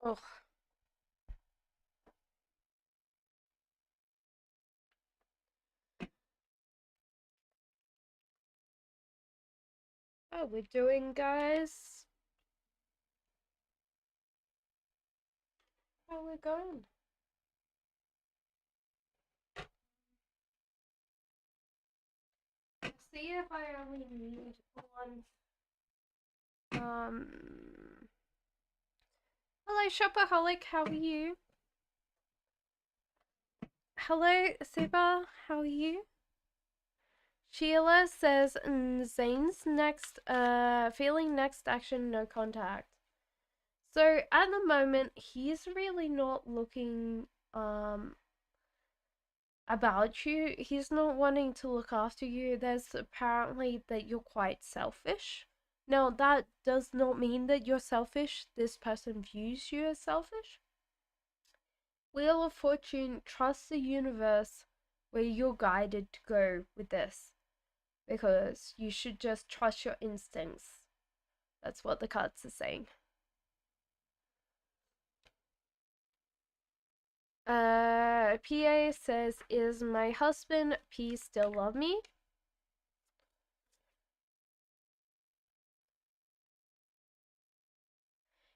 Oh, how we doing, guys? How we going? See if I only need one. Hello, shopaholic. How are you? Hello, Siba. How are you? Sheila says Zane's next, feeling next action, no contact. So at the moment, he's really not looking, about you. He's not wanting to look after you. There's apparently that you're quite selfish. Now, that does not mean that you're selfish. This person views you as selfish. Wheel of Fortune, trust the universe where you're guided to go with this. Because you should just trust your instincts. That's what the cards are saying. PA says, is my husband P still love me?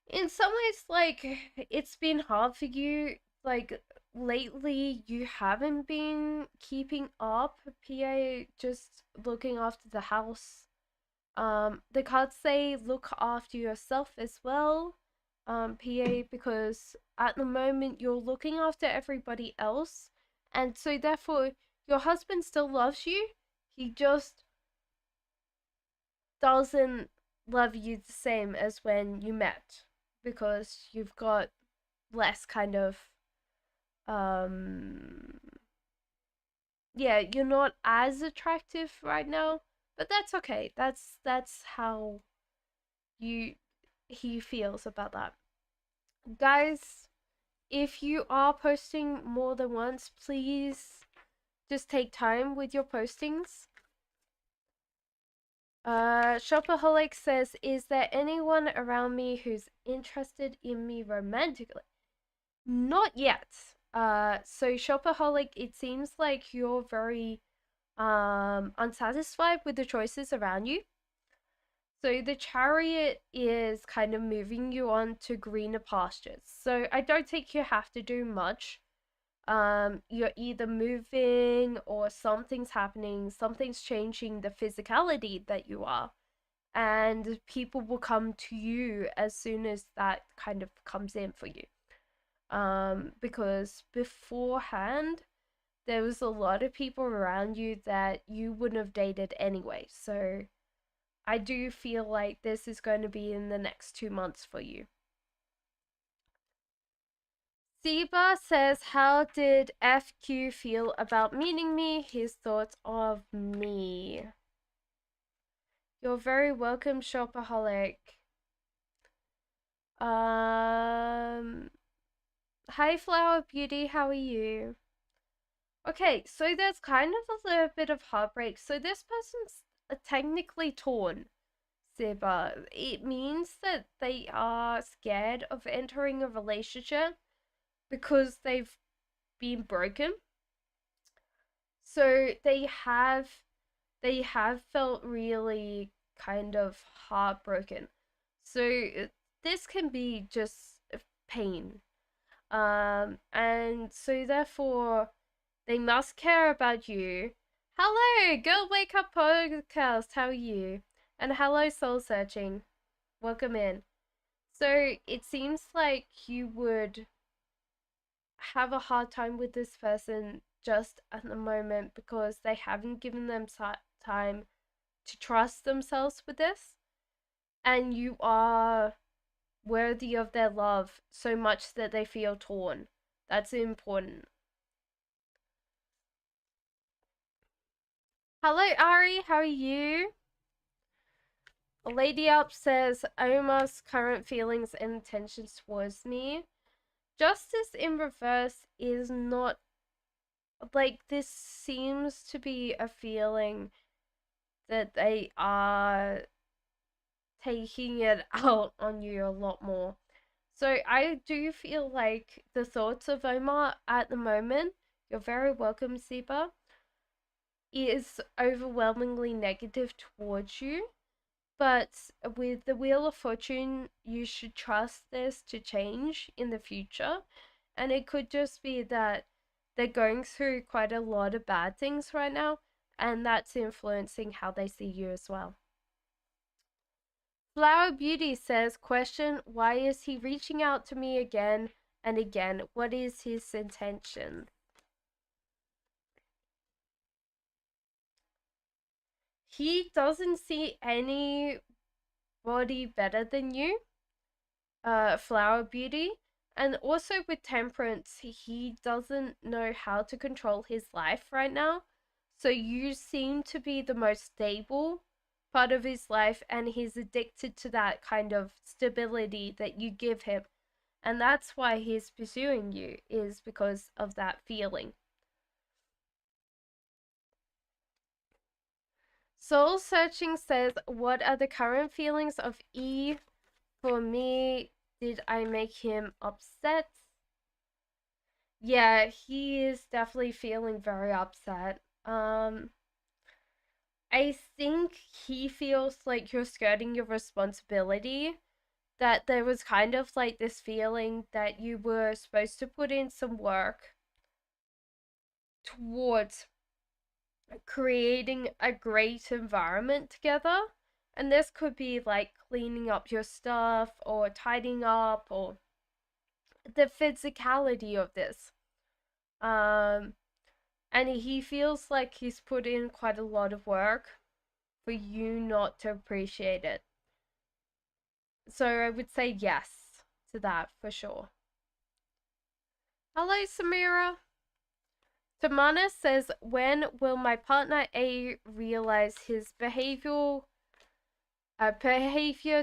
In some ways, like, it's been hard for you. Like, lately, you haven't been keeping up, PA, just looking after the house. The cards say look after yourself as well, PA, because at the moment you're looking after everybody else, and so therefore your husband still loves you. He just doesn't love you the same as when you met because you've got less kind of um yeah, you're not as attractive right now, but that's okay. That's how you he feels about that. Guys, if you are posting more than once, please just take time with your postings. Shopaholic says, is there anyone around me who's interested in me romantically? Not yet. So Shopaholic, it seems like you're very unsatisfied with the choices around you. So the chariot is kind of moving you on to greener pastures. So I don't think you have to do much. You're either moving or something's happening, something's changing the physicality that you are, and people will come to you as soon as that kind of comes in for you. Because beforehand there was a lot of people around you that you wouldn't have dated anyway. So I do feel like this is going to be in the next 2 months for you. Seba says, how did FQ feel about meeting me? His thoughts of me. You're very welcome, Shopaholic. Hi, Flower Beauty, how are you? Okay, so there's kind of a little bit of heartbreak. So this person's technically torn, Seba. It means that they are scared of entering a relationship because they've been broken. So they have felt really kind of heartbroken. So this can be just pain. And so therefore they must care about you. Hello, Girl Wake Up Podcast. How are you? And hello, Soul Searching. Welcome in. So it seems like you would have a hard time with this person just at the moment because they haven't given them time to trust themselves with this. And you are worthy of their love so much that they feel torn. That's important. Hello, Ari. How are you? Lady Up says Omar's current feelings and intentions towards me. Justice in reverse is not like this seems to be a feeling that they are taking it out on you a lot more. So I do feel like the thoughts of Omar at the moment, you're very welcome, Siba, is overwhelmingly negative towards you. But with the Wheel of Fortune, you should trust this to change in the future. And it could just be that they're going through quite a lot of bad things right now, and that's influencing how they see you as well. Flower Beauty says, question, why is he reaching out to me again and again? What is his intention? He doesn't see anybody better than you, Flower Beauty. And also with Temperance, he doesn't know how to control his life right now. So you seem to be the most stable part of his life, and he's addicted to that kind of stability that you give him. And that's why he's pursuing you, is because of that feeling. Soul Searching says, what are the current feelings of E for me? Did I make him upset? Yeah, he is definitely feeling very upset. I think he feels like you're skirting your responsibility. That there was kind of like this feeling that you were supposed to put in some work towards creating a great environment together. And this could be like cleaning up your stuff or tidying up or the physicality of this. Um, and he feels like he's put in quite a lot of work for you not to appreciate it. So I would say yes to that for sure. Hello, Samira. Tamana says, when will my partner A realize his behavior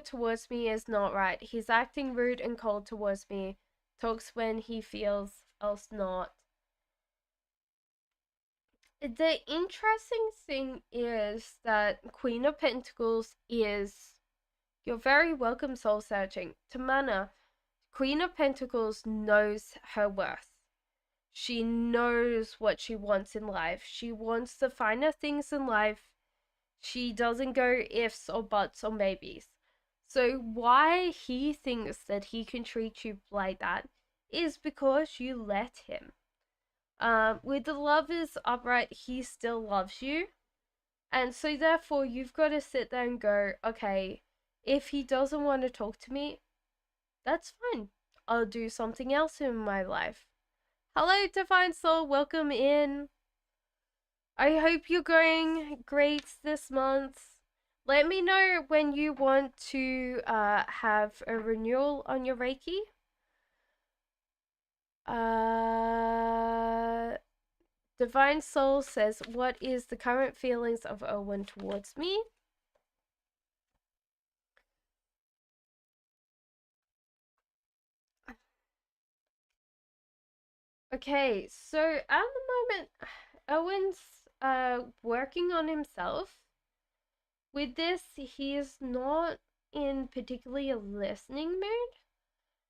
towards me is not right? He's acting rude and cold towards me. Talks when he feels else not. The interesting thing is that Queen of Pentacles is, you're very welcome, soul searching. Tamana, Queen of Pentacles knows her worth. She knows what she wants in life. She wants the finer things in life. She doesn't go ifs or buts or maybes. So why he thinks that he can treat you like that is because you let him. With the lovers upright, he still loves you. And so therefore you've got to sit there and go, okay, if he doesn't want to talk to me, that's fine. I'll do something else in my life. Hello, Divine Soul, welcome in. I hope you're going great this month. Let me know when you want to have a renewal on your Reiki. Divine Soul says, what is the current feelings of Owen towards me? Okay, so at the moment, Owen's working on himself. With this, he is not in particularly a listening mood.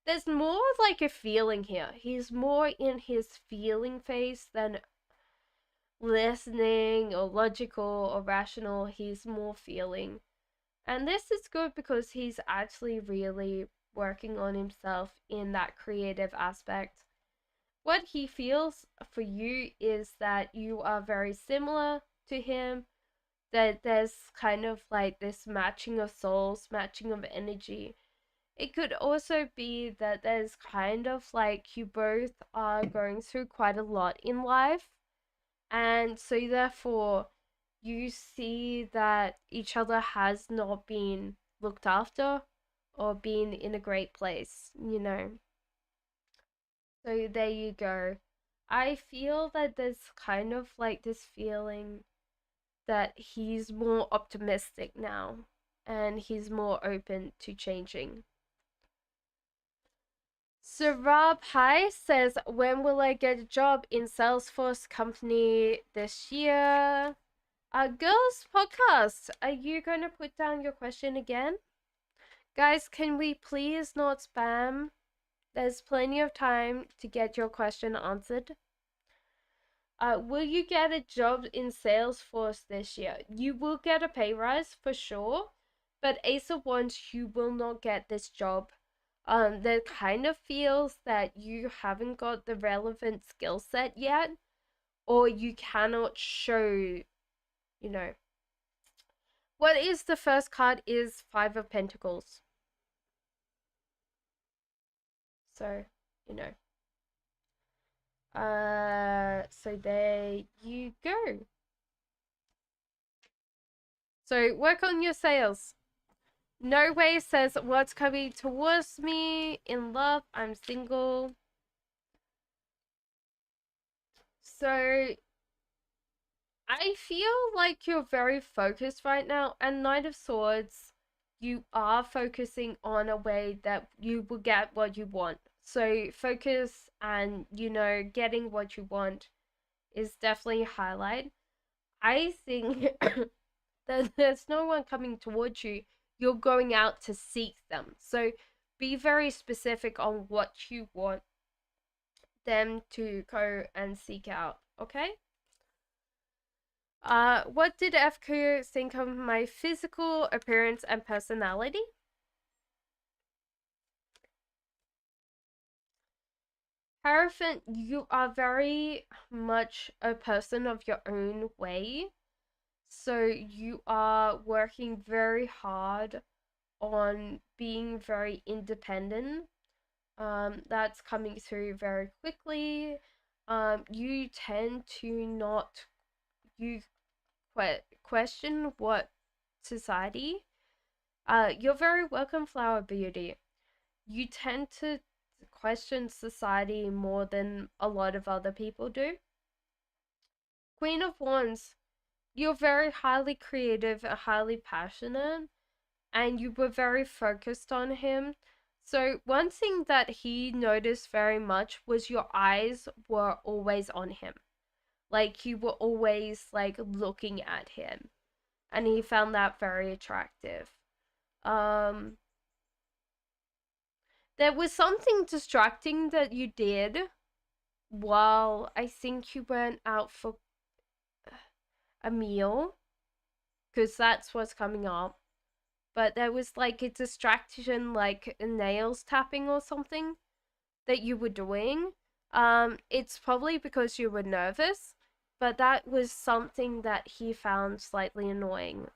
There's more like a feeling here. He's more in his feeling phase than listening or logical or rational. He's more feeling. And this is good because he's actually really working on himself in that creative aspect. What he feels for you is that you are very similar to him, that there's kind of like this matching of souls, matching of energy. It could also be that there's kind of like you both are going through quite a lot in life, and so therefore you see that each other has not been looked after or been in a great place, you know. So there you go. I feel that there's kind of like this feeling that he's more optimistic now and he's more open to changing. Sarab Hai says, when will I get a job in Salesforce company this year? Girls podcast, are you going to put down your question again? Guys, can we please not spam There's plenty of time to get your question answered. Will you get a job in Salesforce this year? You will get a pay rise for sure, but Ace of Wands, you will not get this job. That kind of feels that you haven't got the relevant skill set yet, or you cannot show, you know. What is the first card is Five of Pentacles. So, you know. So there you go. So work on your sales. No Way says, what's coming towards me in love? I'm single. So I feel like you're very focused right now, and Knight of Swords, you are focusing on a way that you will get what you want. So focus and, getting what you want is definitely a highlight. I think that there's no one coming towards you. You're going out to seek them. So be very specific on what you want them to go and seek out, okay? What did FQ think of my physical appearance and personality? Hierophant, you are very much a person of your own way. So you are working very hard on being very independent. That's coming through very quickly. You tend to not question what society. You're very welcome, Flower Beauty. You tend to question society more than a lot of other people do. Queen of Wands, you're very highly creative and highly passionate, and you were very focused on him. So one thing that he noticed very much was your eyes were always on him. Like you were always like looking at him, and he found that very attractive. Um there was something distracting that you did while I think you went out for a meal, because that's what's coming up. But there was like a distraction, like nails tapping or something that you were doing. It's probably because you were nervous, but that was something that he found slightly annoying.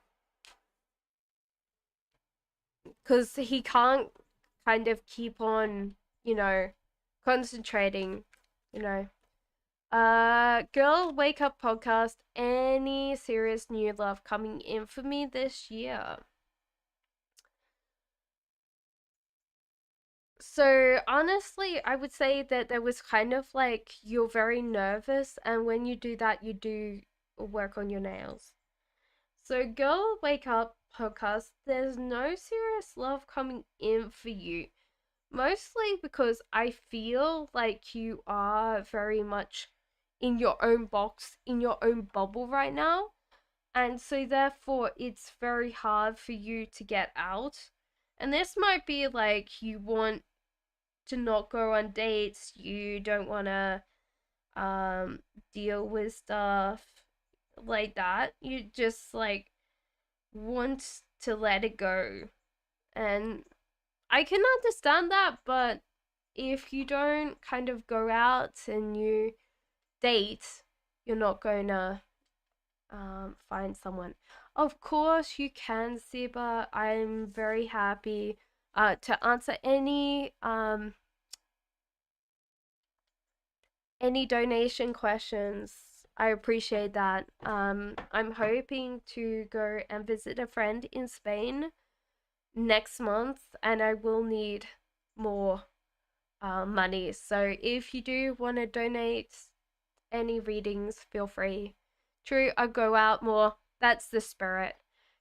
Because he can't kind of keep on, concentrating, you know. Girl Wake Up podcast, any serious new love coming in for me this year? So honestly, I would say that there was kind of like you're very nervous, and when you do that, you do work on your nails. So, Girl Wake Up podcast, there's no serious love coming in for you. Mostly because I feel like you are very much in your own box, in your own bubble right now. And so, therefore, it's very hard for you to get out. And this might be like you want to not go on dates, you don't want to deal with stuff like that. You just like want to let it go. And I can understand that, but if you don't kind of go out and you date, you're not going to find someone. Of course, you can, Siba. I'm very happy to answer any donation questions. I appreciate that. I'm hoping to go and visit a friend in Spain next month, and I will need more money. So if you do want to donate any readings, feel free. True, I go out more. That's the spirit.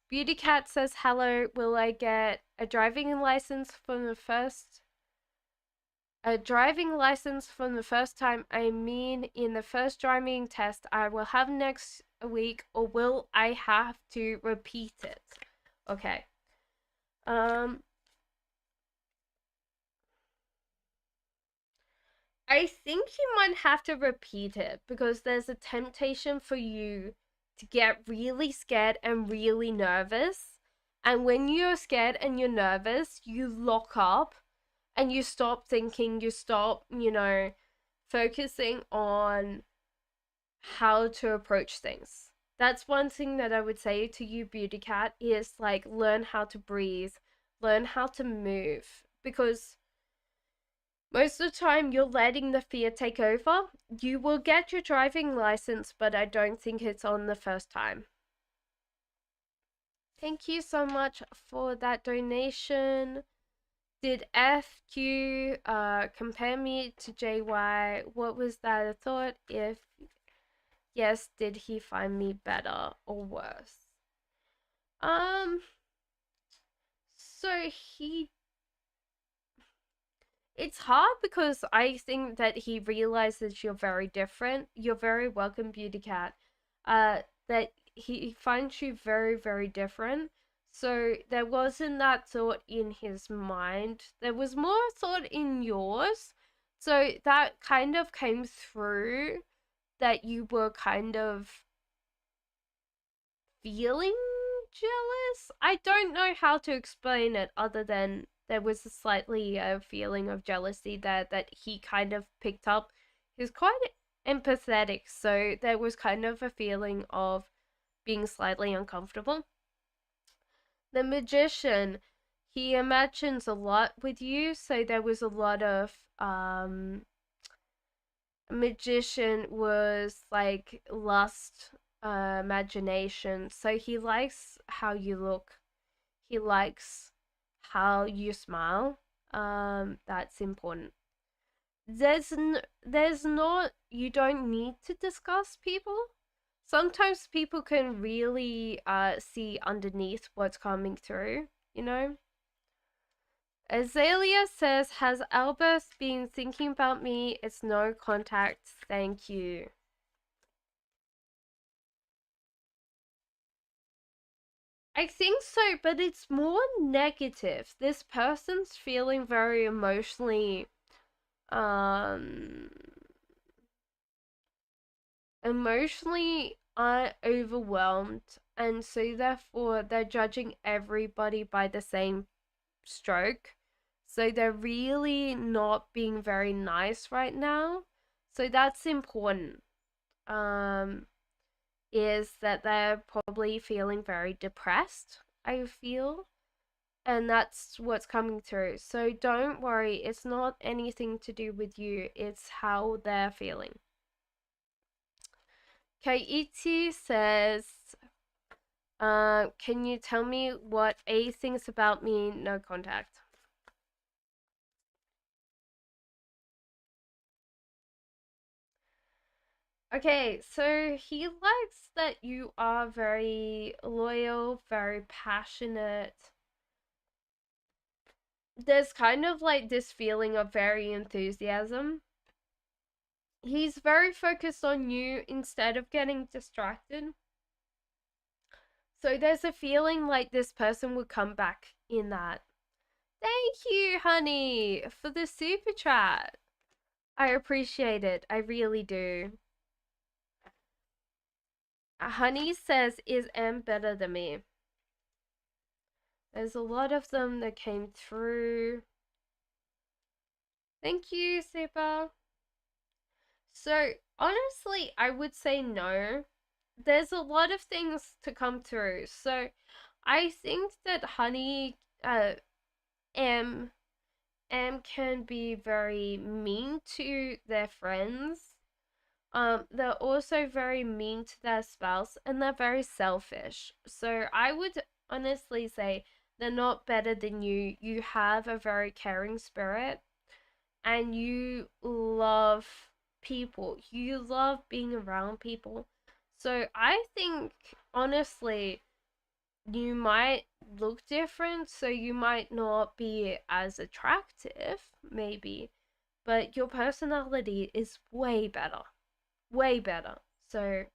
Beauty Cat says, hello, will I get a driving license from the first time? I mean, in the first driving test I will have next week, or will I have to repeat it? Okay. I think you might have to repeat it because there's a temptation for you to get really scared and really nervous. And when you're scared and you're nervous, you lock up and you stop thinking, you stop, focusing on how to approach things. That's one thing that I would say to you, Beauty Cat, is like learn how to breathe, learn how to move. Because most of the time you're letting the fear take over. You will get your driving license, but I don't think it's on the first time. Thank you so much for that donation. Did FQ compare me to JY? What was that a thought? If yes, did he find me better or worse? So he it's hard because I think that he realizes you're very different. You're very welcome, Beauty Cat. That he finds you very, very different. So there wasn't that thought in his mind. There was more thought in yours. So that kind of came through that you were kind of feeling jealous. I don't know how to explain it other than there was a slightly feeling of jealousy there that he kind of picked up. He was quite empathetic, so there was kind of a feeling of being slightly uncomfortable. The magician, he imagines a lot with you, so there was a lot of magician was like lust, imagination. So he likes how you look. He likes how you smile. That's important. There's not. You don't need to discuss people. Sometimes people can really see underneath what's coming through. You know. Azalea says, "Has Albert been thinking about me? It's no contact. Thank you." I think so, but it's more negative. This person's feeling very emotionally um emotionally overwhelmed, and so therefore they're judging everybody by the same stroke. So they're really not being very nice right now. So that's important. Is that they're probably feeling very depressed, I feel. And that's what's coming through. So don't worry, it's not anything to do with you, it's how they're feeling. Kaiichi says, can you tell me what A thinks about me? No contact. Okay, so he likes that you are very loyal, very passionate. There's kind of like this feeling of very enthusiasm. He's very focused on you instead of getting distracted. So there's a feeling like this person would come back in that. Thank you, honey, for the super chat. I appreciate it. I really do. Honey says, is M better than me? There's a lot of them that came through. Thank you, Super. So, honestly, I would say no. There's a lot of things to come through. So, I think that Honey, M, can be very mean to their friends. They're also very mean to their spouse, and they're very selfish. So I would honestly say they're not better than you. You have a very caring spirit, and you love people. You love being around people. So I think honestly you might look different, so you might not be as attractive, maybe, but your personality is way better. Way better. So,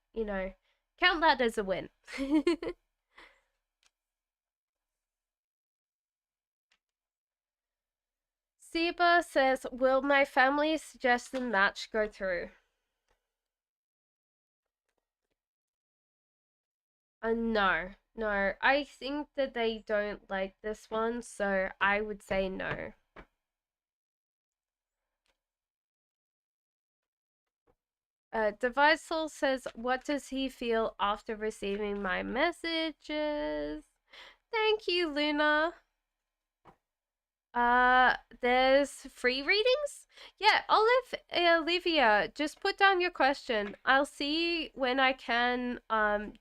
count that as a win. Seba says, will my family's suggested match go through? No. No. I think that they don't like this one, so I would say no. Divine Soul says, what does he feel after receiving my messages? Thank you, Luna. There's free readings? Yeah, Olivia, just put down your question. I'll see when I can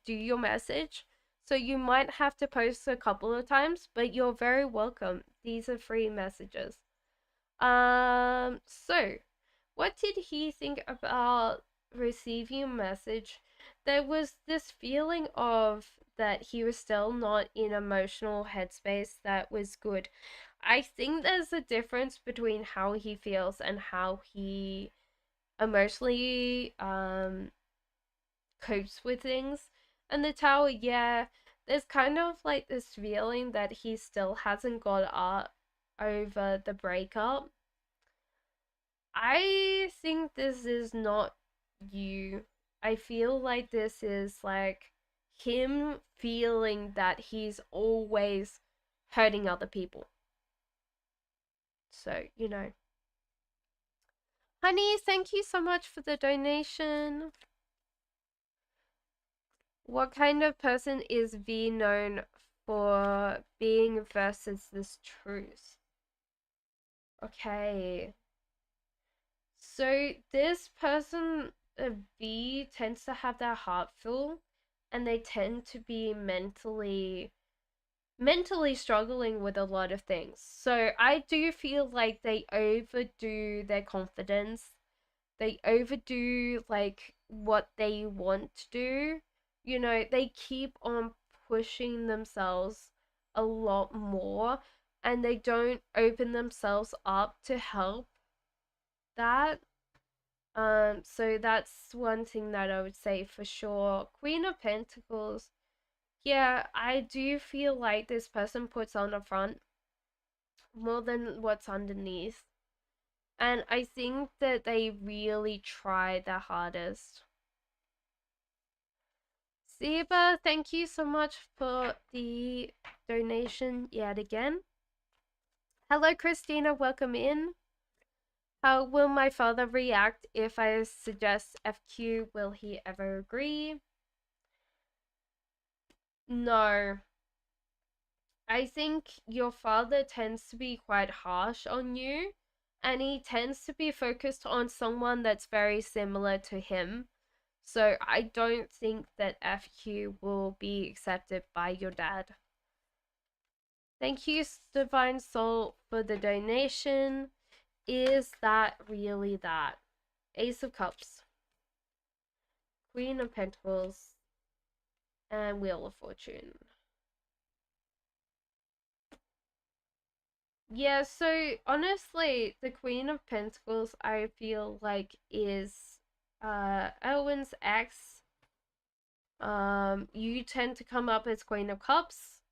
do your message. So you might have to post a couple of times, but you're very welcome. These are free messages. So what did he think about receiving a message? There was this feeling of that he was still not in emotional headspace that was good. I think there's a difference between how he feels and how he emotionally copes with things. And the tower, yeah, there's kind of like this feeling that he still hasn't got up over the breakup. I think this is not you. I feel like this is like him feeling that he's always hurting other people. So, you know. Honey, thank you so much for the donation. What kind of person is V known for being versus this truth? Okay. So this person, V, tends to have their heart full, and they tend to be mentally struggling with a lot of things. So I do feel like they overdo their confidence. They overdo like what they want to do. You know, they keep on pushing themselves a lot more, and they don't open themselves up to help that. So that's one thing that I would say for sure. Queen of Pentacles. Yeah, I do feel like this person puts on a front more than what's underneath. And I think that they really try their hardest. Zeba, thank you so much for the donation yet again. Hello, Christina, welcome in. How will my father react if I suggest FQ? Will he ever agree? No. I think your father tends to be quite harsh on you, and he tends to be focused on someone that's very similar to him. So I don't think that FQ will be accepted by your dad. Thank you, Divine Soul, for the donation. Is that really that? Ace of Cups, Queen of Pentacles, and Wheel of Fortune. Yeah, so honestly, the Queen of Pentacles, I feel like, is Elwin's ex. You tend to come up as Queen of Cups.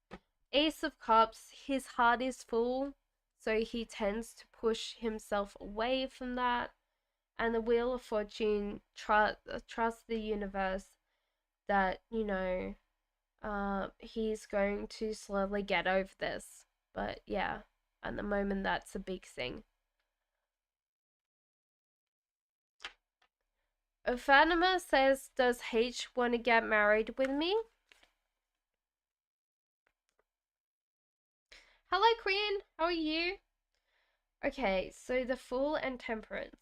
Ace of Cups, his heart is full, so he tends to push himself away from that. And the Wheel of Fortune, trust the universe that, you know, he's going to slowly get over this. But yeah, at the moment, that's a big thing. Fatima says, does H want to get married with me? Hello, Queen. How are you? Okay, so the Fool and Temperance.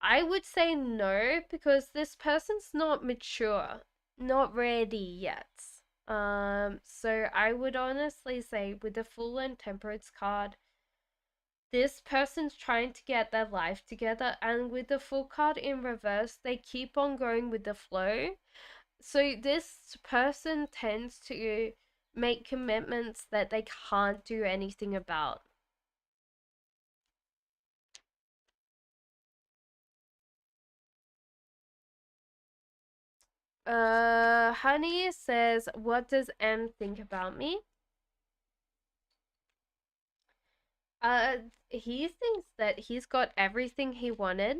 I would say no, because this person's not mature, not ready yet. So I would honestly say with the Fool and Temperance card, this person's trying to get their life together, and with the Fool card in reverse, they keep on going with the flow. So this person tends to make commitments that they can't do anything about. Honey says, what does M think about me? He thinks that he's got everything he wanted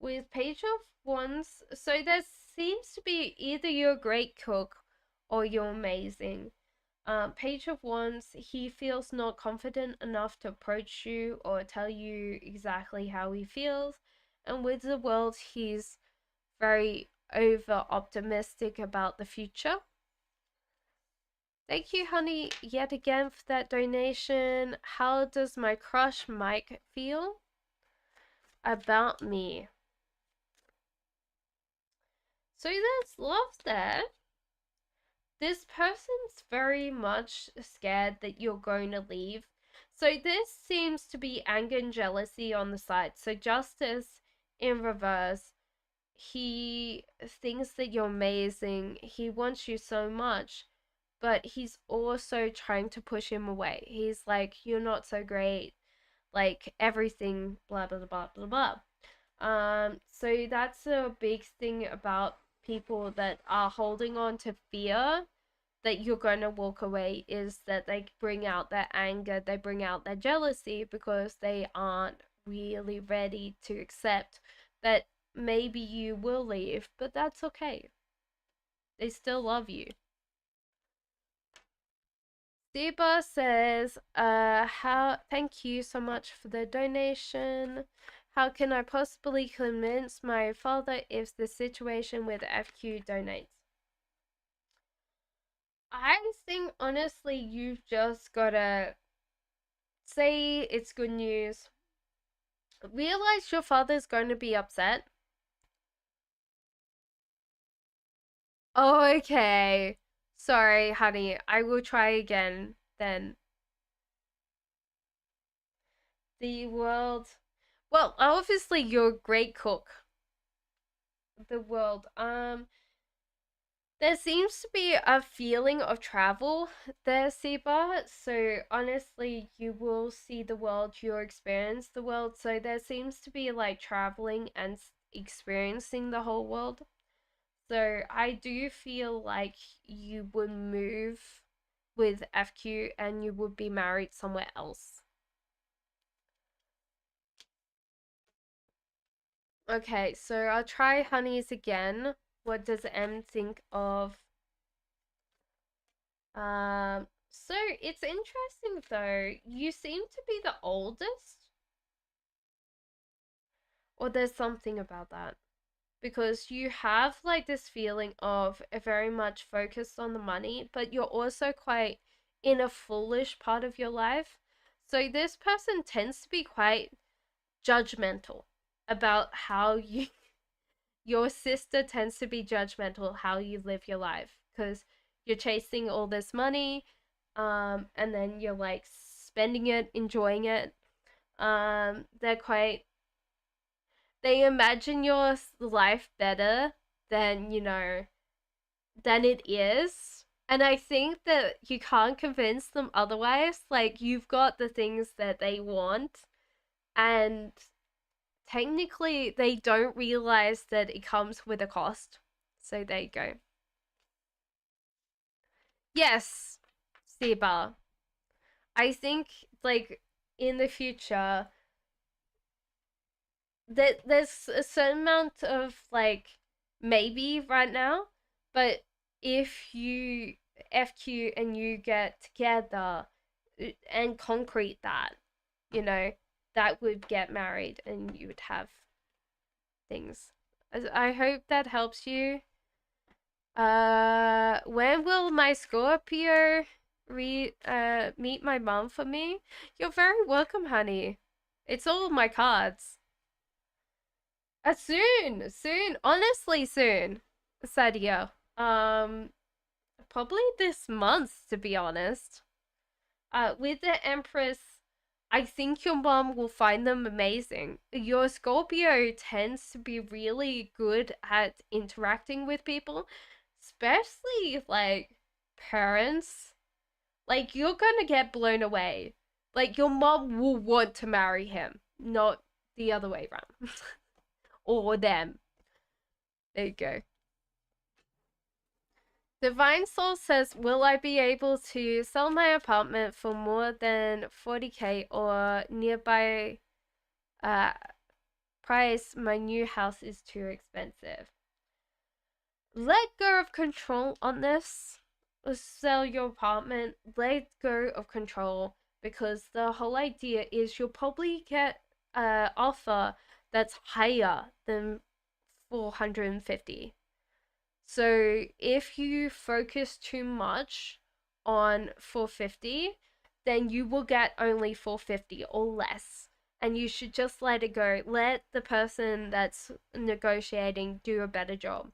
with Page of Wands. So there seems to be either you're a great cook or you're amazing. Page of Wands, he feels not confident enough to approach you or tell you exactly how he feels. And with the World, he's very over optimistic about the future. Thank you, honey, yet again for that donation. How does my crush Mike feel about me? So there's love there. This person's very much scared that you're going to leave. So this seems to be anger and jealousy on the side. So justice in reverse. He thinks that you're amazing. He wants you so much, but he's also trying to push him away. He's like, you're not so great. Like everything, blah blah blah blah blah. So that's a big thing about people that are holding on to fear that you're going to walk away, is that they bring out their anger, they bring out their jealousy because they aren't really ready to accept that maybe you will leave, but that's okay. They still love you. Deba says, thank you so much for the donation. How can I possibly convince my father if the situation with FQ donates? I think honestly you've just gotta say it's good news. Realize your father's going to be upset. Oh, okay. Sorry, honey. I will try again then. The World. Well, obviously you're a great cook. The World. There seems to be a feeling of travel there, Siba. So honestly, you will see the world, you'll experience the world. So there seems to be like traveling and experiencing the whole world. So I do feel like you would move with FQ and you would be married somewhere else. Okay, so I'll try Honeys again. What does M think of? So it's interesting though. You seem to be the oldest, or there's something about that. Because you have like this feeling of very much focused on the money, but you're also quite in a foolish part of your life. So this person tends to be quite judgmental about how you your sister tends to be judgmental how you live your life because you're chasing all this money and then you're like spending it, enjoying it. They're quite, they imagine your life better than, than it is. And I think that you can't convince them otherwise. Like, you've got the things that they want, and technically, they don't realize that it comes with a cost. So, there you go. Yes, Seba. I think, like, in the future, that there's a certain amount of like maybe right now, but if you FQ and you get together and concrete that, you know, that would get married and you would have things. I hope that helps you. When will my Scorpio meet my mom for me? You're very welcome, honey. It's all my cards. Soon, honestly, soon, Sadia. Probably this month, to be honest. With the Empress, I think your mom will find them amazing. Your Scorpio tends to be really good at interacting with people, especially like parents. Like, you're gonna get blown away. Like, your mom will want to marry him, not the other way around. Or them. There you go. Divine Soul says, will I be able to sell my apartment for more than 40K or nearby price? My new house is too expensive. Let go of control on this. Sell your apartment. Let go of control, because the whole idea is you'll probably get an offer that's higher than 450. So if you focus too much on 450, then you will get only 450 or less. And you should just let it go. Let the person that's negotiating do a better job.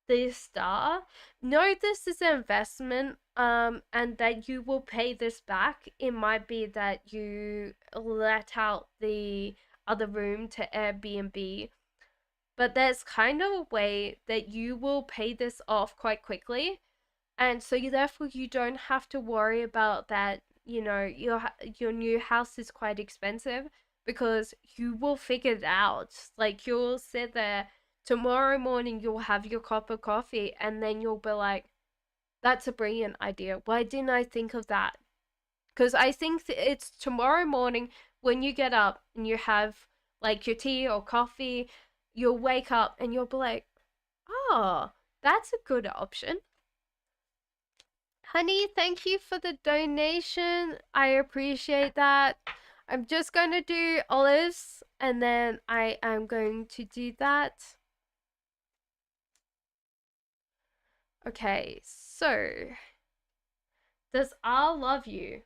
The star, know this is an investment, and that you will pay this back. It might be that you let out the other room to Airbnb, but there's kind of a way that you will pay this off quite quickly, and so therefore you don't have to worry about that. Your new house is quite expensive, because you will figure it out. Like, you'll sit there tomorrow morning, you'll have your cup of coffee, and then you'll be like, that's a brilliant idea, why didn't I think of that? Because I think it's tomorrow morning when you get up and you have like your tea or coffee, you'll wake up and you'll be like, oh, that's a good option. Honey, thank you for the donation. I appreciate that. I'm just going to do olives, and then I am going to do that. Okay, so does R love you?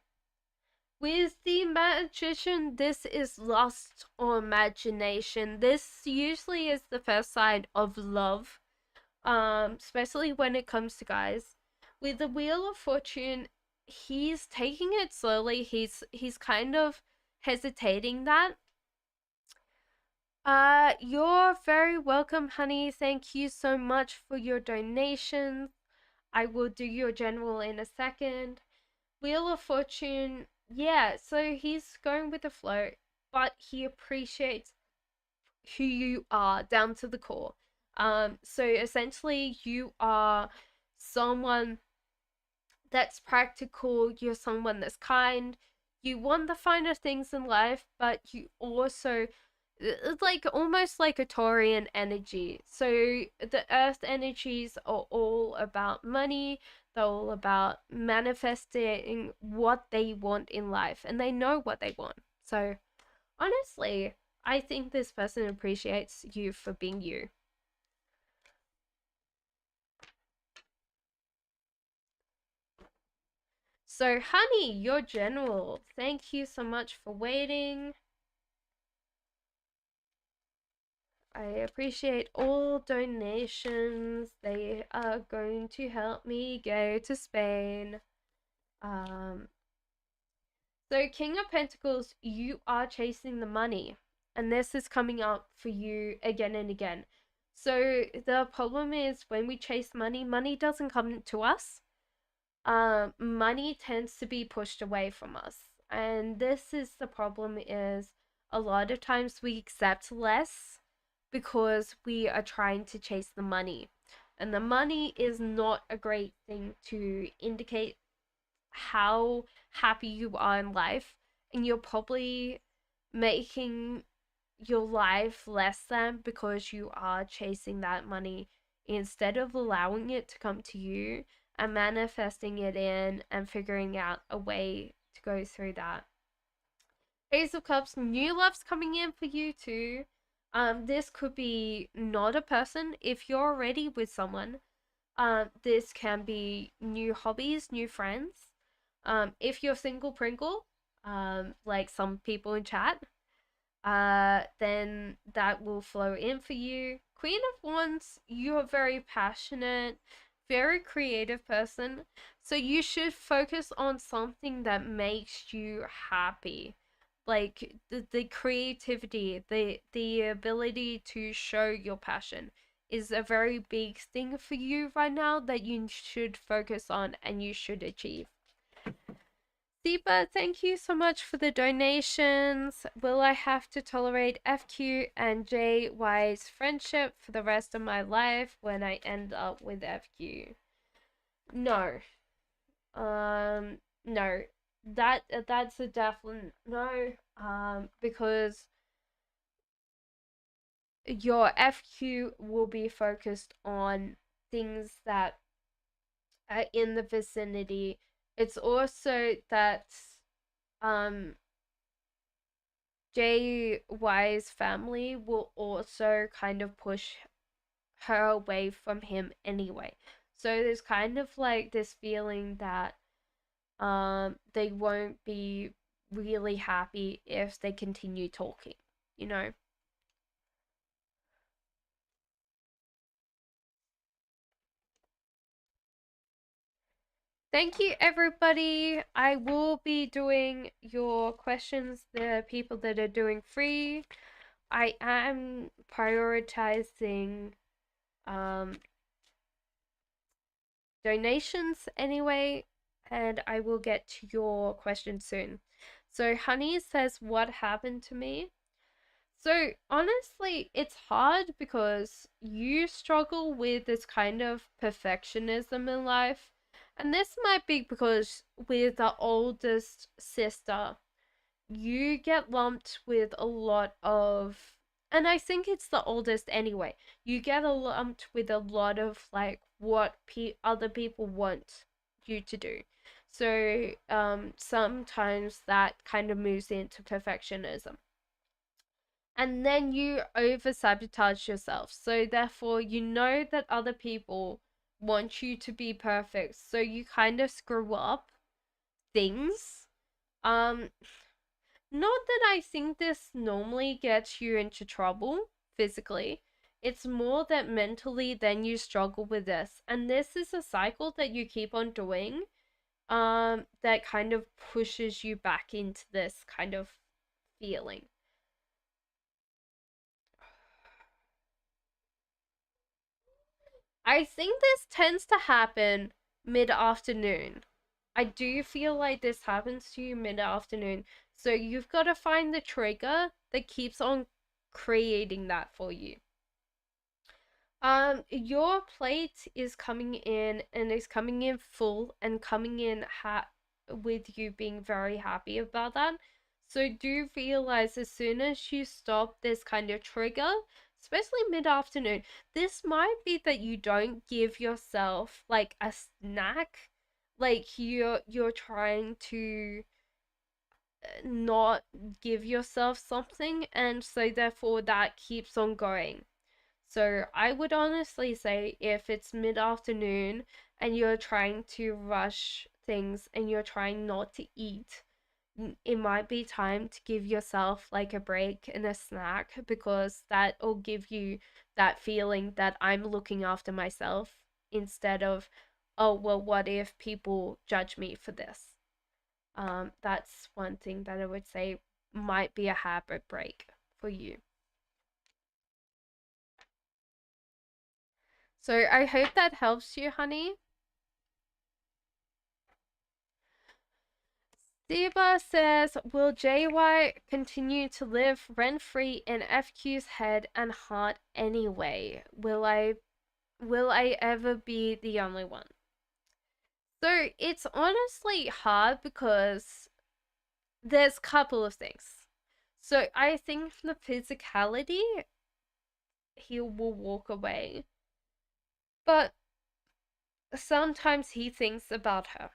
With the magician, this is lust or imagination. This usually is the first sign of love, especially when it comes to guys. With the Wheel of Fortune, he's taking it slowly. He's kind of hesitating that. You're very welcome, honey. Thank you so much for your donations. I will do your general in a second. Wheel of Fortune, yeah, so he's going with the flow, but he appreciates who you are down to the core. So essentially, you are someone that's practical, you're someone that's kind, you want the finer things in life, but you also, it's like almost like a Taurian energy. So the earth energies are all about money, they're all about manifesting what they want in life, and they know what they want. So honestly, I think this person appreciates you for being you. So honey, your general, thank you so much for waiting. I appreciate all donations. They are going to help me go to Spain. So King of Pentacles, you are chasing the money, and this is coming up for you again and again. So the problem is, when we chase money, money doesn't come to us. Money tends to be pushed away from us, and this is the problem. Is a lot of times we accept less because we are trying to chase the money, and the money is not a great thing to indicate how happy you are in life, and you're probably making your life less than because you are chasing that money instead of allowing it to come to you and manifesting it in and figuring out a way to go through that. Ace of Cups, new love's coming in for you too. This could be not a person if you're already with someone. This can be new hobbies, new friends. If you're single Pringle, like some people in chat, then that will flow in for you. Queen of Wands, you're very passionate, very creative person, so you should focus on something that makes you happy. Like the creativity, the ability to show your passion is a very big thing for you right now that you should focus on and you should achieve. Deepa, thank you so much for the donations. Will I have to tolerate FQ and JY's friendship for the rest of my life when I end up with FQ? No. No. That's a definite no. Because your FQ will be focused on things that are in the vicinity. It's also that um JY's family will also kind of push her away from him anyway. So there's kind of like this feeling that they won't be really happy if they continue talking, you know. Thank you, everybody. I will be doing your questions, the people that are doing free. I am prioritizing um, donations anyway, and I will get to your question soon. So, Honey says, what happened to me? So, honestly, it's hard because you struggle with this kind of perfectionism in life. And this might be because with the oldest sister, you get lumped with a lot of, and I think it's the oldest anyway, you get lumped with a lot of like what other people want you to do. So sometimes that kind of moves into perfectionism, and then you over sabotage yourself, so therefore you know that other people want you to be perfect, so you kind of screw up things. um Not that I think this normally gets you into trouble physically. It's more that mentally then you struggle with this. And this is a cycle that you keep on doing that kind of pushes you back into this kind of feeling. I think this tends to happen mid-afternoon. I do feel like this happens to you mid-afternoon. So you've got to find the trigger that keeps on creating that for you. Your plate is coming in and is coming in full and coming in with you being very happy about that. So do realize as soon as you stop this kind of trigger, especially mid-afternoon, this might be that you don't give yourself like a snack, like you're trying to not give yourself something, and so therefore that keeps on going. So I would honestly say if it's mid-afternoon and you're trying to rush things and you're trying not to eat, it might be time to give yourself like a break and a snack, because that'll give you that feeling that I'm looking after myself, instead of, oh, well, what if people judge me for this? That's one thing that I would say might be a habit break for you. So I hope that helps you, honey. Diva says, will JY continue to live rent-free in FQ's head and heart anyway? Will I ever be the only one? So it's honestly hard because there's a couple of things. So I think the physicality, he will walk away. But sometimes he thinks about her.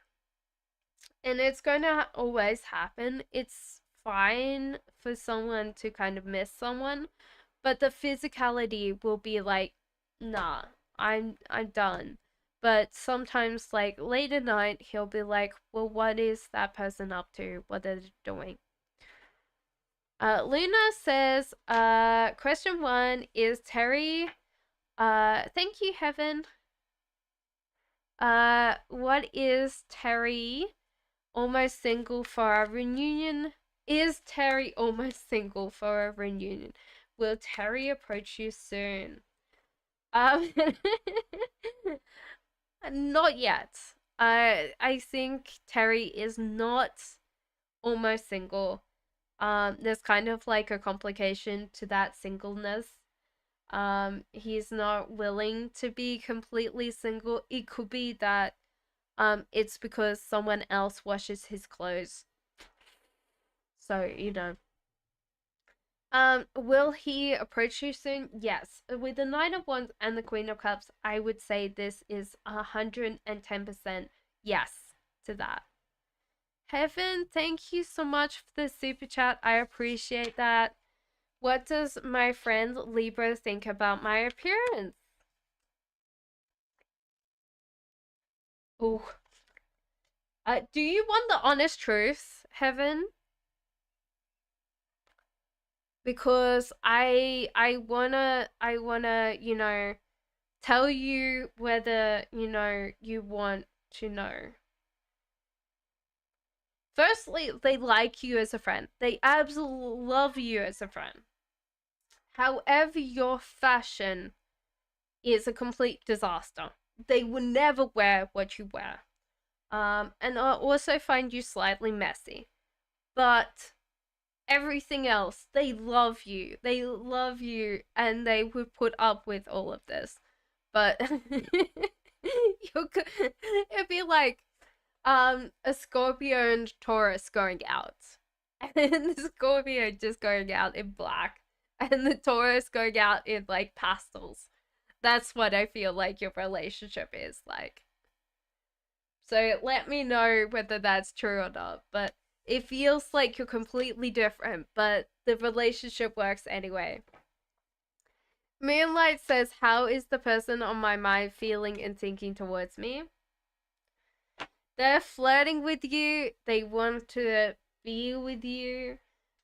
And it's going to always happen. It's fine for someone to kind of miss someone, but the physicality will be like, nah, I'm done. But sometimes, like late at night, he'll be like, well, what is that person up to? What are they doing? Luna says, question one is Terry. Thank you, Heaven. What is Terry almost single for a reunion? Is Terry almost single for a reunion? Will Terry approach you soon? Um, not yet. I think Terry is not almost single. There's kind of like a complication to that singleness. He's not willing to be completely single. It could be that it's because someone else washes his clothes. So, will he approach you soon? Yes. With the Knight of Wands and the Queen of Cups, I would say this is 110% yes to that. Heaven, thank you so much for the super chat. I appreciate that. What does my friend Libra think about my appearance? Oh. Do you want the honest truth, Heaven? Because I wanna, tell you whether, you want to know. Firstly, they like you as a friend. They absolutely love you as a friend. However, your fashion is a complete disaster. They will never wear what you wear. And I also find you slightly messy. But everything else, they love you. They love you, and they would put up with all of this. But it'd be like a Scorpio and Taurus going out. And the Scorpio just going out in black. And the Taurus going out in like pastels. That's what I feel like your relationship is like. So let me know whether that's true or not. But it feels like you're completely different, but the relationship works anyway. Moonlight says, how is the person on my mind feeling and thinking towards me? They're flirting with you. They want to be with you.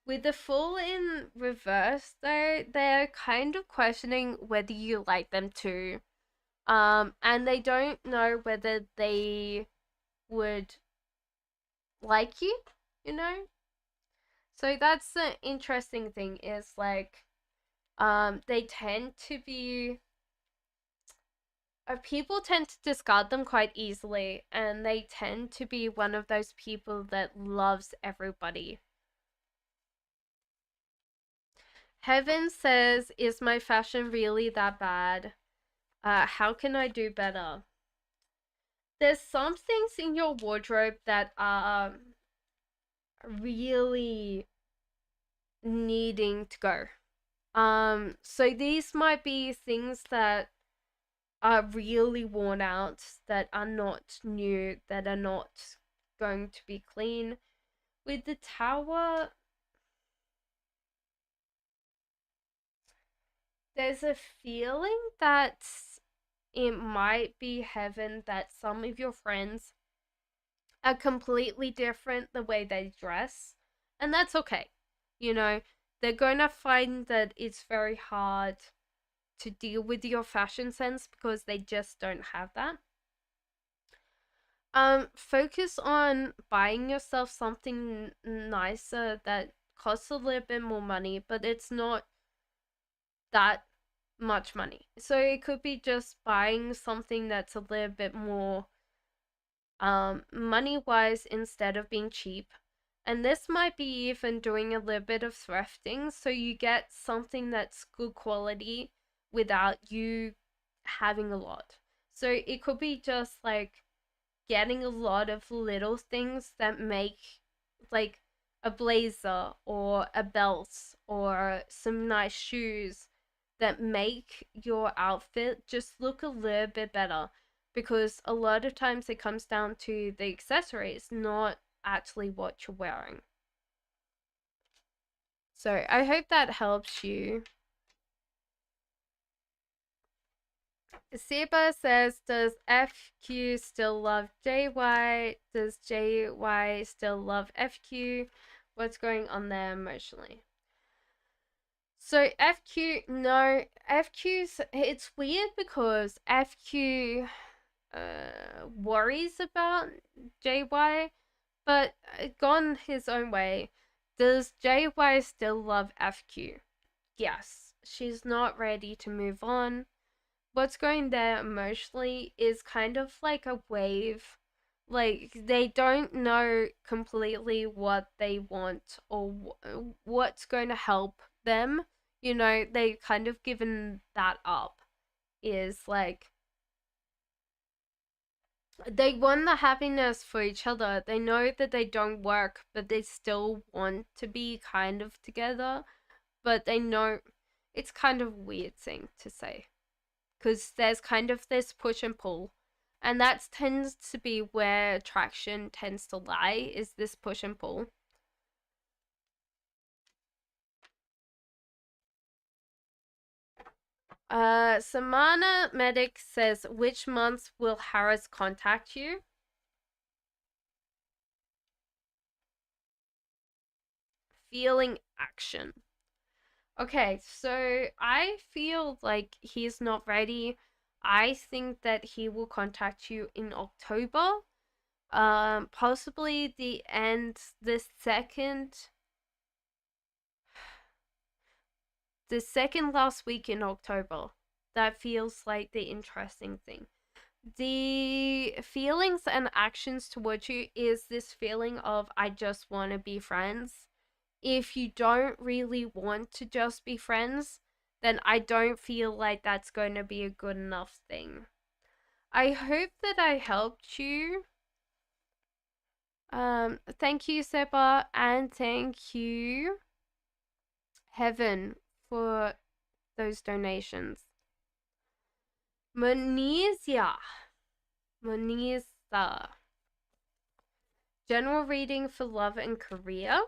With the Fool in reverse, though, they're kind of questioning whether you like them too. And they don't know whether they would like you, you know? So that's the interesting thing is like, they tend to be, people tend to discard them quite easily, and they tend to be one of those people that loves everybody. Heaven says, is my fashion really that bad? How can I do better? There's some things in your wardrobe that are really needing to go. So these might be things that are really worn out, that are not new, that are not going to be clean. With the Tower, there's a feeling that it might be Heaven that some of your friends are completely different the way they dress, and that's okay. They're going to find that it's very hard to deal with your fashion sense because they just don't have that. Focus on buying yourself something nicer that costs a little bit more money, but it's not that much money. So it could be just buying something that's a little bit more money wise instead of being cheap. And this might be even doing a little bit of thrifting, so you get something that's good quality without you having a lot. So it could be just like getting a lot of little things that make, like, a blazer or a belt or some nice shoes that make your outfit just look a little bit better, because a lot of times it comes down to the accessories, not actually what you're wearing. So I hope that helps you. Seba says, does FQ still love JY? Does JY still love FQ? What's going on there emotionally? So FQ, no, FQ's, it's weird because FQ worries about JY, but gone his own way. Does JY still love FQ? Yes, she's not ready to move on. What's going there emotionally is kind of like a wave. Like, they don't know completely what they want or what's going to help them. They kind of given that up. Is like, They want the happiness for each other. They know that they don't work, but they still want to be kind of together. But they know it's kind of a weird thing to say because there's kind of this push and pull. And that tends to be where attraction tends to lie, is this push and pull. Samana Medic says, which month will Harris contact you? Feeling action. Okay, so I feel like he's not ready. I think that he will contact you in October. Possibly the second last week in October. That feels like the interesting thing. The feelings and actions towards you is this feeling of I just want to be friends. If you don't really want to just be friends, then I don't feel like that's going to be a good enough thing. I hope that I helped you. Thank you, Seba, and thank you, Heaven, for those donations. Monisia. Monisa. General reading for love and career.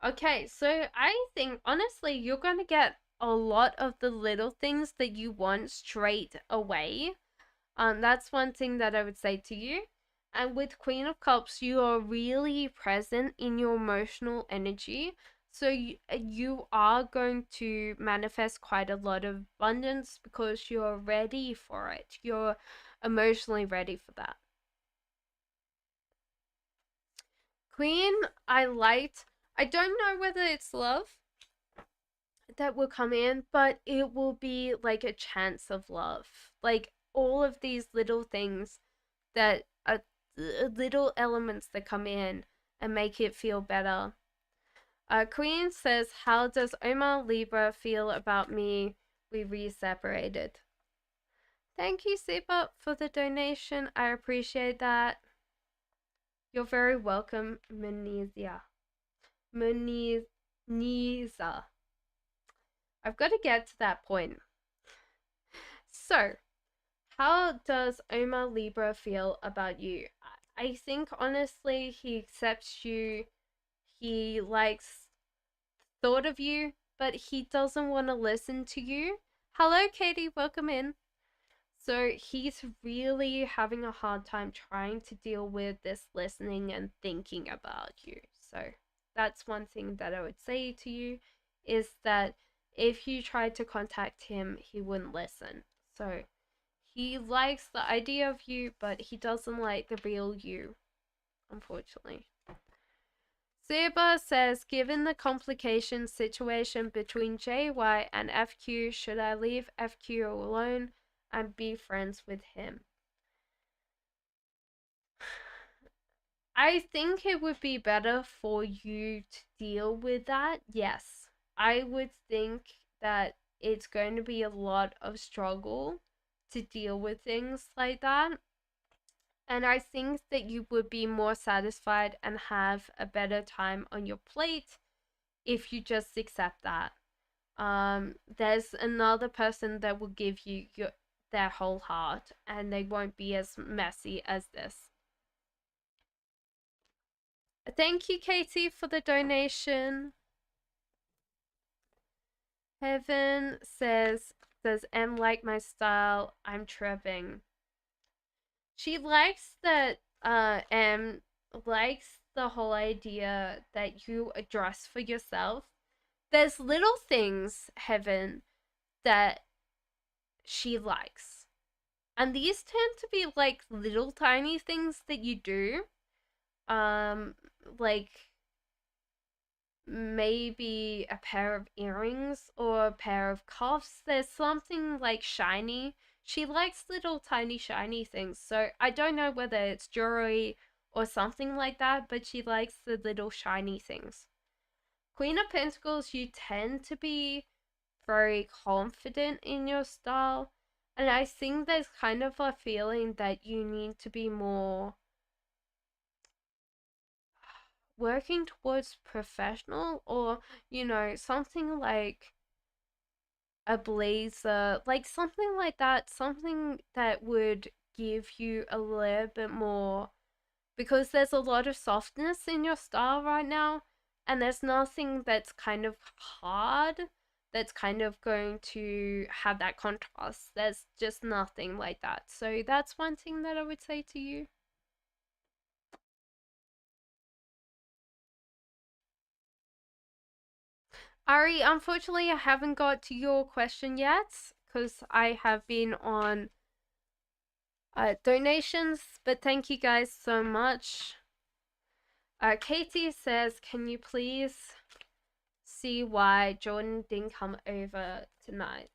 Okay, so I think honestly you're going to get a lot of the little things that you want straight away. That's one thing that I would say to you. And with Queen of Cups, you are really present in your emotional energy. So you are going to manifest quite a lot of abundance because you're ready for it. You're emotionally ready for that. Queen, I liked. I don't know whether it's love that will come in, but it will be like a chance of love. Like all of these little things that are little elements that come in and make it feel better. Queen says, how does Omar Libra feel about me? We re-separated. Thank you, Sipa, for the donation. I appreciate that. You're very welcome, Munizia. Muniza. I've got to get to that point. So, how does Omar Libra feel about you? I think honestly he accepts you. He likes thought of you, but he doesn't want to listen to you. Hello, Katie, welcome in. So he's really having a hard time trying to deal with this listening and thinking about you. So that's one thing that I would say to you is that if you tried to contact him, he wouldn't listen. So he likes the idea of you, but he doesn't like the real you, unfortunately. Seba says, given the complication situation between JY and FQ, should I leave FQ alone and be friends with him? I think it would be better for you to deal with that. Yes, I would think that it's going to be a lot of struggle to deal with things like that. And I think that you would be more satisfied and have a better time on your plate if you just accept that. There's another person that will give you their whole heart and they won't be as messy as this. Thank you, Katie, for the donation. Heaven says, does M like my style? I'm tripping. She likes that M likes the whole idea that you address for yourself. There's little things, Heaven, that she likes. And these tend to be like little tiny things that you do. Like maybe a pair of earrings or a pair of cuffs. There's something like shiny. She likes little tiny shiny things. So I don't know whether it's jewelry or something like that, but she likes the little shiny things. Queen of Pentacles, you tend to be very confident in your style. And I think there's kind of a feeling that you need to be more working towards professional, or, something like a blazer, like something like that, something that would give you a little bit more, because there's a lot of softness in your style right now, and there's nothing that's kind of hard that's kind of going to have that contrast. There's just nothing like that. So that's one thing that I would say to you. Ari, unfortunately, I haven't got to your question yet because I have been on donations, but thank you guys so much. Katie says, can you please see why Jordan didn't come over tonight?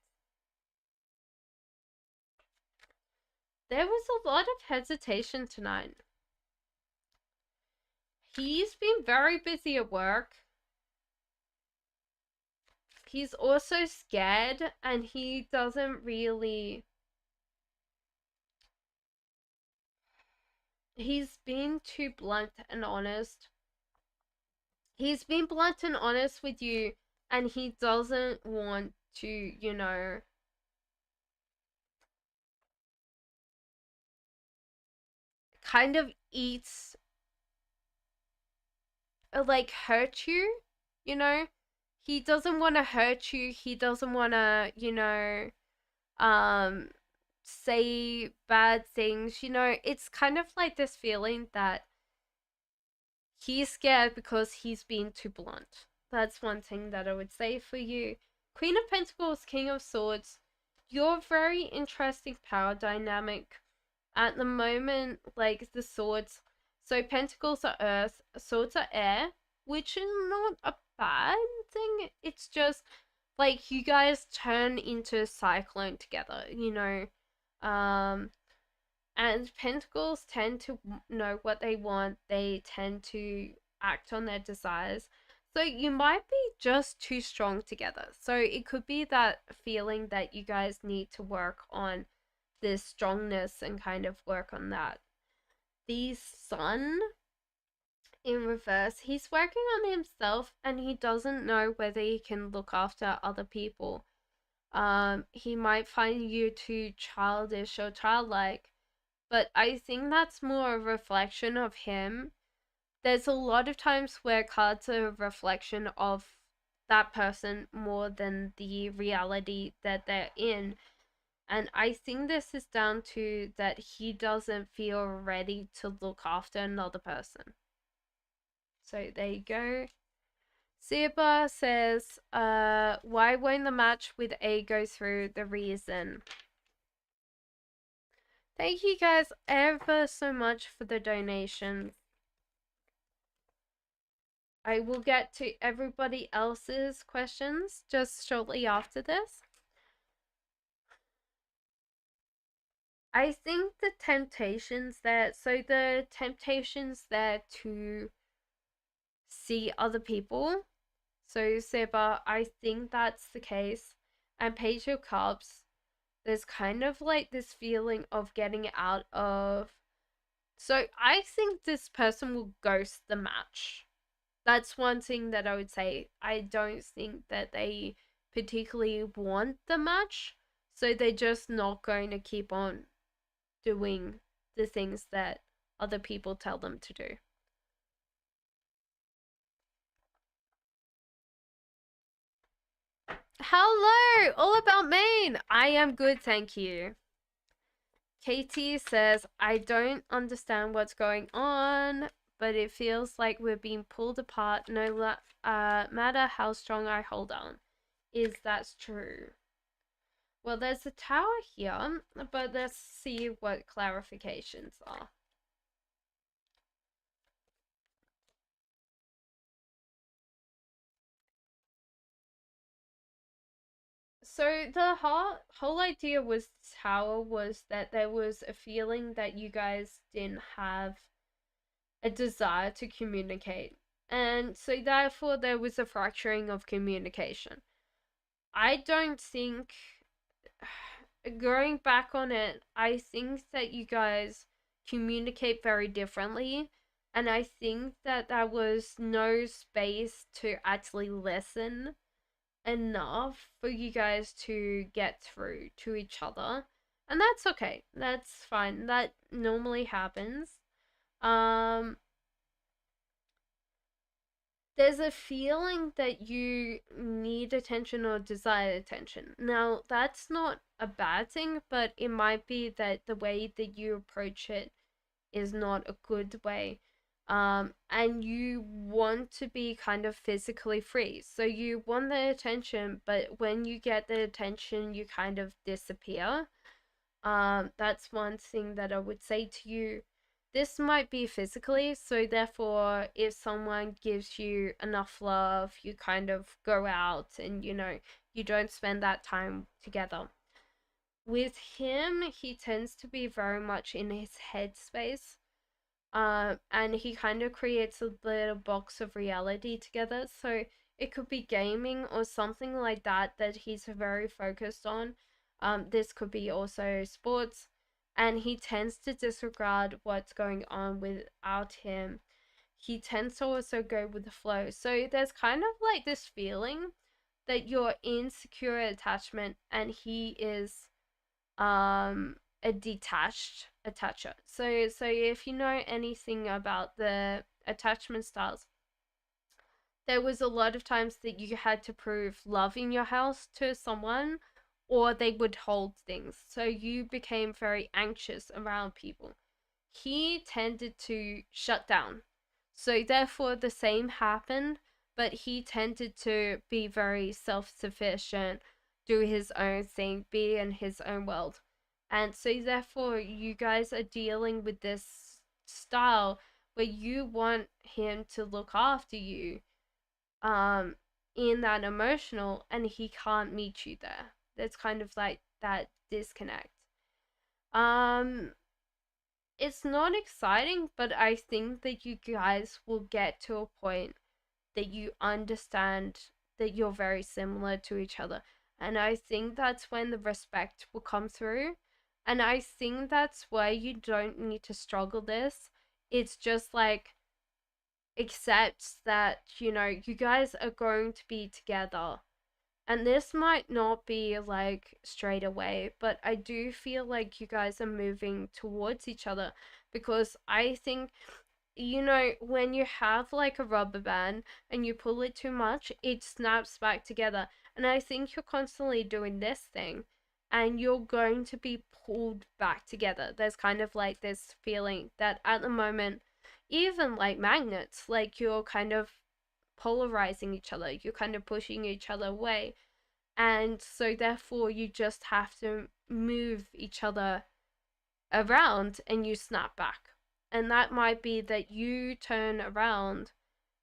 There was a lot of hesitation tonight. He's been very busy at work. He's also scared, and he doesn't really... He's been too blunt and honest. He's been blunt and honest with you, and he doesn't want to, kind of eats, like, hurt you. He doesn't want to hurt you. He doesn't want to, say bad things. It's kind of like this feeling that he's scared because he's being too blunt. That's one thing that I would say for you. Queen of Pentacles, King of Swords, you're very interesting power dynamic. At the moment, like the swords, so Pentacles are earth, swords are air, which is not a bad thing. It's just like you guys turn into a cyclone together. And Pentacles tend to know what they want. They tend to act on their desires. So you might be just too strong together. So it could be that feeling that you guys need to work on this strongness and kind of work on that. The Sun in reverse, he's working on himself, and he doesn't know whether he can look after other people. He might find you too childish or childlike, but I think that's more a reflection of him. There's a lot of times where cards are a reflection of that person more than the reality that they're in. And I think this is down to that he doesn't feel ready to look after another person. So there you go. Siba says, why won't the match with A go through? The reason. Thank you guys ever so much for the donations. I will get to everybody else's questions just shortly after this. I think the temptations there to see other people. So Seba, I think that's the case. And Page of Cups, there's kind of like this feeling of getting out of... So I think this person will ghost the match. That's one thing that I would say. I don't think that they particularly want the match, so they're just not going to keep on doing the things that other people tell them to do. Hello, all about Maine. I am good, thank you. Katie says, I don't understand what's going on, but it feels like we're being pulled apart no matter how strong I hold on. Is that true? Well, there's a tower here, but let's see what clarifications are. So the whole idea was tower was that there was a feeling that you guys didn't have a desire to communicate. And so therefore there was a fracturing of communication. I don't think going back on it, I think that you guys communicate very differently. And I think that there was no space to actually listen enough for you guys to get through to each other. And that's okay. That's fine. That normally happens. Um, there's a feeling that you need attention or desire attention. Now, that's not a bad thing, but it might be that the way that you approach it is not a good way. And you want to be kind of physically free. So you want the attention, but when you get the attention, you kind of disappear. That's one thing that I would say to you. This might be physically, so therefore, if someone gives you enough love, you kind of go out and you don't spend that time together. With him, he tends to be very much in his headspace. And he kind of creates a little box of reality together. So it could be gaming or something like that he's very focused on. This could be also sports, and he tends to disregard what's going on without him. He tends to also go with the flow. So there's kind of like this feeling that you're in secure attachment and he is a detached attacher. So if you know anything about the attachment styles, there was a lot of times that you had to prove love in your house to someone, or they would hold things. So you became very anxious around people. He tended to shut down. So therefore the same happened, but he tended to be very self-sufficient, do his own thing, be in his own world. And so therefore you guys are dealing with this style where you want him to look after you um in that emotional, and he can't meet you there. That's kind of like that disconnect. Um it's not exciting, but I think that you guys will get to a point that you understand that you're very similar to each other. And I think that's when the respect will come through. And I think that's why you don't need to struggle this. It's just like accept that, you guys are going to be together. And this might not be like straight away, but I do feel like you guys are moving towards each other, because I think, when you have like a rubber band and you pull it too much, it snaps back together. And I think you're constantly doing this thing and you're going to be pulled back together. There's kind of like this feeling that at the moment, even like magnets, like you're kind of polarizing each other, you're kind of pushing each other away. And so therefore you just have to move each other around and you snap back. And that might be that you turn around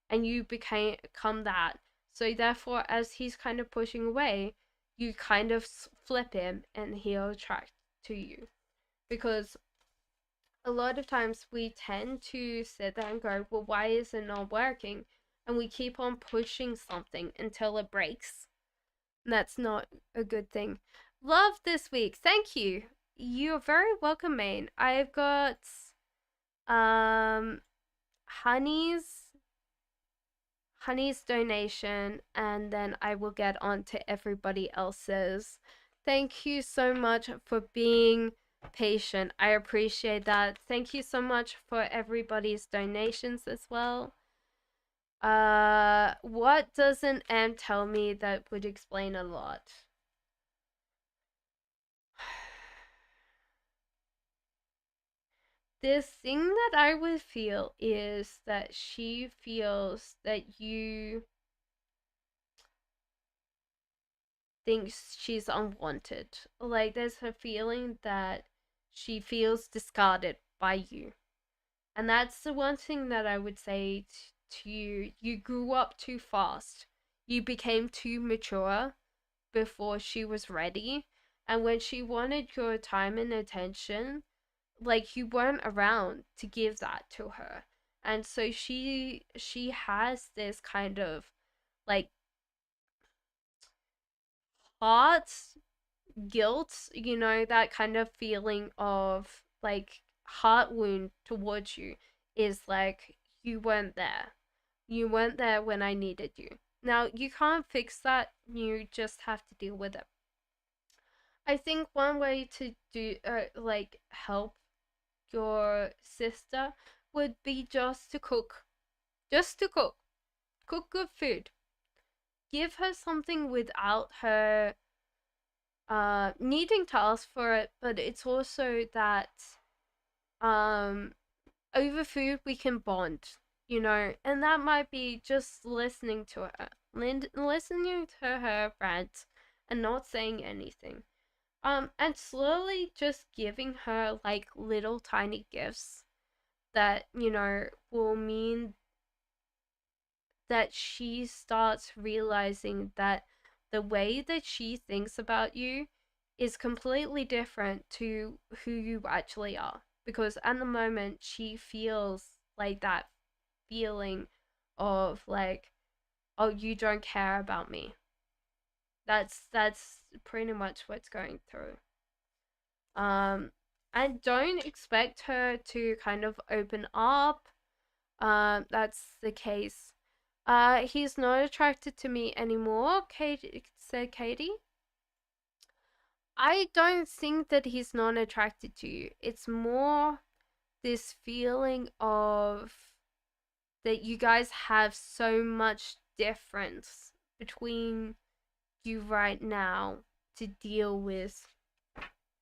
and you become that. So therefore, as he's kind of pushing away, you kind of flip him and he'll attract to you. Because a lot of times we tend to sit there and go, well, why is it not working? And we keep on pushing something until it breaks. And that's not a good thing. Love this week. Thank you. You're very welcome, Maine. I've got Honey's donation, and then I will get on to everybody else's. Thank you so much for being patient. I appreciate that. Thank you so much for everybody's donations as well. What doesn't Am tell me that would explain a lot? This thing that I would feel is that she feels that you thinks she's unwanted. Like there's a feeling that she feels discarded by you. And that's the one thing that I would say to you. You grew up too fast. You became too mature before she was ready. And when she wanted your time and attention, like you weren't around to give that to her. And so she has this kind of like heart guilt, you know, that kind of feeling of like heart wound towards you is like, you weren't there. You weren't there when I needed you. Now, you can't fix that. You just have to deal with it. I think one way to do, like, help your sister would be just to cook. Just to cook. Cook good food. Give her something without her needing to ask for it, but it's also that over food we can bond, you know, and that might be just listening to her, listening to her rant and not saying anything. And slowly just giving her like little tiny gifts that, you know, will mean that she starts realizing that the way that she thinks about you is completely different to who you actually are. Because at the moment, she feels like that feeling of like, oh, you don't care about me. That's pretty much what's going through. And don't expect her to kind of open up. That's the case. He's not attracted to me anymore, said Katie. I don't think that he's not attracted to you. It's more this feeling of that you guys have so much difference between you right now to deal with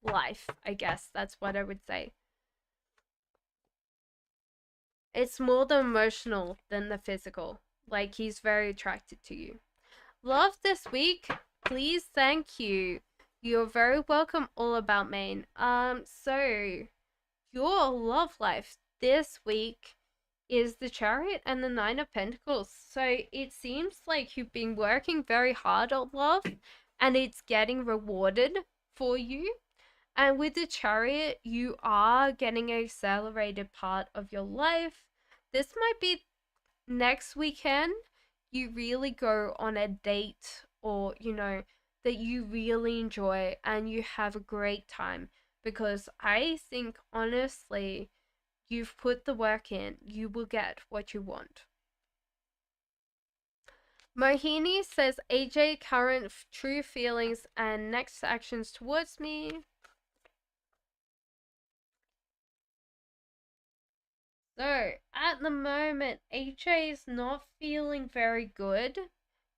life, I guess. That's what I would say. It's more the emotional than the physical. Like, he's very attracted to you. Love this week. Please, thank you. You're very welcome, All About Maine. So your love life this week is the Chariot and the Nine of Pentacles. So it seems like you've been working very hard on love and it's getting rewarded for you. And with the Chariot, you are getting an accelerated part of your life. This might be next weekend. You really go on a date, or, you know, that you really enjoy and you have a great time. Because I think, honestly, you've put the work in. You will get what you want. Mohini says, AJ, current true feelings and next actions towards me. So, at the moment, AJ is not feeling very good.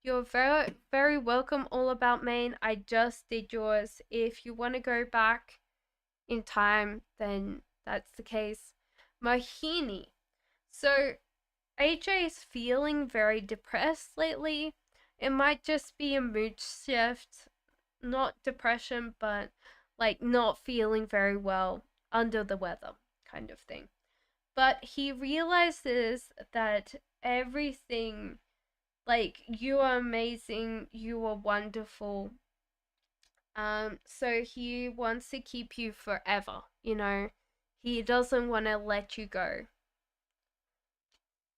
You're very, very welcome, All About Maine. I just did yours. If you want to go back in time, then that's the case. Mohini. So, AJ is feeling very depressed lately. It might just be a mood shift, not depression, but like not feeling very well, under the weather kind of thing. But he realizes that everything, like, you are amazing, you are wonderful. So he wants to keep you forever, you know. He doesn't want to let you go.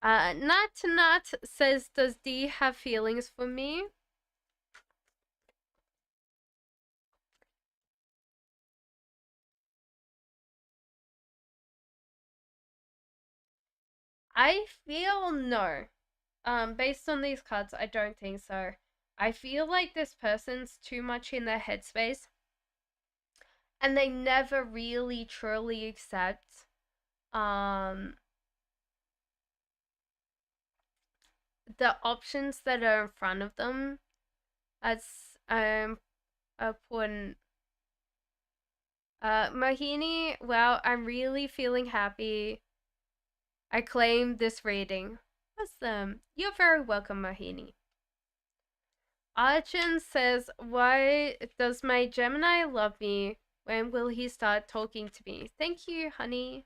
Nat says, does D have feelings for me? I feel no. Based on these cards, I don't think so. I feel like this person's too much in their headspace, and they never really truly accept the options that are in front of them. That's important. Mohini, well, I'm really feeling happy. I claim this reading. Awesome. You're very welcome, Mohini. Arjun says, why does my Gemini love me? When will he start talking to me? Thank you, honey.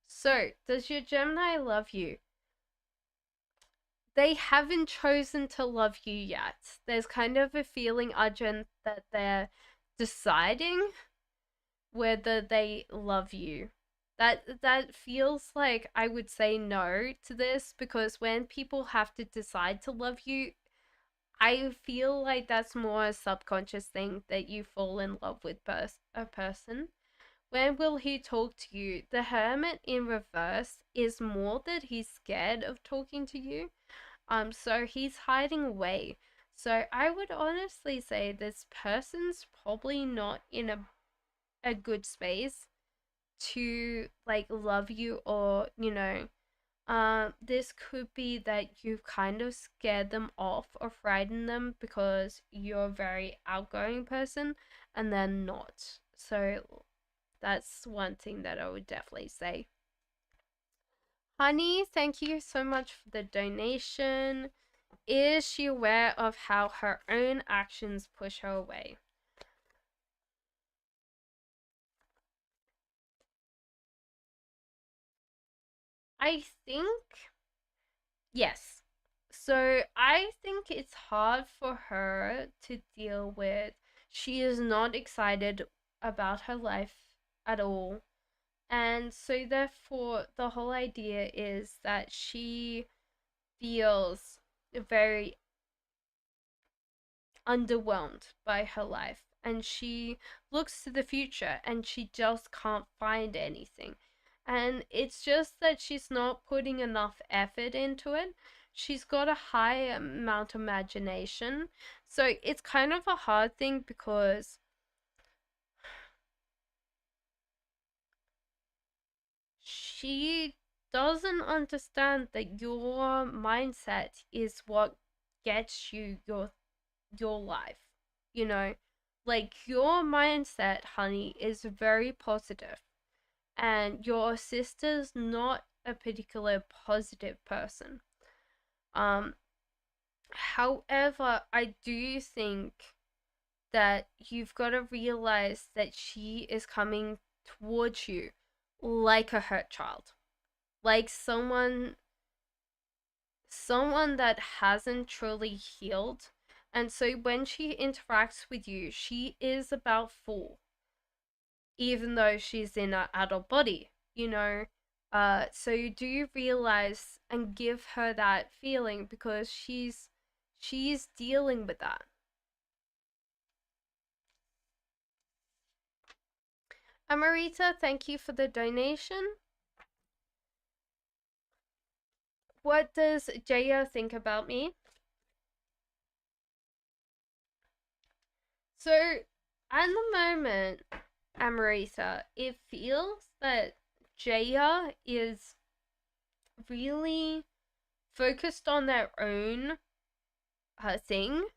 So, does your Gemini love you? They haven't chosen to love you yet. There's kind of a feeling, Arjun, that they're deciding whether they love you. That feels like I would say no to this, because when people have to decide to love you, I feel like that's more a subconscious thing that you fall in love with a person. When will he talk to you? The hermit in reverse is more that he's scared of talking to you. So he's hiding away. So I would honestly say this person's probably not in a good space to like love you, or this could be that you've kind of scared them off or frightened them because you're a very outgoing person and they're not. So that's one thing that I would definitely say. Honey, thank you so much for the donation. Is she aware of how her own actions push her away? I think yes. So I think it's hard for her to deal with. She is not excited about her life at all. And so, therefore, the whole idea is that she feels very underwhelmed by her life, and she looks to the future and she just can't find anything. And it's just that she's not putting enough effort into it. She's got a high amount of imagination. So it's kind of a hard thing because she doesn't understand that your mindset is what gets you your life. You know, like your mindset, honey, is very positive, and your sister's not a particular positive person. Um, However, I do think that you've got to realize that she is coming towards you like a hurt child, like someone that hasn't truly healed. And so when she interacts with you, she is about full, even though she's in an adult body, you know. So you do realize and give her that feeling because she's dealing with that. Amarita, thank you for the donation. What does Jaya think about me? So, at the moment, Amarita, it feels that Jaya is really focused on their own thing.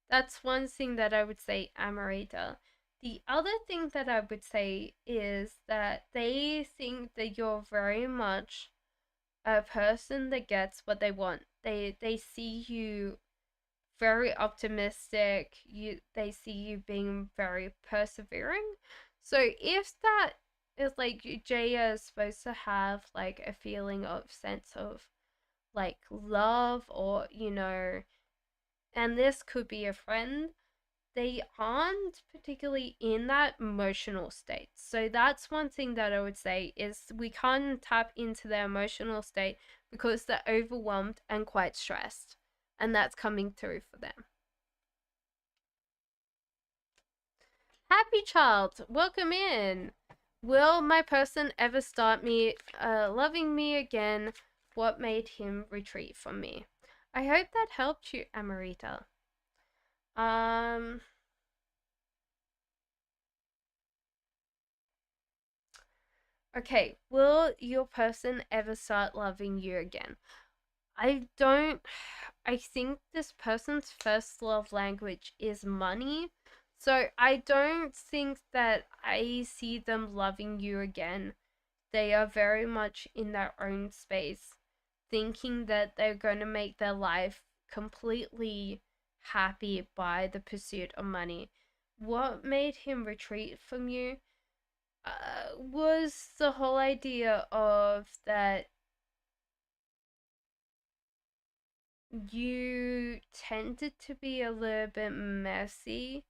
That's one thing that I would say, Amarita. The other thing that I would say is that they think that you're very much a person that gets what they want. They see you very optimistic. They see you being very persevering. So if that is like Jaya is supposed to have like a feeling of sense of like love, or and this could be a friend, they aren't particularly in that emotional state. So that's one thing that I would say is we can't tap into their emotional state because they're overwhelmed and quite stressed. And that's coming through for them. Happy child, welcome in. Will my person ever start me loving me again? What made him retreat from me? I hope that helped you, Amarita. Okay, will your person ever start loving you again? I don't. I think this person's first love language is money. So I don't think that I see them loving you again. They are very much in their own space, thinking that they're going to make their life completely happy by the pursuit of money. What made him retreat from you was the whole idea of that you tended to be a little bit messy.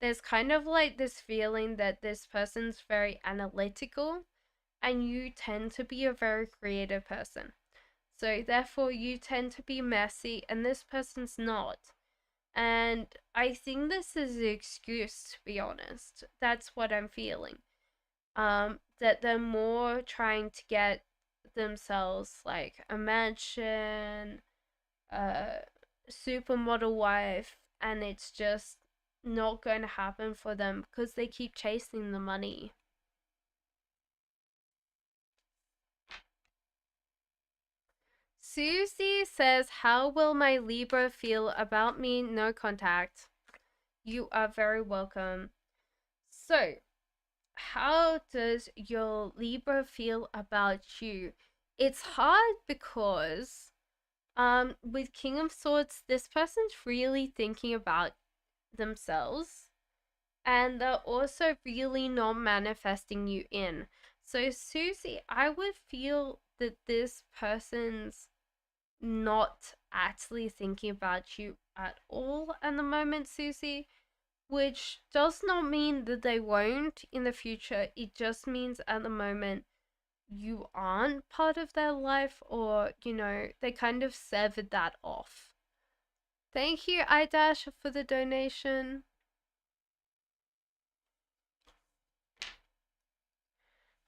There's kind of like this feeling that this person's very analytical, and you tend to be a very creative person. So therefore you tend to be messy and this person's not. And I think this is an excuse, to be honest. That's what I'm feeling. That they're more trying to get themselves like a mansion, a supermodel wife, and it's just not going to happen for them because they keep chasing the money. Susie says, how will my Libra feel about me? No contact. You are very welcome. So, how does your Libra feel about you? It's hard because with King of Swords, this person's really thinking about themselves, and they're also really not manifesting you in. So Susie, I would feel that this person's not actually thinking about you at all at the moment, Susie, which does not mean that they won't in the future. It just means at the moment you aren't part of their life, or, they kind of severed that off. Thank you, iDash, for the donation.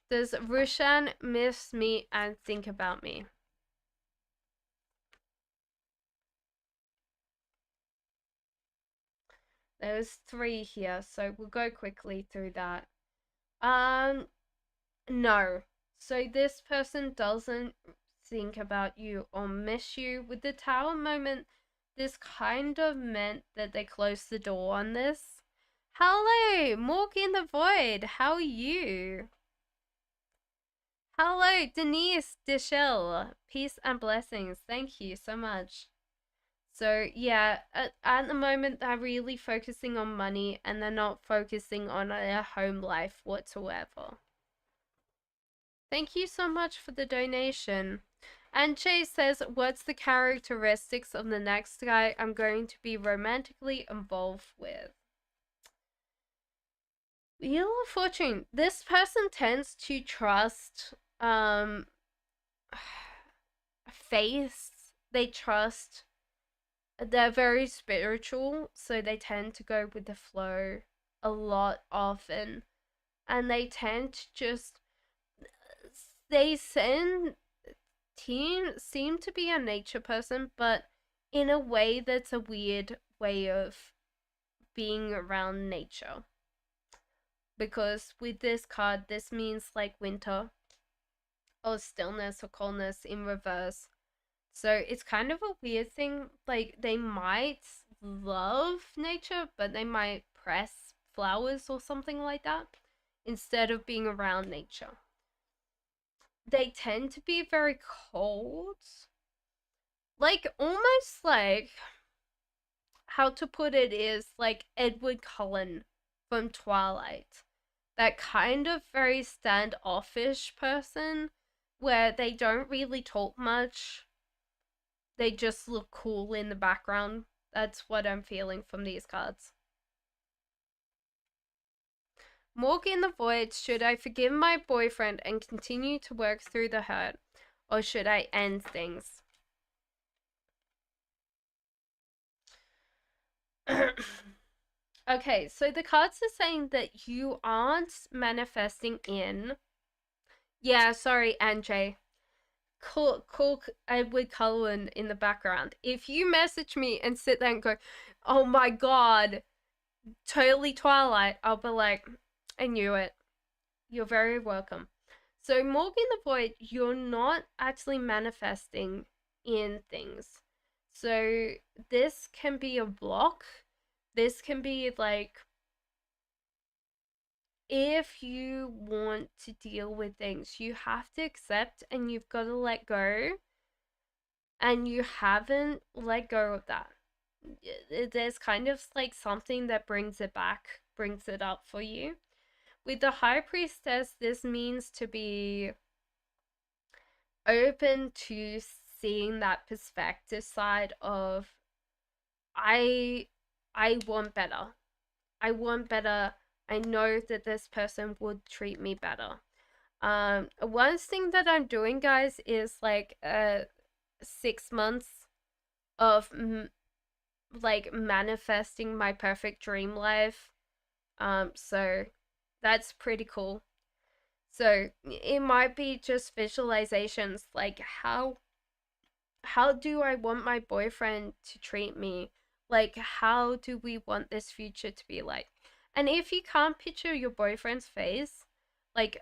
Does Rushan miss me and think about me? There's 3 here, so we'll go quickly through that. No. So this person doesn't think about you or miss you. With the Tower moment, this kind of meant that they closed the door on this. Hello, Morg in the Void. How are you? Hello, Denise Dishell. Peace and blessings. Thank you so much. So yeah, at the moment they're really focusing on money and they're not focusing on their home life whatsoever. Thank you so much for the donation. And Chase says, what's the characteristics of the next guy I'm going to be romantically involved with? Wheel of Fortune. This person tends to trust faith. They trust, they're very spiritual, so they tend to go with the flow a lot often. And they tend to just, they seem to be a nature person, but in a way that's a weird way of being around nature. Because with this card, this means like winter, or stillness or coldness in reverse. So it's kind of a weird thing. Like, they might love nature, but they might press flowers or something like that instead of being around nature. They tend to be very cold. Like, almost like, how to put it is like Edward Cullen from Twilight. That kind of very standoffish person where they don't really talk much. They just look cool in the background. That's what I'm feeling from these cards. Morg in the Void, should I forgive my boyfriend and continue to work through the hurt? Or should I end things? Okay, so the cards are saying that you aren't manifesting in... Yeah, sorry, Anjay. Cool Edward Cullen in the background. If you message me and sit there and go, oh my god, totally Twilight, I'll be like, I knew it. You're very welcome. So Morgan the Void, you're not actually manifesting in things. So this can be a block. This can be like, if you want to deal with things, you have to accept and you've got to let go. And you haven't let go of that. There's kind of like something that brings it back, brings it up for you. With the High Priestess, this means to be open to seeing that perspective side of, I want better. I want better. I know that this person would treat me better. One thing that I'm doing, guys, is like 6 months of like manifesting my perfect dream life. So that's pretty cool. So it might be just visualizations, like how do I want my boyfriend to treat me? Like, how do we want this future to be like? And if you can't picture your boyfriend's face, like,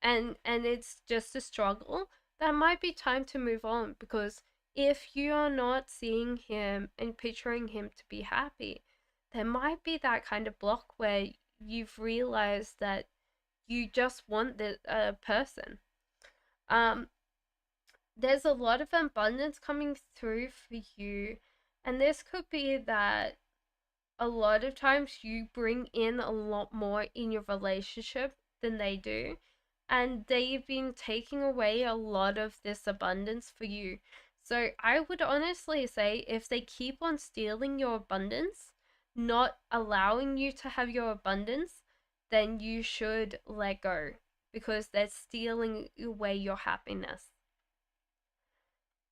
and it's just a struggle, that might be time to move on, because if you're not seeing him and picturing him to be happy, there might be that kind of block where you've realized that you just want the person. Um, there's a lot of abundance coming through for you, and this could be that a lot of times you bring in a lot more in your relationship than they do, and they've been taking away a lot of this abundance for you. So I would honestly say, if they keep on stealing your abundance, not allowing you to have your abundance, then you should let go, because they're stealing away your happiness.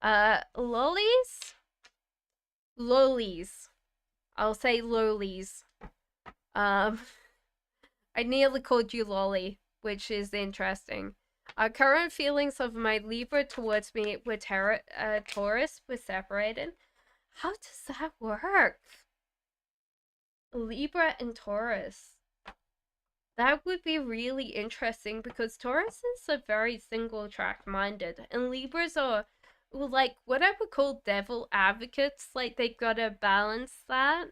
Lollies? Lollies. I'll say lollies. Um, I nearly called you lolly, which is interesting. Current feelings of my Libra towards me with Taurus were separated. How does that work? Libra and Taurus. That would be really interesting, because Taurus is a very single track minded, and Libras are like what I would call devil advocates. Like, they gotta balance that,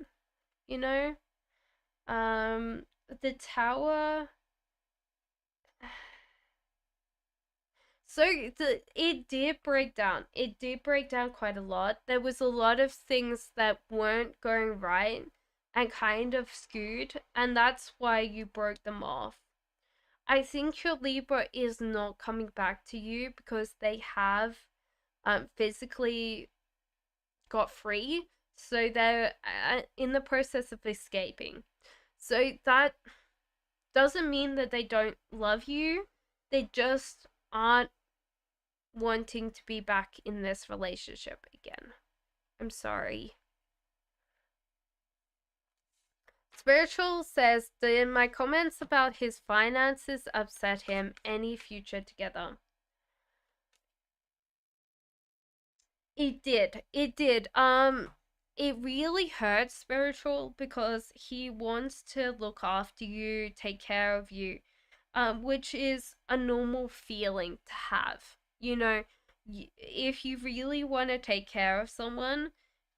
you know? The Tower. So it did break down. It did break down quite a lot. There was a lot of things that weren't going right and kind of skewed, and that's why you broke them off. I think your Libra is not coming back to you because they have physically got free, so they're in the process of escaping. So that doesn't mean that they don't love you. They just aren't wanting to be back in this relationship again. I'm sorry. Spiritual says, did my comments about his finances upset him? Any future together? It did. It did. It really hurts, Spiritual, because he wants to look after you, take care of you, which is a normal feeling to have. You know, if you really want to take care of someone,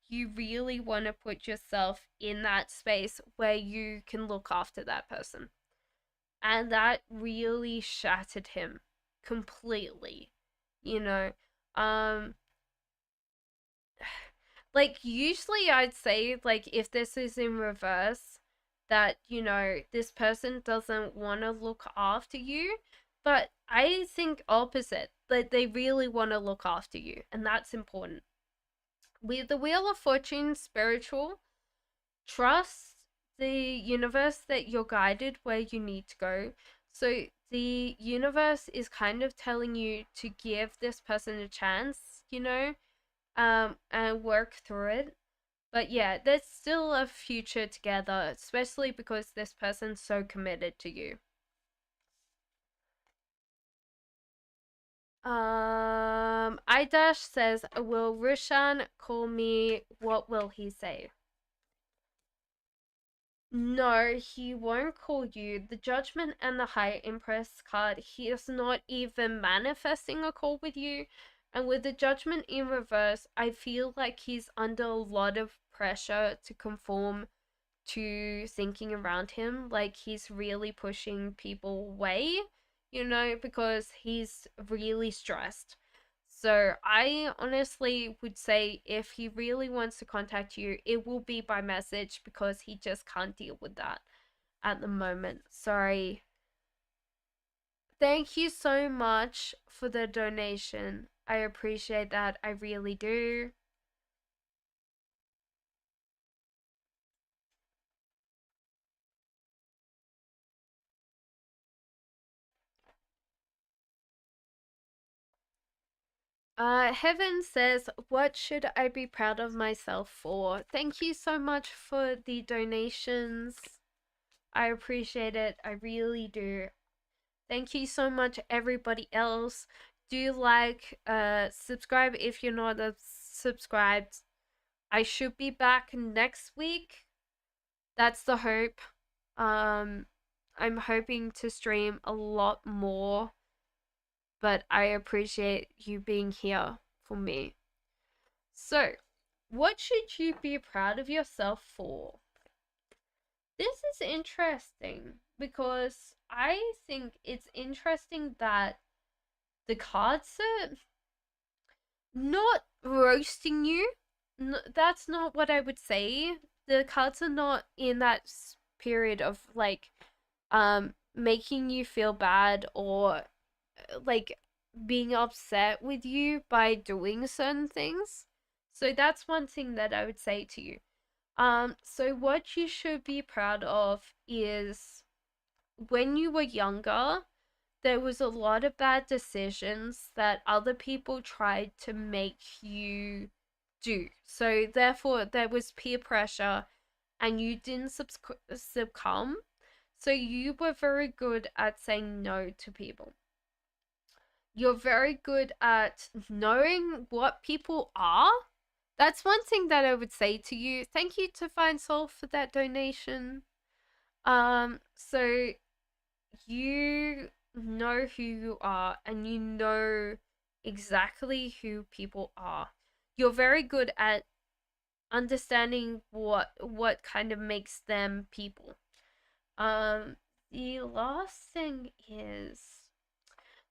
you really want to put yourself in that space where you can look after that person. And that really shattered him completely, you know. Um, like, usually I'd say, like, if this is in reverse, that, you know, this person doesn't want to look after you, but I think opposite, that they really want to look after you, and that's important. With the Wheel of Fortune, Spiritual, trust the universe that you're guided where you need to go. So the universe is kind of telling you to give this person a chance, you know, and work through it. But yeah, there's still a future together, especially because this person's so committed to you. Idash says, will Rishan call me? What will he say? No, he won't call you. The Judgment and the High Empress card, he is not even manifesting a call with you. And with the Judgment in reverse, I feel like he's under a lot of pressure to conform to thinking around him. Like, he's really pushing people away, you know, because he's really stressed. So I honestly would say, if he really wants to contact you, it will be by message, because he just can't deal with that at the moment. Sorry. Thank you so much for the donation. I appreciate that. I really do. Heaven says, what should I be proud of myself for? Thank you so much for the donations. I appreciate it. I really do. Thank you so much, everybody else. Do like, subscribe if you're not subscribed. I should be back next week. That's the hope. I'm hoping to stream a lot more, but I appreciate you being here for me. So, what should you be proud of yourself for? This is interesting because I think it's interesting that the cards are not roasting you. No, that's not what I would say. The cards are not in that period of like making you feel bad or like being upset with you by doing certain things. So that's one thing that I would say to you. So what you should be proud of is when you were younger, there was a lot of bad decisions that other people tried to make you do. So therefore there was peer pressure and you didn't succumb. So you were very good at saying no to people. You're very good at knowing what people are. That's one thing that I would say to you. Thank you to Find Soul for that donation. So you know who you are and you know exactly who people are. You're very good at understanding what kind of makes them people. The last thing is,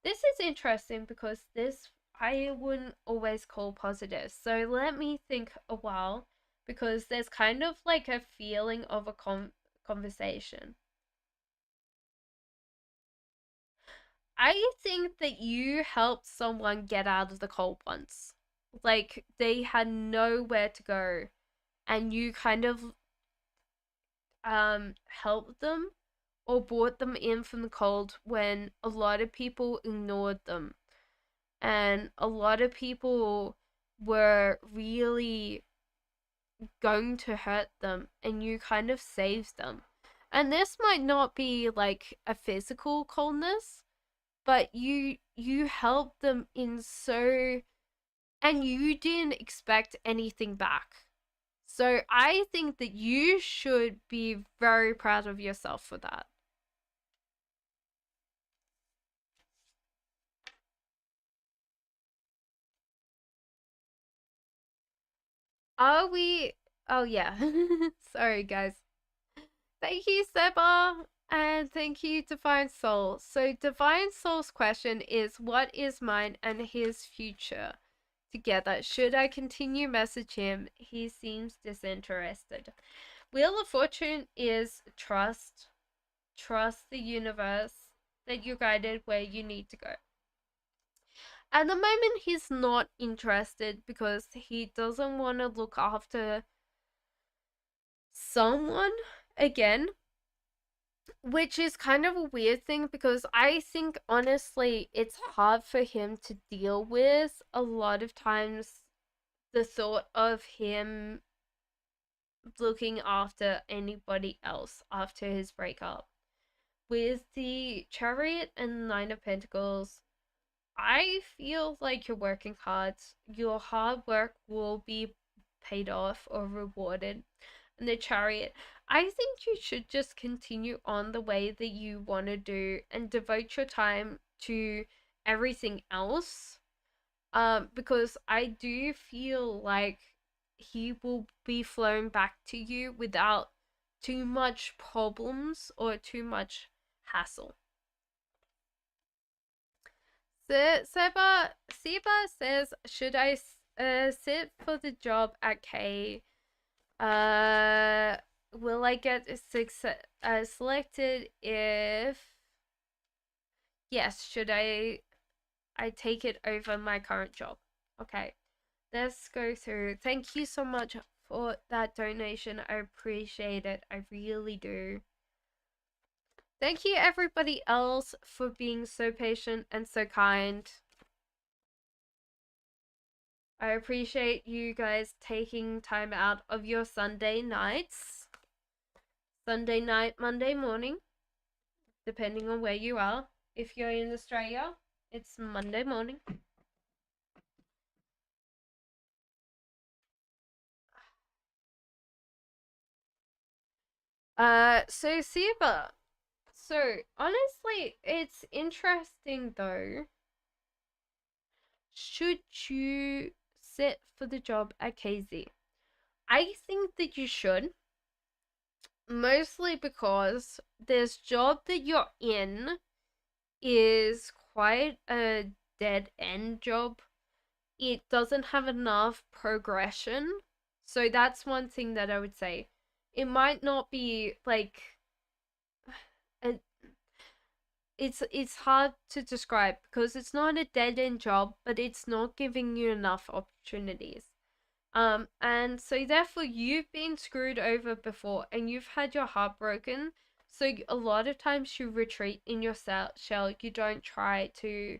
this is interesting because this I wouldn't always call positive. So let me think a while because there's kind of like a feeling of a conversation. I think that you helped someone get out of the cold once. Like they had nowhere to go and you kind of helped them or brought them in from the cold when a lot of people ignored them. And a lot of people were really going to hurt them and you kind of saved them. And this might not be like a physical coldness, but you helped them in so and you didn't expect anything back. So I think that you should be very proud of yourself for that. Are we? Oh yeah. Sorry guys. Thank you, Seba. And thank you, Divine Soul. So, Divine Soul's question is, what is mine and his future together? Should I continue message him? He seems disinterested. Wheel of Fortune is trust. Trust the universe that you're guided where you need to go. At the moment, he's not interested because he doesn't want to look after someone again, which is kind of a weird thing because I think honestly it's hard for him to deal with a lot of times the thought of him looking after anybody else after his breakup. With the Chariot and Nine of Pentacles, I feel like you're working hard. Your hard work will be paid off or rewarded. And the Chariot, I think you should just continue on the way that you want to do and devote your time to everything else. Because I do feel like he will be flown back to you without too much problems or too much hassle. Seba says, should I sit for the job at K? Will I get selected if yes? Should I take it over my current job? Okay, let's go through. Thank you so much for that donation. I appreciate it. I really do. Thank you everybody else for being so patient and so kind. I appreciate you guys taking time out of your Sunday nights. Sunday night, Monday morning, depending on where you are. If you're in Australia, it's Monday morning. So Siba. So honestly, it's interesting though. Should you sit for the job at KZ? I think that you should. Mostly because this job that you're in is quite a dead end job. It doesn't have enough progression. So that's one thing that I would say. It might not be like a, it's hard to describe because it's not a dead end job, but it's not giving you enough opportunities. And so therefore you've been screwed over before and you've had your heart broken. So a lot of times you retreat in your shell. You don't try to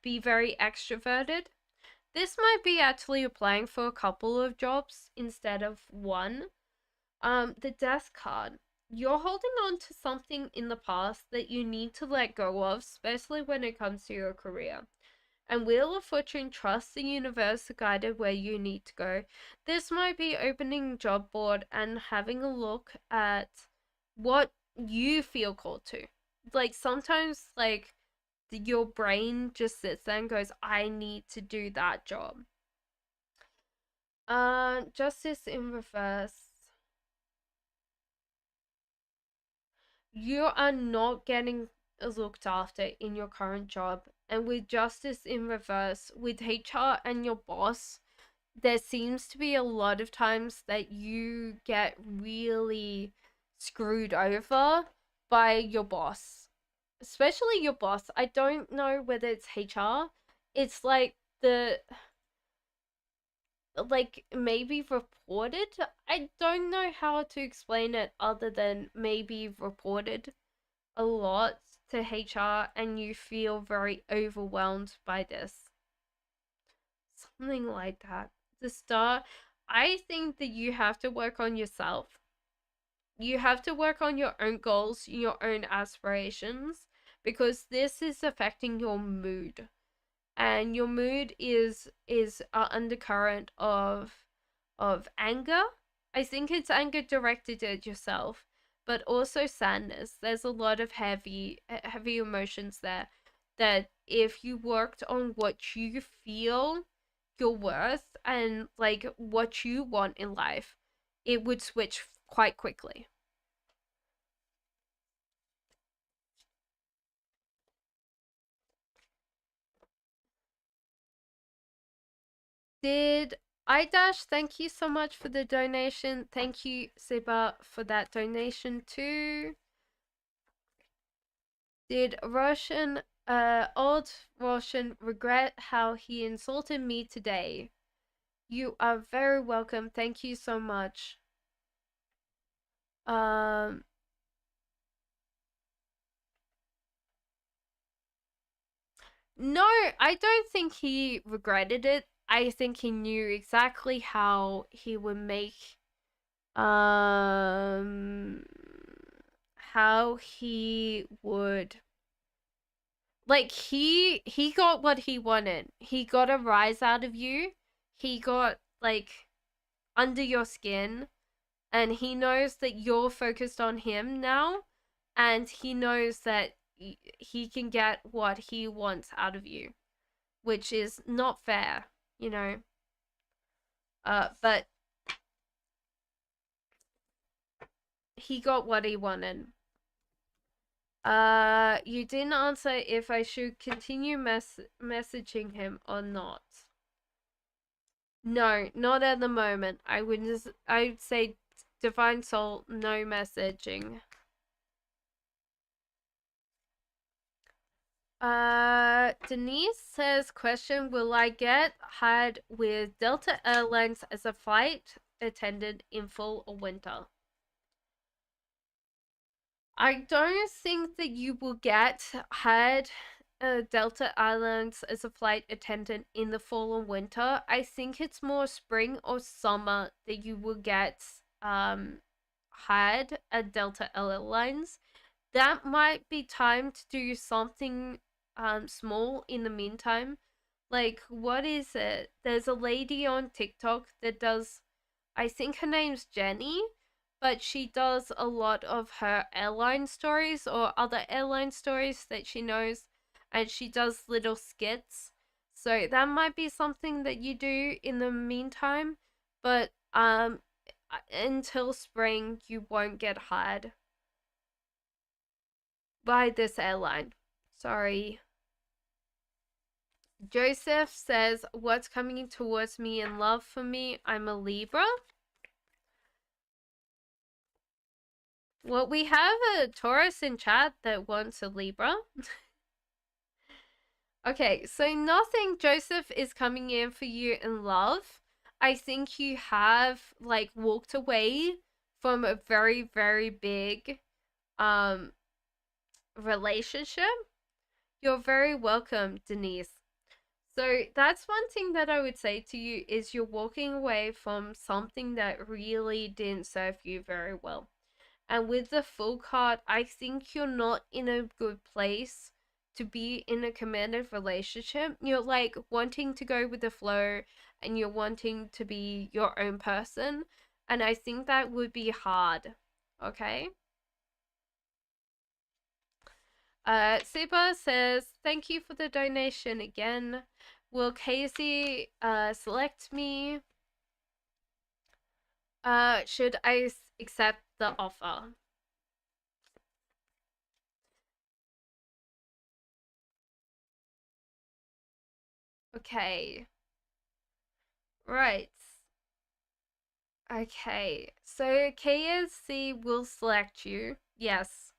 be very extroverted. This might be actually applying for a couple of jobs instead of one. The death card. You're holding on to something in the past that you need to let go of, especially when it comes to your career. And Wheel of Fortune trusts the universe to guide it where you need to go. This might be opening job board and having a look at what you feel called to. Like sometimes like your brain just sits there and goes, I need to do that job. Justice in reverse. You are not getting looked after in your current job. And with justice in reverse, with HR and your boss, there seems to be a lot of times that you get really screwed over by your boss. Especially your boss. I don't know whether it's HR. It's like maybe reported. I don't know how to explain it other than maybe reported a lot to HR and you feel very overwhelmed by this. Something like that. The start, I think that you have to work on yourself. You have to work on your own goals, your own aspirations, because this is affecting your mood. And your mood is an undercurrent of anger. I think it's anger directed at yourself, but also sadness. There's a lot of heavy emotions there that if you worked on what you feel your worth and like what you want in life, it would switch quite quickly. Did I Dash, thank you so much for the donation. Thank you, Siba, for that donation too. Did old Roshan regret how he insulted me today? You are very welcome. Thank you so much. Um, no, I don't think he regretted it. I think he knew exactly how he would make um how he would like he got what he wanted. He got a rise out of you. He got like under your skin and he knows that you're focused on him now and he knows that he can get what he wants out of you, which is not fair, you know. But he got what he wanted. You didn't answer if I should continue messaging him or not. No, not at the moment. I'd say Divine Soul, no messaging. Denise says, question, will I get hired with Delta Airlines as a flight attendant in fall or winter? I don't think that you will get hired Delta Islands as a flight attendant in the fall and winter. I think it's more spring or summer that you will get hired at Delta Airlines. That might be time to do something small in the meantime. Like, what is it? There's a lady on TikTok that does, I think her name's Jenny, but she does a lot of her airline stories or other airline stories that she knows, and she does little skits. So that might be something that you do in the meantime, but until spring you won't get hired by this airline. Sorry. Joseph says, what's coming towards me in love for me? I'm a Libra. Well, we have a Taurus in chat that wants a Libra. Okay, so nothing, Joseph, is coming in for you in love. I think you have, like, walked away from a very, very big relationship. You're very welcome, Denise. So that's one thing that I would say to you is you're walking away from something that really didn't serve you very well. And with the Fool card, I think you're not in a good place to be in a committed relationship. You're like wanting to go with the flow and you're wanting to be your own person. And I think that would be hard. Okay? Sipa says, thank you for the donation again. Will Casey select me? Should I accept the offer? Okay. Right. Okay. So KSC will select you. Yes.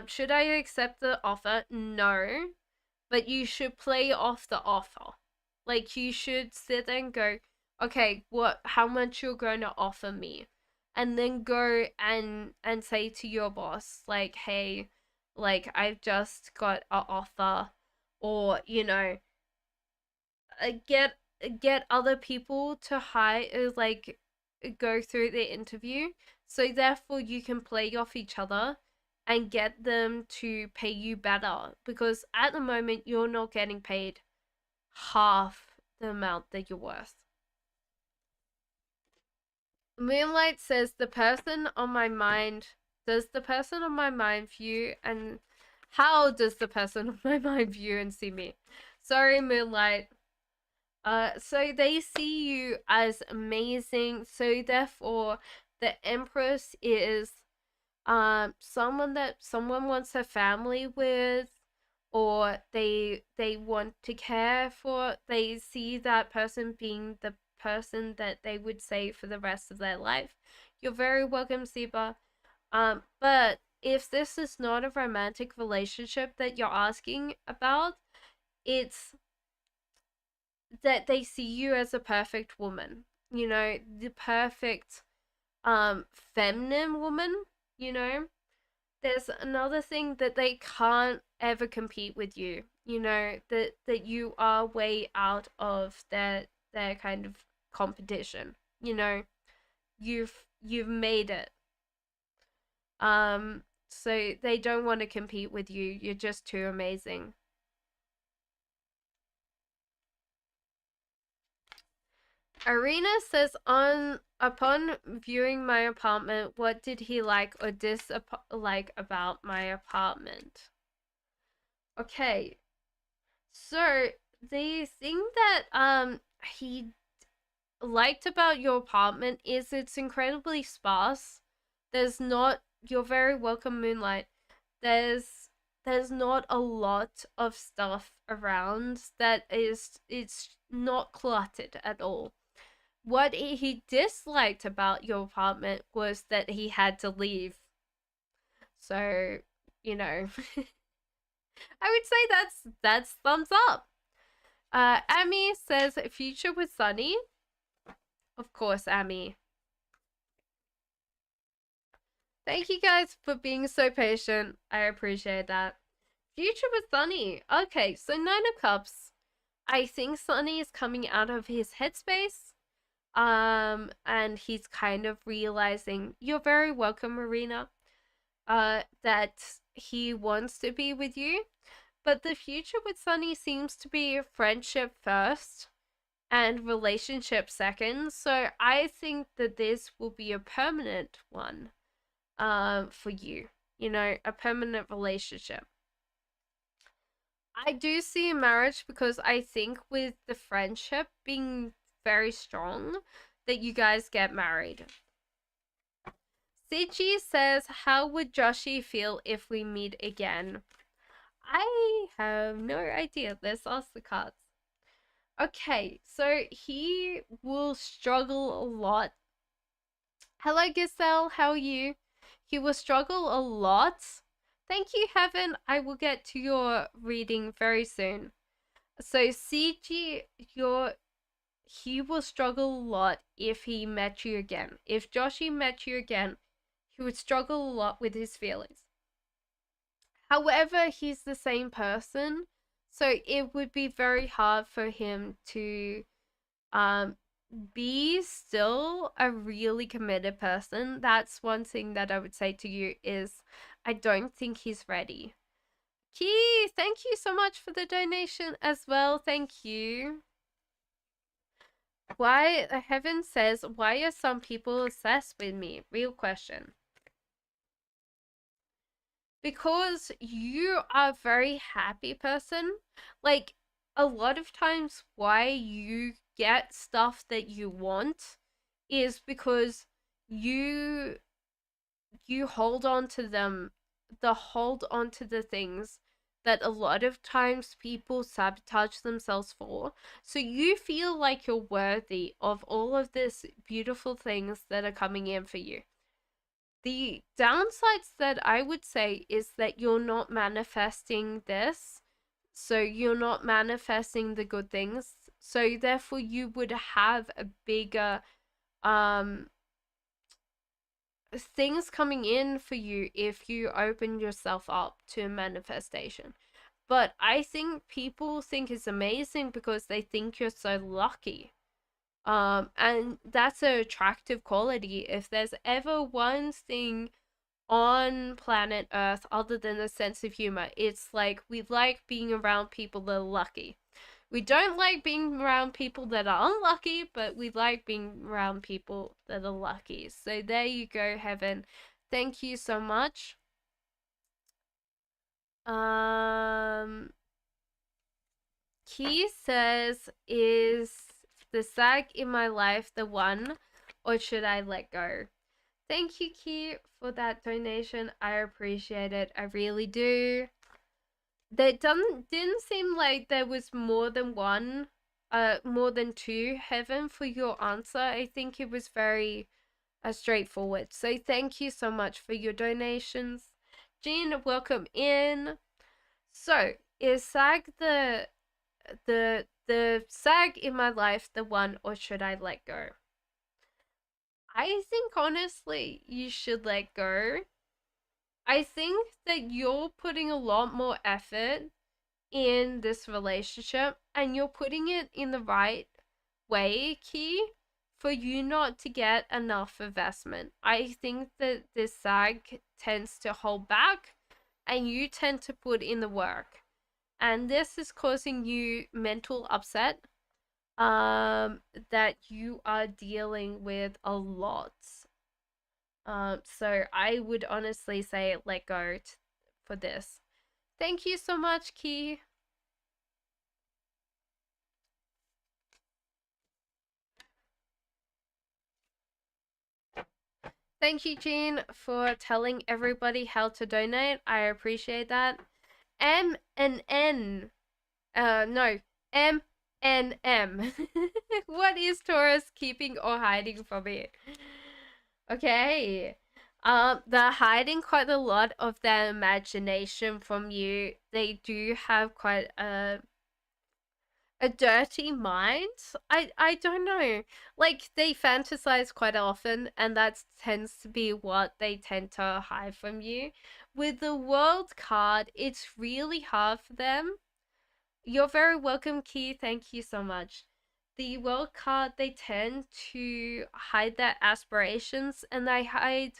Should I accept the offer? No. But you should play off the offer. Like, you should sit and go, okay, how much you're going to offer me? And then go and say to your boss, like, hey, like, I've just got an offer, or, you know, get other people to hire, like, go through the interview, so therefore you can play off each other and get them to pay you better, because at the moment you're not getting paid half the amount that you're worth. Moonlight says, the person on my mind, does the person on my mind view and how does the person on my mind view and see me? Sorry, Moonlight. So they see you as amazing, so therefore the Empress is someone that someone wants a family with, or they want to care for. They see that person being the person that they would say for the rest of their life. You're very welcome, Siba. But if this is not a romantic relationship that you're asking about, it's that they see you as a perfect woman, you know, the perfect feminine woman, you know. There's another thing that they can't ever compete with you, you know, that you are way out of their kind of competition, you know. You've made it. So they don't want to compete with you. You're just too amazing. Arena says, upon viewing my apartment, what did he like or dislike about my apartment? Okay, so the thing that he liked about your apartment is it's incredibly sparse. There's not, you're very welcome, Moonlight. There's not a lot of stuff around that it's not cluttered at all. What he disliked about your apartment was that he had to leave. So, you know, I would say that's thumbs up. Amy says future with Sunny. Of course, Amy. Thank you guys for being so patient. I appreciate that. Future with Sunny. Okay, so Nine of Cups. I think Sunny is coming out of his headspace. And he's kind of realizing, you're very welcome, Marina, that he wants to be with you. But the future with Sunny seems to be friendship first and relationship second. So I think that this will be a permanent one, for you. You know, a permanent relationship. I do see a marriage because I think with the friendship being very strong, that you guys get married. CG says, how would Joshi feel if we meet again? I have no idea. Let's ask the cards. Okay, so he will struggle a lot. Hello, Giselle. How are you? He will struggle a lot. Thank you, Heaven. I will get to your reading very soon. So, CG, he will struggle a lot if he met you again. If Joshi met you again, he would struggle a lot with his feelings. However, he's the same person, so it would be very hard for him to be still a really committed person. That's one thing that I would say to you is I don't think he's ready. Key, thank you so much for the donation as well. Thank you. Why, Heaven says, why are some people obsessed with me? Real question. Because you are a very happy person. Like, a lot of times why you get stuff that you want is because you hold on to them, hold on to the things that a lot of times people sabotage themselves for. So you feel like you're worthy of all of this beautiful things that are coming in for you. The downsides that I would say is that you're not manifesting this. So you're not manifesting the good things. So therefore you would have a bigger things coming in for you if you open yourself up to manifestation. But I think people think it's amazing because they think you're so lucky. And that's an attractive quality. If there's ever one thing on planet Earth other than a sense of humor, it's like we like being around people that are lucky. We don't like being around people that are unlucky, but we like being around people that are lucky. So there you go, Heaven. Thank you so much. Key says, is the sag in my life the one, or should I let go? Thank you, Key, for that donation. I appreciate it. I really do. There didn't seem like there was more than one, more than two, Heaven, for your answer. I think it was very straightforward. So thank you so much for your donations. Jean, welcome in. So, is sag the sag in my life the one, or should I let go? I think honestly you should let go. I think that you're putting a lot more effort in this relationship and you're putting it in the right way, Key, for you not to get enough investment. I think that this sag tends to hold back and you tend to put in the work. And this is causing you mental upset that you are dealing with a lot. So I would honestly say let go for this. Thank you so much, Key. Thank you, Jean, for telling everybody how to donate. I appreciate that. M and N. No. M and M. What is Taurus keeping or hiding from me? Okay. They're hiding quite a lot of their imagination from you. They do have quite a dirty mind. I don't know. Like they fantasize quite often and that tends to be what they tend to hide from you. with the world card, it's really hard for them. You're very welcome, Key. Thank you so much. The world card, they tend to hide their aspirations and they hide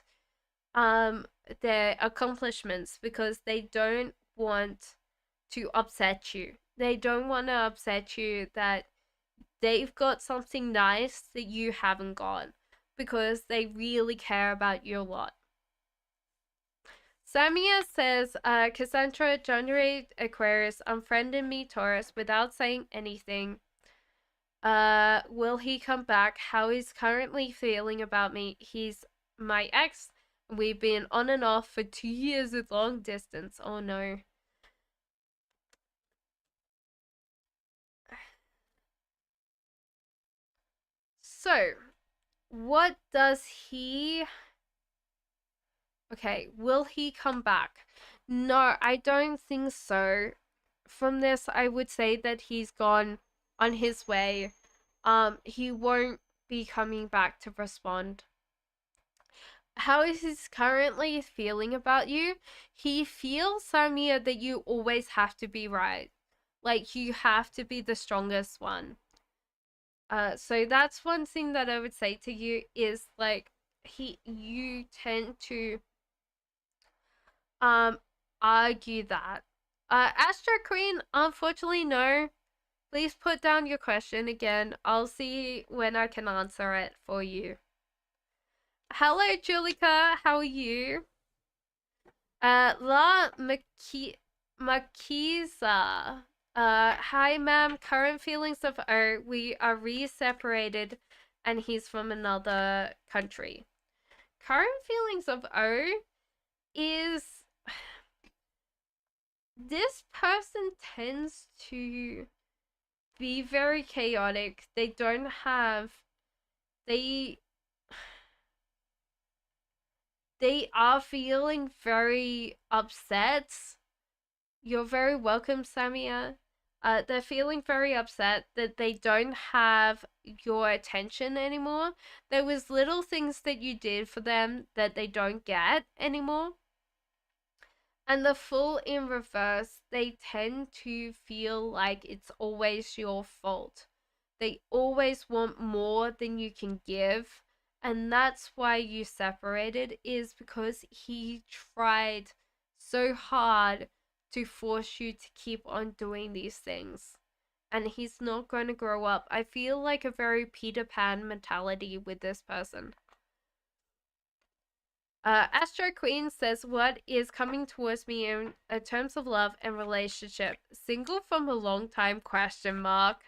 their accomplishments because they don't want to upset you. They don't want to upset you that they've got something nice that you haven't got because they really care about you a lot. Samia says, Cassandra, January Aquarius, unfriended me Taurus without saying anything. Will he come back? How he's currently feeling about me? He's my ex. We've been on and off for 2 years with long distance. Oh no. So, what does he... Okay, will he come back? No, I don't think so. From this, I would say that he's gone on his way. He won't be coming back to respond. How is he currently feeling about you? He feels, Samia, that you always have to be right. Like, you have to be the strongest one. So that's one thing that I would say to you is, like, you tend to argue that. Astro Queen, unfortunately, no. Please put down your question again. I'll see when I can answer it for you. Hello, Julika. How are you? La Makiza. Hi, ma'am. Current feelings of we are re-separated and he's from another country. Current feelings of is this person tends to be very chaotic. They don't have they are feeling very upset. You're very welcome, Samia. They're feeling very upset that they don't have your attention anymore. There was little things that you did for them that they don't get anymore. And the Fool in reverse, they tend to feel like it's always your fault. They always want more than you can give. And that's why you separated, is because he tried so hard to force you to keep on doing these things. And he's not going to grow up. I feel like a very Peter Pan mentality with this person. Astro Queen says, what is coming towards me in terms of love and relationship? Single from a long time, question mark.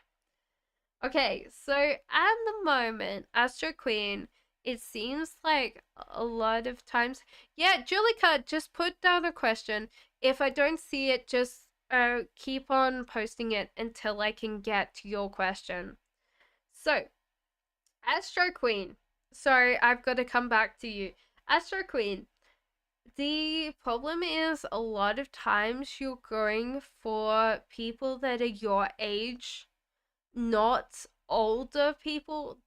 Okay, so at the moment, Astro Queen, it seems like a lot of times... Yeah, Julika, just put down a question. If I don't see it, just keep on posting it until I can get to your question. So, Astro Queen. Sorry, I've got to come back to you. Astro Queen, the problem is a lot of times you're going for people that are your age, not older people.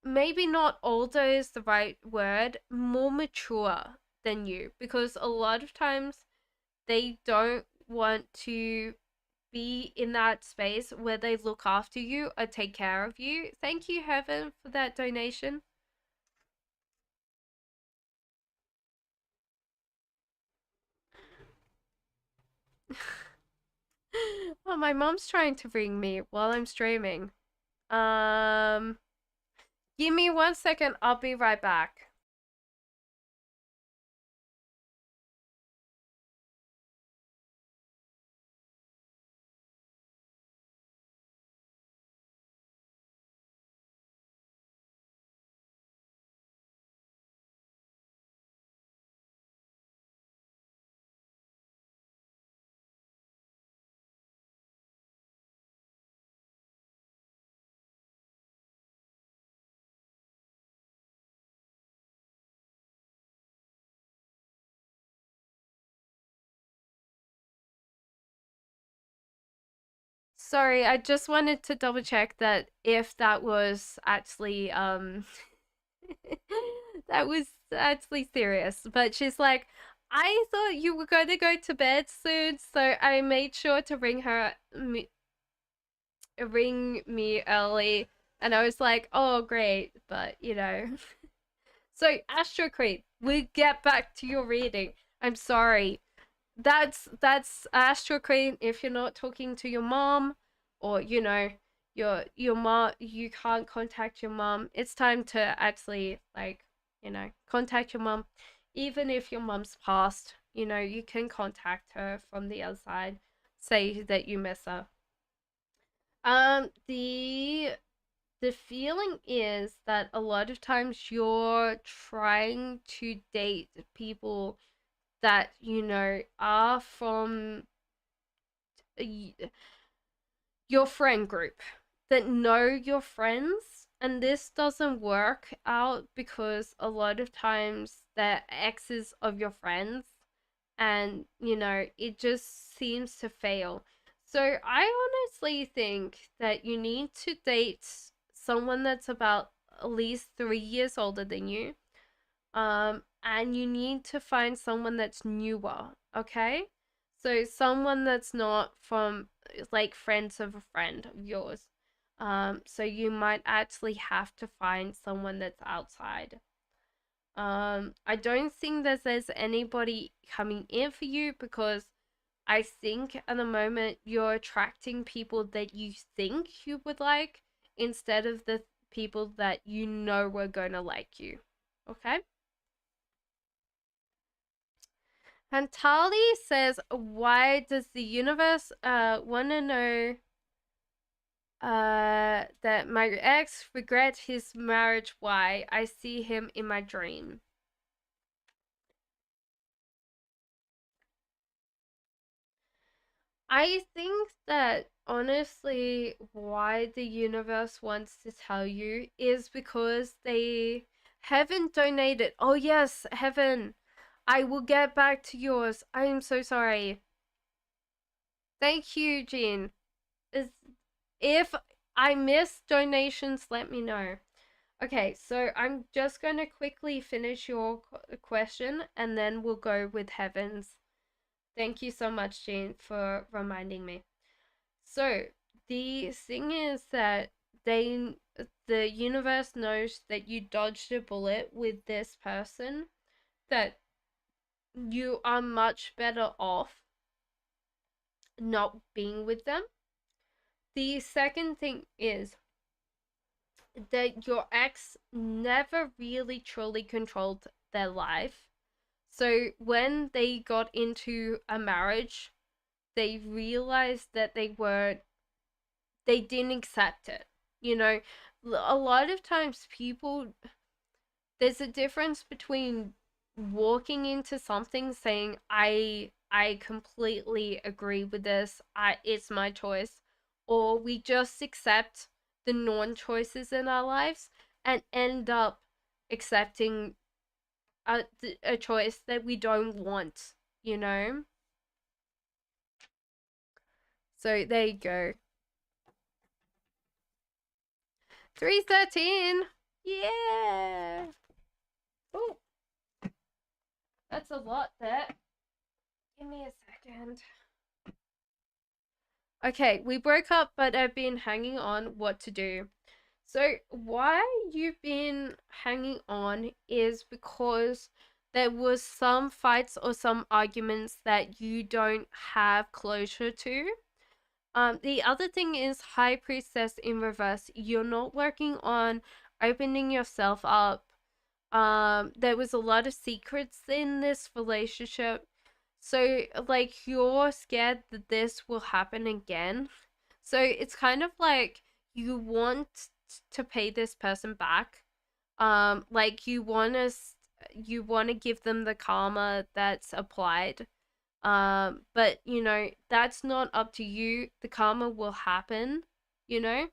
Maybe not older is the right word, more mature than you, because a lot of times they don't want to be in that space where they look after you or take care of you. Thank you, Heaven, for that donation. Oh, my mom's trying to ring me while I'm streaming. Give me 1 second. I'll be right back. Sorry, I just wanted to double check that if that was actually that was actually serious. But she's like, I thought you were going to go to bed soon, so I made sure to ring me early, and I was like, oh great, but you know. So Astro Queen, we get back to your reading. I'm sorry. That's Astro Queen. If you're not talking to your mom, or you know, your mom, you can't contact your mom. It's time to actually like, you know, contact your mom. Even if your mom's passed, you know, you can contact her from the other side. Say that you miss her. The feeling is that a lot of times you're trying to date people that you know are from your friend group, that know your friends, and this doesn't work out because a lot of times they're exes of your friends, and you know it just seems to fail. So I honestly think that you need to date someone that's about at least 3 years older than you, and you need to find someone that's newer, okay? So someone that's not from like friends of a friend of yours. So you might actually have to find someone that's outside. I don't think that there's anybody coming in for you because I think at the moment you're attracting people that you think you would like instead of the people that you know were gonna like you. Okay? Hantali says, why does the universe want to know that my ex regret his marriage? Why? I see him in my dream. I think that honestly, why the universe wants to tell you is because they haven't donated. Oh, yes, heaven. I will get back to yours. I am so sorry. Thank you, Jean. Is If I miss donations, let me know. Okay, so I'm just going to quickly finish your question and then we'll go with Heavens. Thank you so much, Jean, for reminding me. So, the thing is that the universe knows that you dodged a bullet with this person, that you are much better off not being with them. The second thing is that your ex never really truly controlled their life. So when they got into a marriage, they realized that they didn't accept it. You know, a lot of times people, there's a difference between walking into something saying I completely agree with this. It's my choice, or we just accept the non-choices in our lives and end up accepting a choice that we don't want, you know? So there you go. 313. Yeah. Oh, that's a lot there. Give me a second. Okay, we broke up, but I've been hanging on what to do. So, why you've been hanging on is because there was some fights or some arguments that you don't have closure to. The other thing is High Priestess in reverse. You're not working on opening yourself up. There was a lot of secrets in this relationship. So, like, you're scared that this will happen again. So, it's kind of like you want to pay this person back. Like you want to give them the karma that's applied. But you know, that's not up to you. The karma will happen, you know?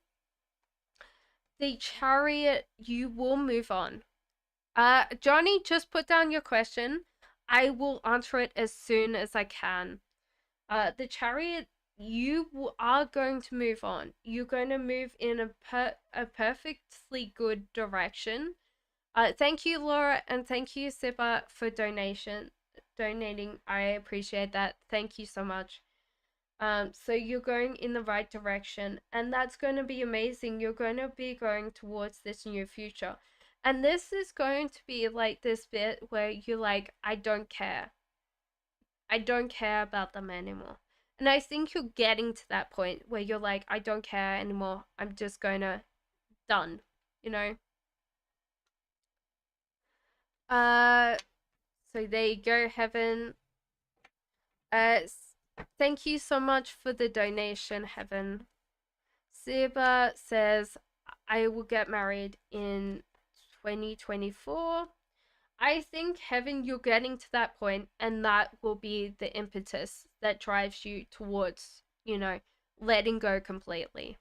The Chariot, you will move on. Johnny, just put down your question. I will answer it as soon as I can. The Chariot, you are going to move on. You're going to move in a perfectly good direction. Thank you, Laura, and thank you, Siba, for donating. I appreciate that. Thank you so much. So you're going in the right direction, and that's going to be amazing. You're going to be going towards this new future. And this is going to be like this bit where you're like, I don't care. I don't care about them anymore. And I think you're getting to that point where you're like, I don't care anymore. I'm just gonna done, you know? Uh so there you go, Heaven. Uh Thank you so much for the donation, Heaven. Siba says I will get married in 2024. I think, Heaven, you're getting to that point, and that will be the impetus that drives you towards, letting go completely.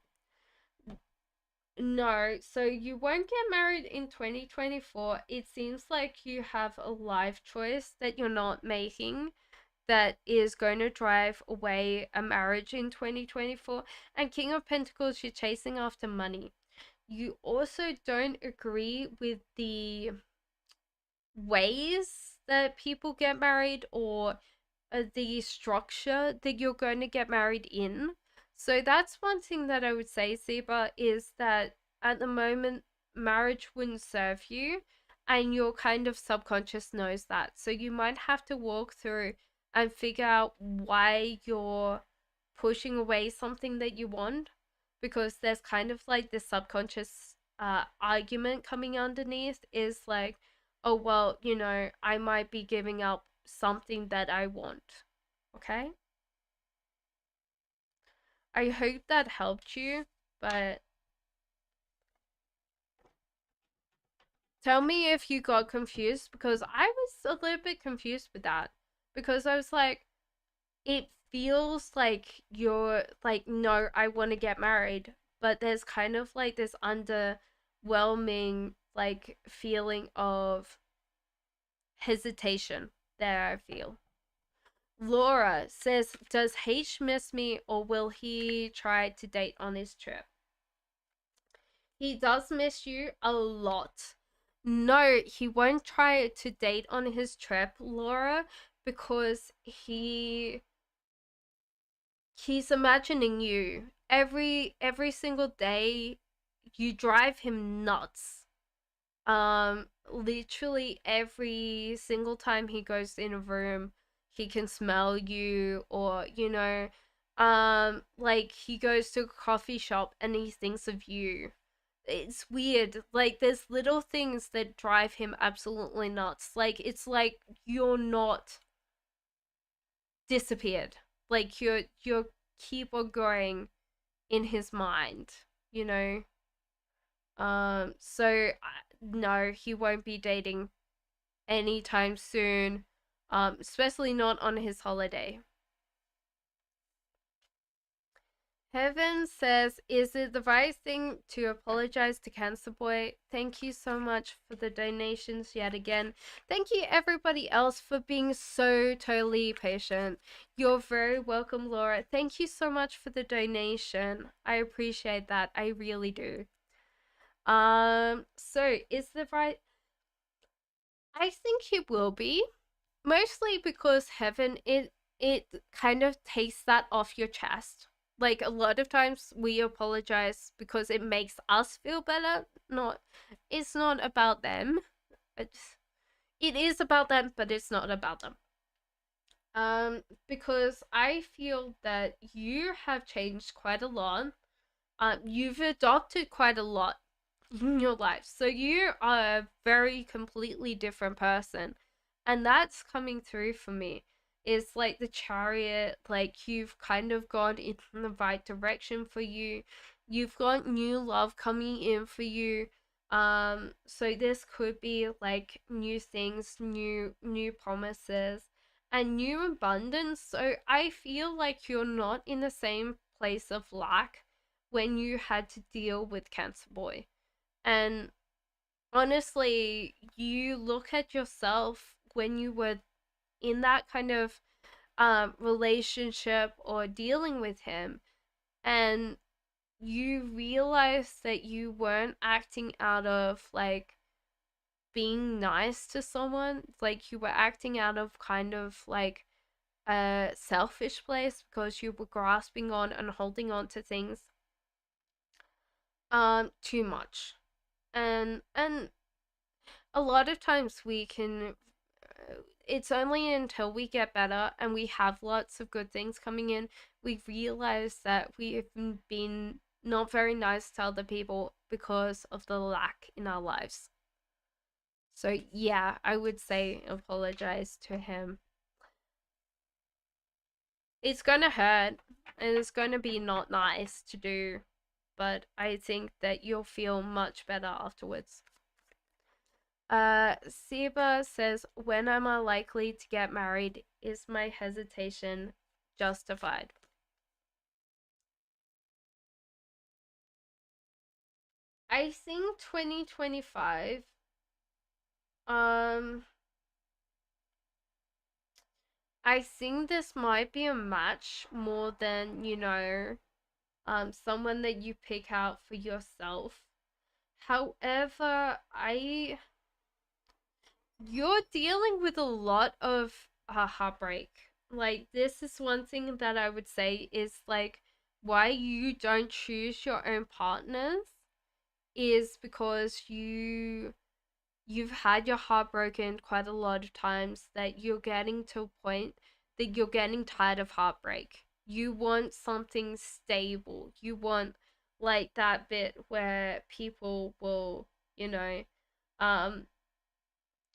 No, so you won't get married in 2024. It seems like you have a life choice that you're not making that is going to drive away a marriage in 2024. And King of Pentacles, you're chasing after money. You also don't agree with the ways that people get married, or the structure that you're going to get married in. So that's one thing that I would say, Zeba, is that at the moment, marriage wouldn't serve you, and your kind of subconscious knows that. So you might have to walk through and figure out why you're pushing away something that you want, because there's kind of like this subconscious argument coming underneath, is like, oh, well, I might be giving up something that I want. Okay? I hope that helped you, but tell me if you got confused, because I was a little bit confused with that. Because I was like, it feels like you're like, no, I want to get married, but there's kind of like this underwhelming like feeling of hesitation that I feel. Laura says, does H miss me, or will he try to date on his trip? He does miss you a lot. No, he won't try to date on his trip, Laura, because he's imagining you. Every single day you drive him nuts. Literally every single time he goes in a room, he can smell you, or like he goes to a coffee shop and he thinks of you. It's weird. Like, there's little things that drive him absolutely nuts. Like, it's like you're not disappeared. Like, you're keep on going in his mind, you know? So no, he won't be dating anytime soon, especially not on his holiday. Heaven says, is it the right thing to apologize to Cancer Boy? Thank you so much for the donations yet again. Thank you everybody else for being so totally patient. You're very welcome, Laura. Thank you so much for the donation. I appreciate that. I really do. So is the right? I think he will be, mostly because Heaven, it kind of takes that off your chest. Like, a lot of times we apologize because it makes us feel better. It's not about them. It is about them, but it's not about them. Because I feel that you have changed quite a lot. You've adopted quite a lot in your life. So you are a very completely different person. And that's coming through for me. It's like the Chariot, like you've kind of gone in the right direction for you. You've got new love coming in for you. So this could be like new things, new promises, and new abundance. So I feel like you're not in the same place of lack when you had to deal with Cancer Boy. And honestly, you look at yourself when you were in that kind of relationship or dealing with him, and you realize that you weren't acting out of like being nice to someone, like you were acting out of kind of like a selfish place because you were grasping on and holding on to things too much. And a lot of times we can it's only until we get better and we have lots of good things coming in, we realize that we have been not very nice to other people because of the lack in our lives. So yeah, I would say apologize to him. It's gonna hurt and it's gonna be not nice to do, but I think that you'll feel much better afterwards. Seba says, when am I likely to get married? Is my hesitation justified? I think 2025. Um, I think this might be a match more than, someone that you pick out for yourself. However, you're dealing with a lot of heartbreak. Like, this is one thing that I would say is like why you don't choose your own partners is because you've had your heart broken quite a lot of times, that you're getting to a point that you're getting tired of heartbreak. You want something stable. You want like that bit where people will, you know, um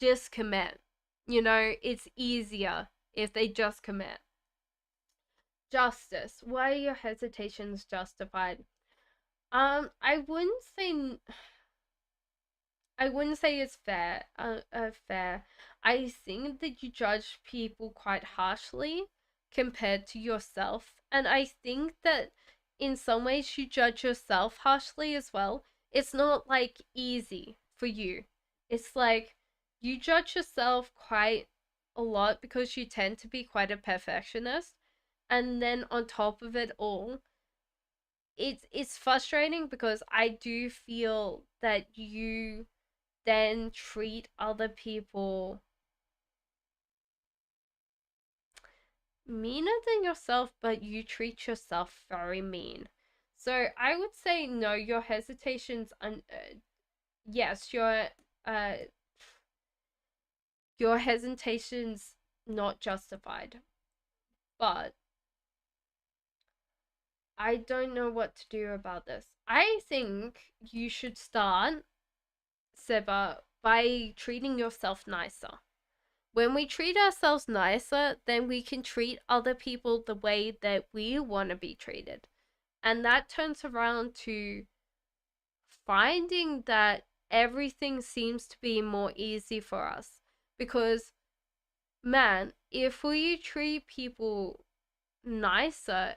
just commit. It's easier if they just commit. Justice. Why are your hesitations justified? I wouldn't say it's fair. I think that you judge people quite harshly compared to yourself, and I think that in some ways you judge yourself harshly as well. It's not like easy for you. It's like you judge yourself quite a lot because you tend to be quite a perfectionist, and then on top of it all, it's frustrating because I do feel that you then treat other people meaner than yourself, but you treat yourself very mean. So I would say no, your hesitations, yes, uh, your hesitations not justified, but I don't know what to do about this. I think you should start, Seba, by treating yourself nicer. When we treat ourselves nicer, then we can treat other people the way that we want to be treated. And that turns around to finding that everything seems to be more easy for us. Because, man, if we treat people nicer,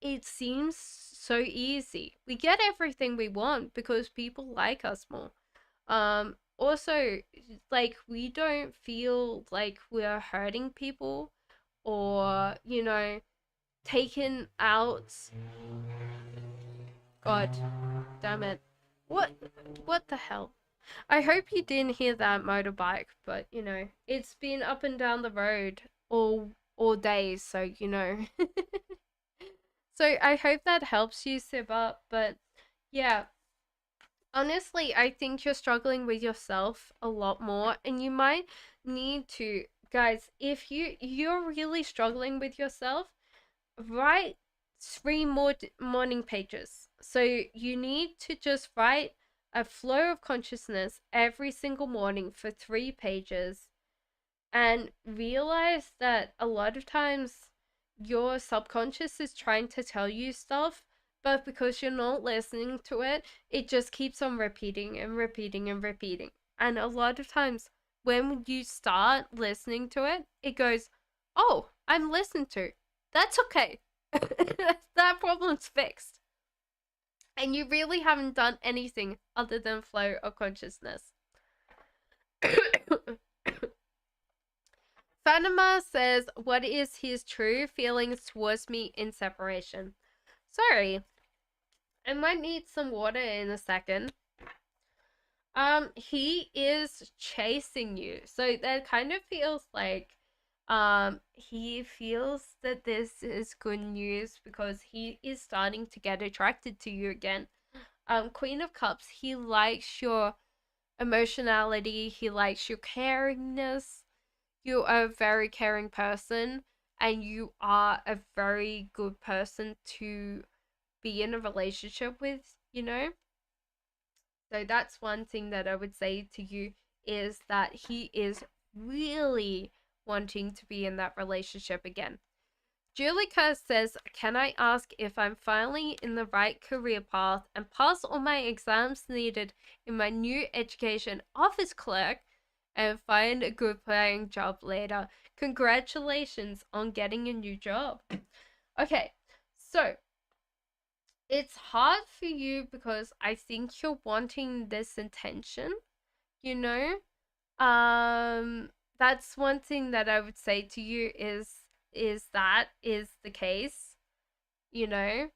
it seems so easy. We get everything we want because people like us more. Also, like, we don't feel like we're hurting people or, taken out. God damn it. What the hell? I hope you didn't hear that motorbike, but it's been up and down the road all day, so So I hope that helps you, Siba, but yeah, honestly, I think you're struggling with yourself a lot more, and you might need to, guys, if you're really struggling with yourself, write 3 more morning pages. So you need to just write a flow of consciousness every single morning for 3 pages, and realize that a lot of times your subconscious is trying to tell you stuff, but because you're not listening to it, it just keeps on repeating and repeating and repeating. And a lot of times when you start listening to it, it goes, oh, I'm listened to. That's okay. That problem's fixed. And you really haven't done anything other than flow of consciousness. Fatima says, what is his true feelings towards me in separation? Sorry, I might need some water in a second. He is chasing you. So that kind of feels like he feels that this is good news because he is starting to get attracted to you again. Queen of Cups, he likes your emotionality, he likes your caringness. You are a very caring person and you are a very good person to be in a relationship with, you know? So that's one thing that I would say to you is that he is really wanting to be in that relationship again. Julika says, can I ask if I'm finally in the right career path and pass all my exams needed in my new education office clerk and find a good paying job later? Congratulations on getting a new job. Okay, so it's hard for you because I think you're wanting this attention, you know? That's one thing that I would say to you is that is the case, you know?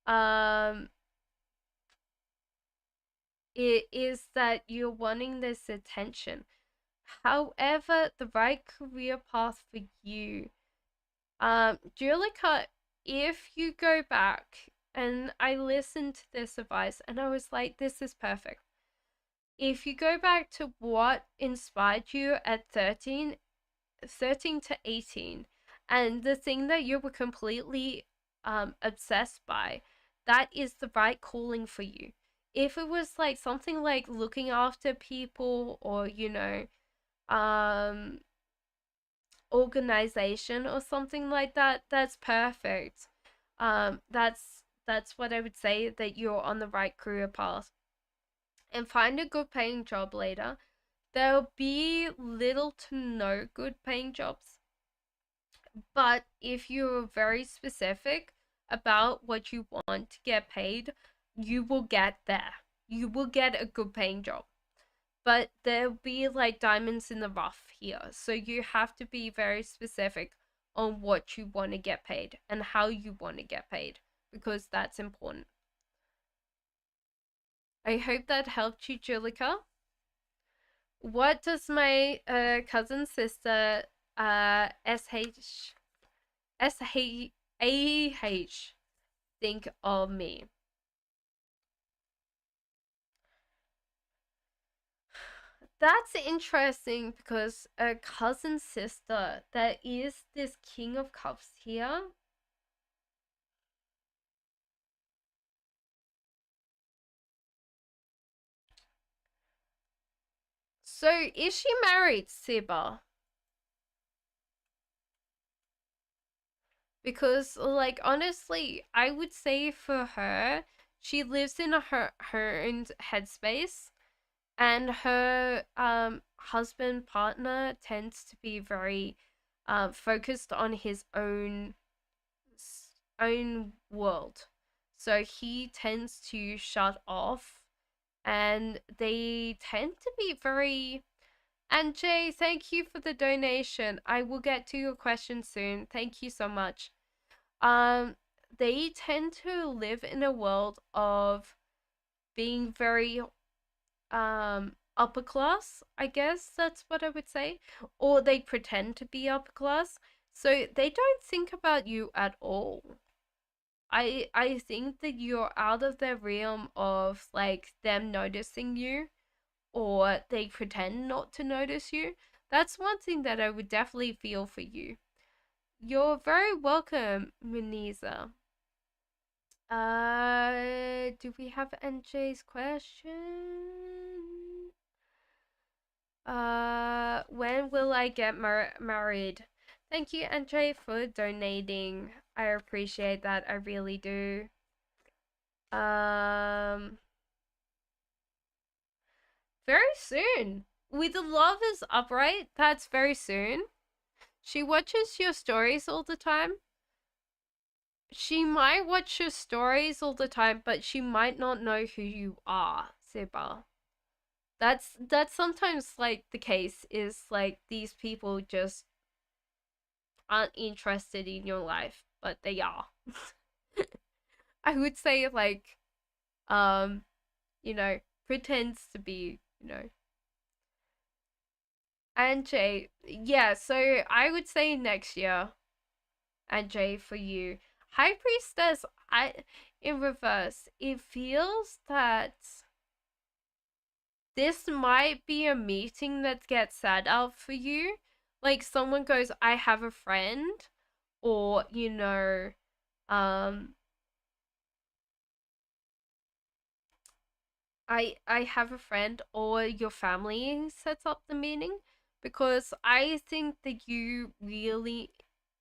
Um it is that you're wanting this attention. However, the right career path for you, Julika, if you go back and I listened to this advice and I was like, this is perfect. If you go back to what inspired you at 13 to 18, and the thing that you were completely obsessed by, that is the right calling for you. If it was like something like looking after people or, um, organization or something like that, that's perfect. That's what I would say, that you're on the right career path. And find a good paying job later. There'll be little to no good paying jobs. But if you're very specific about what you want to get paid, you will get there. You will get a good paying job. But there'll be like diamonds in the rough here. So you have to be very specific on what you want to get paid and how you want to get paid, because that's important. I hope that helped you, Julika. What does my cousin sister SHAH think of me? That's interesting because a cousin sister, there is this King of Cups here. So is she married, Siba? Because like honestly, I would say for her, she lives in her own headspace, and her husband partner tends to be very focused on his own world. So he tends to shut off, and they tend to be very. And Jay, thank you for the donation. I will get to your question soon. Thank you so much. Um, they tend to live in a world of being very upper class, I guess that's what I would say, or they pretend to be upper class, so they don't think about you at all. I think that you're out of their realm of like them noticing you, or they pretend not to notice you. That's one thing that I would definitely feel for you. You're very welcome, Muniza. Do we have NJ's question? When will I get married? Thank you, Andre, for donating. I appreciate that. I really do. Um, very soon. With the love is upright, that's very soon. She watches your stories all the time. She might watch your stories all the time, but she might not know who you are, Siba. That's sometimes like the case, is like these people just aren't interested in your life, but they are. I would say like um, you know, pretends to be, And Jay, yeah, so I would say next year, and Jay, for you. High Priestess, in reverse, it feels that this might be a meeting that gets set up for you. Like someone goes, I have a friend, or, I have a friend, or your family sets up the meeting, because I think that you really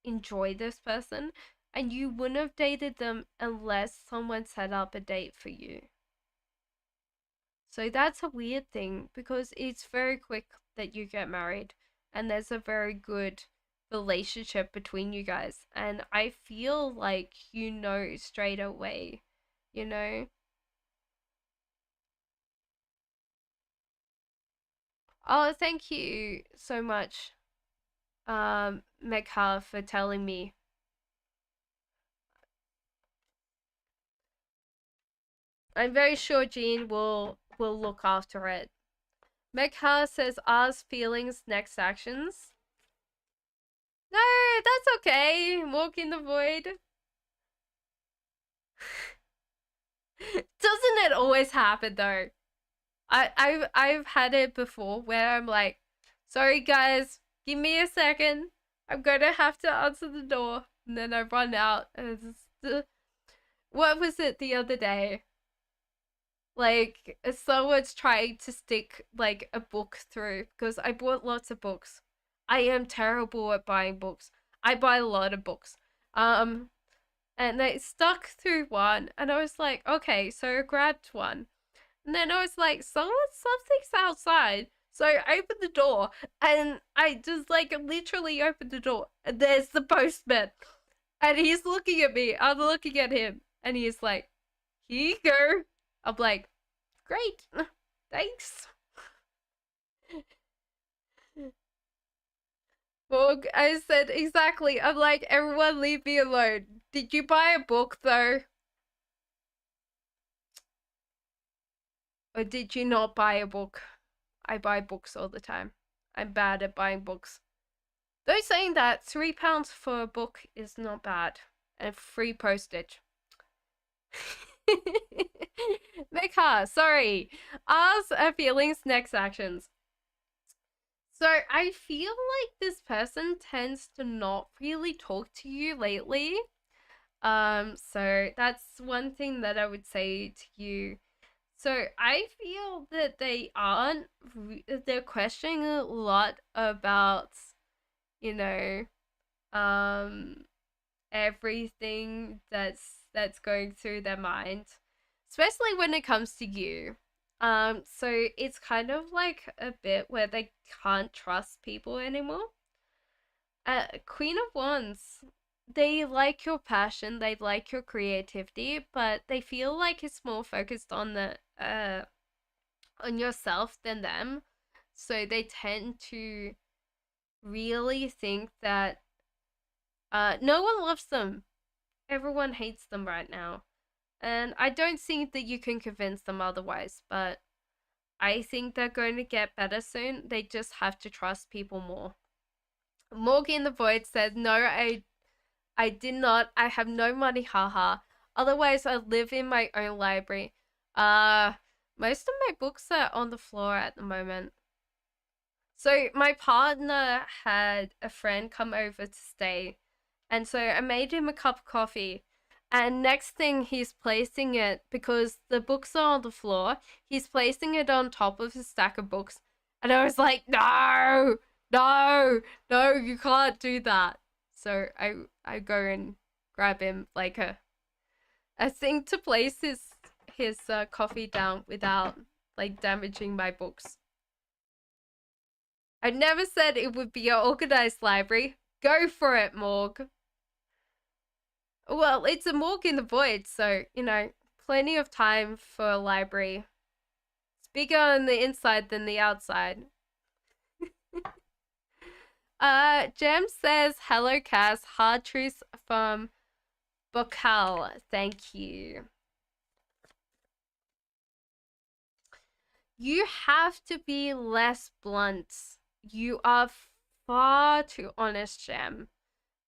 enjoy this person and you wouldn't have dated them unless someone set up a date for you. So that's a weird thing because it's very quick that you get married and there's a very good relationship between you guys, and I feel like you know straight away, you know? Oh, thank you so much, Megha, for telling me. I'm very sure Jean will look after it. Megha says R's feelings, next actions. No, that's okay. Walk in the void. Doesn't it always happen though? I've had it before where I'm like, sorry guys, give me a second. I'm gonna have to answer the door, and then I run out, and what was it the other day? Like someone's trying to stick like a book through because I bought lots of books. I am terrible at buying books. I buy a lot of books. And they stuck through one, and I was like, okay, so I grabbed one. And then I was like, something's outside. So I opened the door, and I just like literally opened the door, and there's the postman. And he's looking at me, I'm looking at him, and he's like, here you go. I'm like, great, thanks. Well, I said, exactly. I'm like, everyone leave me alone. Did you buy a book though? Or did you not buy a book? I buy books all the time. I'm bad at buying books. Though saying that, £3 for a book is not bad. And free postage. Mekha, sorry. Ours are feelings, next actions. So I feel like this person tends to not really talk to you lately. So that's one thing that I would say to you. So I feel that they're questioning a lot about, you know, um, everything that's going through their mind, especially when it comes to you. So it's kind of like a bit where they can't trust people anymore. Queen of Wands, they like your passion, they like your creativity, but they feel like it's more focused on on yourself than them. So they tend to really think that no one loves them. Everyone hates them right now. And I don't think that you can convince them otherwise, but I think they're going to get better soon. They just have to trust people more. Morgan the Void said, no, I did not. I have no money, haha. Otherwise, I live in my own library. Most of my books are on the floor at the moment. So my partner had a friend come over to stay, and so I made him a cup of coffee. And next thing, he's placing it, because the books are on the floor, he's placing it on top of a stack of books. And I was like, no, no, no, you can't do that. So I go and grab him like a thing to place his coffee down without like damaging my books. I never said it would be an organized library. Go for it, Morg. Well, it's a morgue in the void, so, plenty of time for a library. It's bigger on the inside than the outside. Jem says, hello, Cass. Hard truths from Bokal. Thank you. You have to be less blunt. You are far too honest, Gem.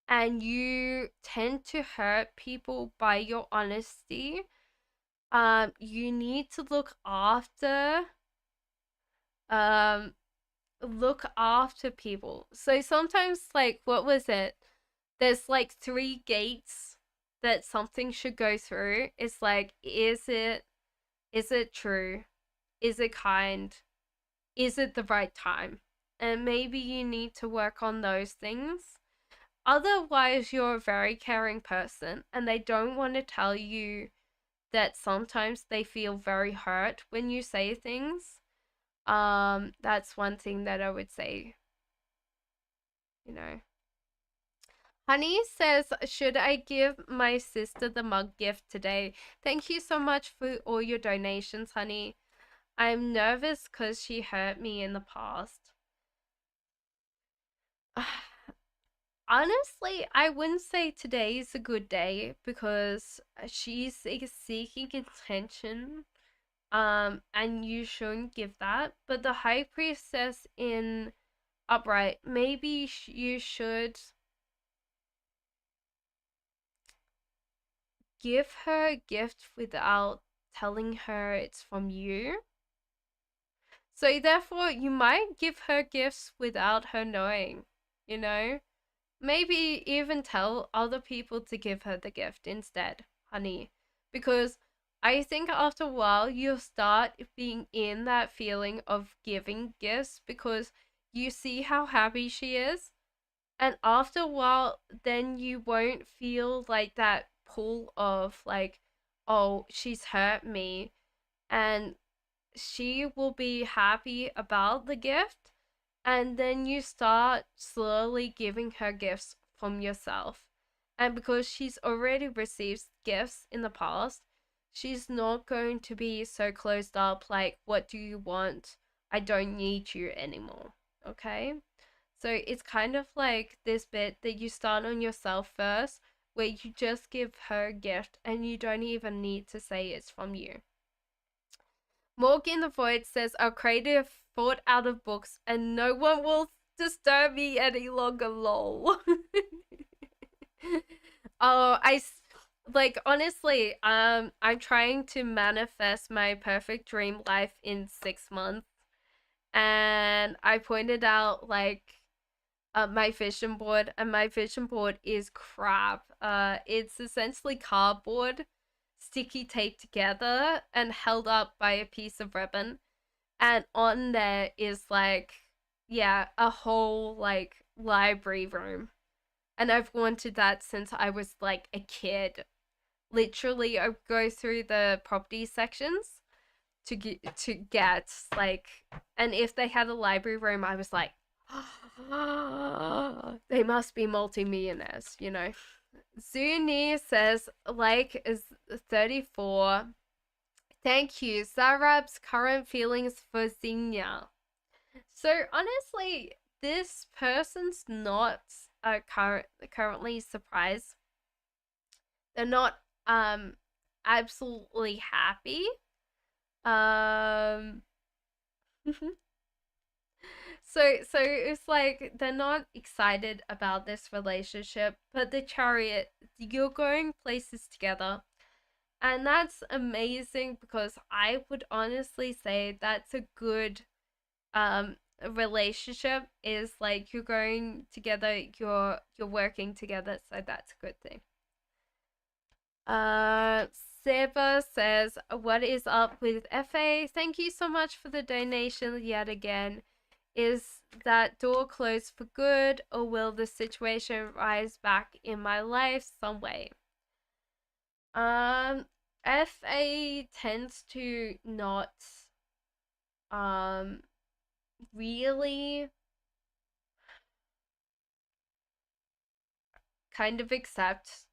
And you tend to hurt people by your honesty. You need to um look after people. So sometimes, like, what was it? There's like 3 gates that something should go through. It's like, is it true? Is it kind? Is it the right time? And maybe you need to work on those things. Otherwise, you're a very caring person and they don't want to tell you that sometimes they feel very hurt when you say things. That's one thing that I would say, you know. Honey says, should I give my sister the mug gift today? Thank you so much for all your donations, honey. I'm nervous because she hurt me in the past. Honestly, I wouldn't say today is a good day because she's seeking attention. And you shouldn't give that. But the High Priestess in Upright, maybe you should give her a gift without telling her it's from you. So therefore, you might give her gifts without her knowing, you know? Maybe even tell other people to give her the gift instead, honey. Because I think after a while, you'll start being in that feeling of giving gifts because you see how happy she is. And after a while, then you won't feel like that pull of like, oh, she's hurt me. And she will be happy about the gift, and then you start slowly giving her gifts from yourself. And because she's already received gifts in the past, she's not going to be so closed up like, what do you want? I don't need you anymore. Okay? So it's kind of like this bit that you start on yourself first, where you just give her a gift and you don't even need to say it's from you. Morgan the Void says, I'll create a thought out of books and no one will disturb me any longer, lol. Oh, like, honestly, I'm trying to manifest my perfect dream life in 6 months. And I pointed out, like, my vision board, and my vision board is crap. It's essentially cardboard sticky taped together and held up by a piece of ribbon, and on there is like, yeah, a whole like library room, and I've wanted that since I was like a kid. Literally, I go through the property sections to get like, and if they had a library room, I was like, they must be multi-millionaires, you know. Zuni says, like, is 34. Thank you. Zarab's current feelings for Xenia. So, honestly, this person's not currently surprised. They're not absolutely happy. Um so it's like they're not excited about this relationship, but the Chariot, you're going places together. And that's amazing because I would honestly say that's a good relationship, is like you're going together, you're working together, so that's a good thing. Seba says, what is up with FA? Thank you so much for the donation yet again. Is that door closed for good, or will the situation rise back in my life some way? FA tends to not really kind of accept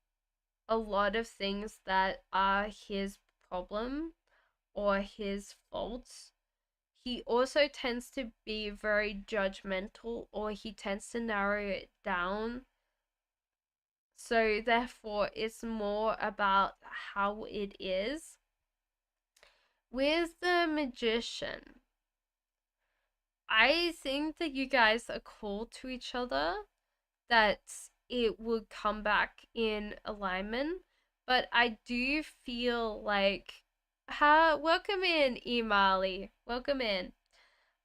a lot of things that are his problem or his faults. He also tends to be very judgmental, or he tends to narrow it down. So therefore, it's more about how it is. With the Magician, I think that you guys are called to each other, that it would come back in alignment. But I do feel like, welcome in, Emali. Welcome in.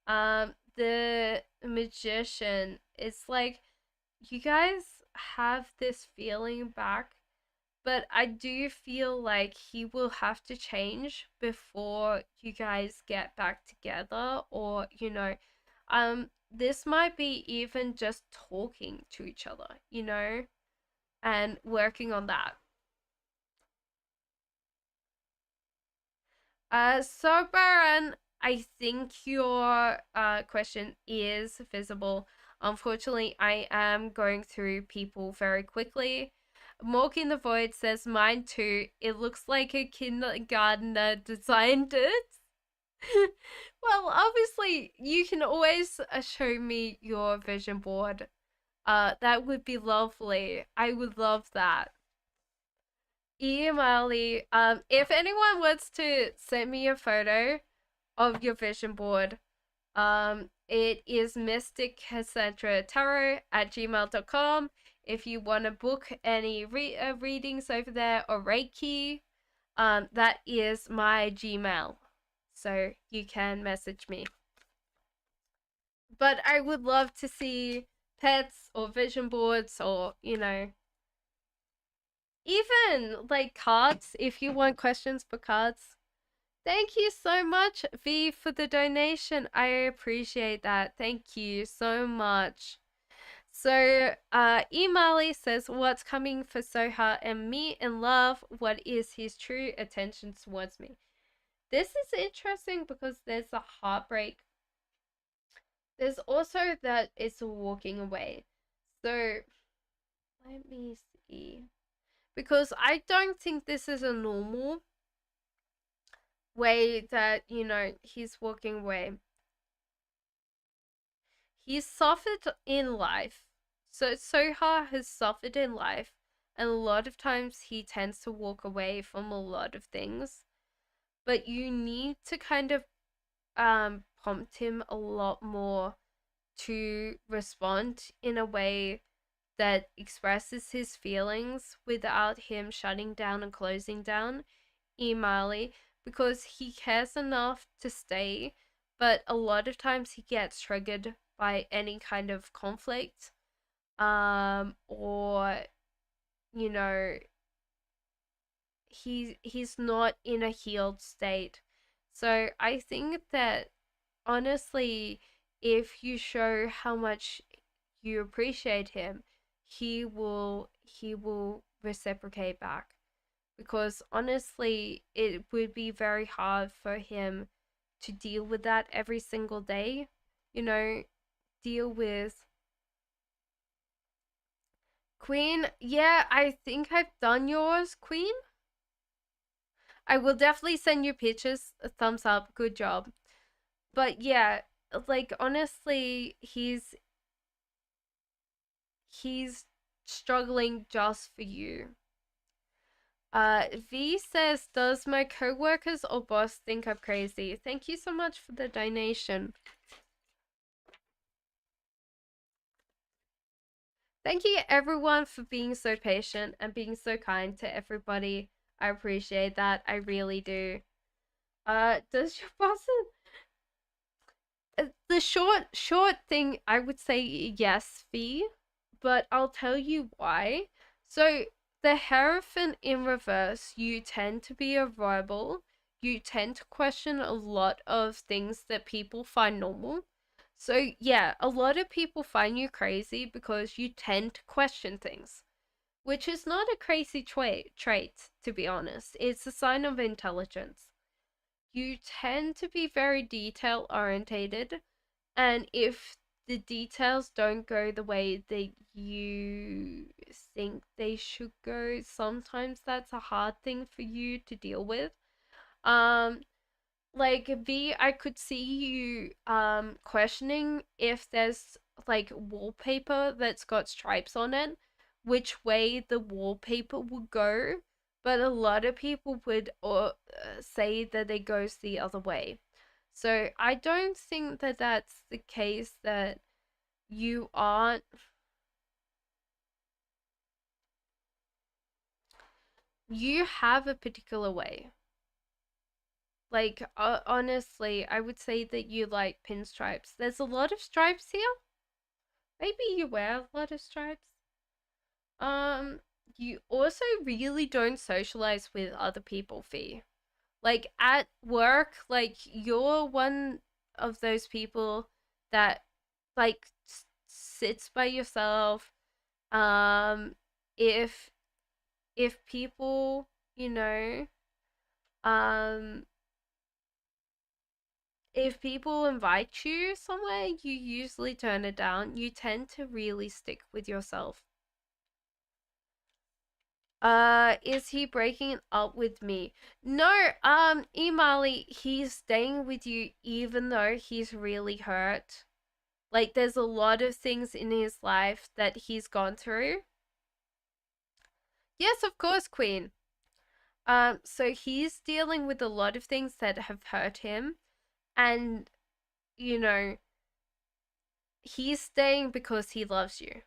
The magician, it's like you guys have this feeling back, but I do feel like he will have to change before you guys get back together, or this might be even just talking to each other, and working on that. So Baron, I think your question is visible. Unfortunately, I am going through people very quickly. Mork in the Void says mine too. It looks like a kindergartner designed it. Well, obviously, you can always show me your vision board. That would be lovely. I would love that. Emily, if anyone wants to send me a photo of your vision board, it is Mystic Cassandra Tarot at gmail.com. If you want to book any readings over there, or Reiki, that is my Gmail. So you can message me. But I would love to see pets or vision boards, or, even like cards, if you want questions for cards. Thank you so much, V, for the donation. I appreciate that. Thank you so much. So, Emali says, what's coming for Soha and me in love? What is his true attention towards me? This is interesting because there's a heartbreak. There's also that it's walking away. So, let me see. Because I don't think this is a normal way that, he's walking away. He's suffered in life. So Soha has suffered in life, and a lot of times he tends to walk away from a lot of things. But you need to kind of prompt him a lot more to respond in a way that expresses his feelings without him shutting down and closing down. Emali, because he cares enough to stay, but a lot of times he gets triggered by any kind of conflict, or you know he's not in a healed state. So I think that, honestly, if you show how much you appreciate him, he will reciprocate back. Because honestly, it would be very hard for him to deal with that every single day. Deal with Queen. Yeah, I think I've done yours, Queen. I will definitely send you pictures. A thumbs up. Good job. But yeah, like, honestly, he's struggling just for you. V says, does my co-workers or boss think I'm crazy? Thank you so much for the donation. Thank you everyone for being so patient and being so kind to everybody. I appreciate that. I really do. Does your boss... The short thing, I would say yes, V, but I'll tell you why. So the Hierophant in reverse, you tend to be a rebel. You tend to question a lot of things that people find normal. So yeah, a lot of people find you crazy because you tend to question things, which is not a crazy trait, to be honest. It's a sign of intelligence. You tend to be very detail orientated, and if the details don't go the way that you think they should go, sometimes that's a hard thing for you to deal with. Like, V, I could see you questioning if there's like wallpaper that's got stripes on it, which way the wallpaper would go, but a lot of people would say that it goes the other way. So I don't think that that's the case, that you aren't, you have a particular way. Like, honestly, I would say that you like pinstripes. There's a lot of stripes here. Maybe you wear a lot of stripes. Um, you also really don't socialize with other people, Fee. Like at work, like you're one of those people that like sits by yourself. Um, if people, you know, um, if people invite you somewhere, you usually turn it down. You tend to really stick with yourself. Is he breaking up with me? No, Imali, he's staying with you even though he's really hurt. Like, there's a lot of things in his life that he's gone through. Yes, of course, Queen. So he's dealing with a lot of things that have hurt him, and, you know, he's staying because he loves you.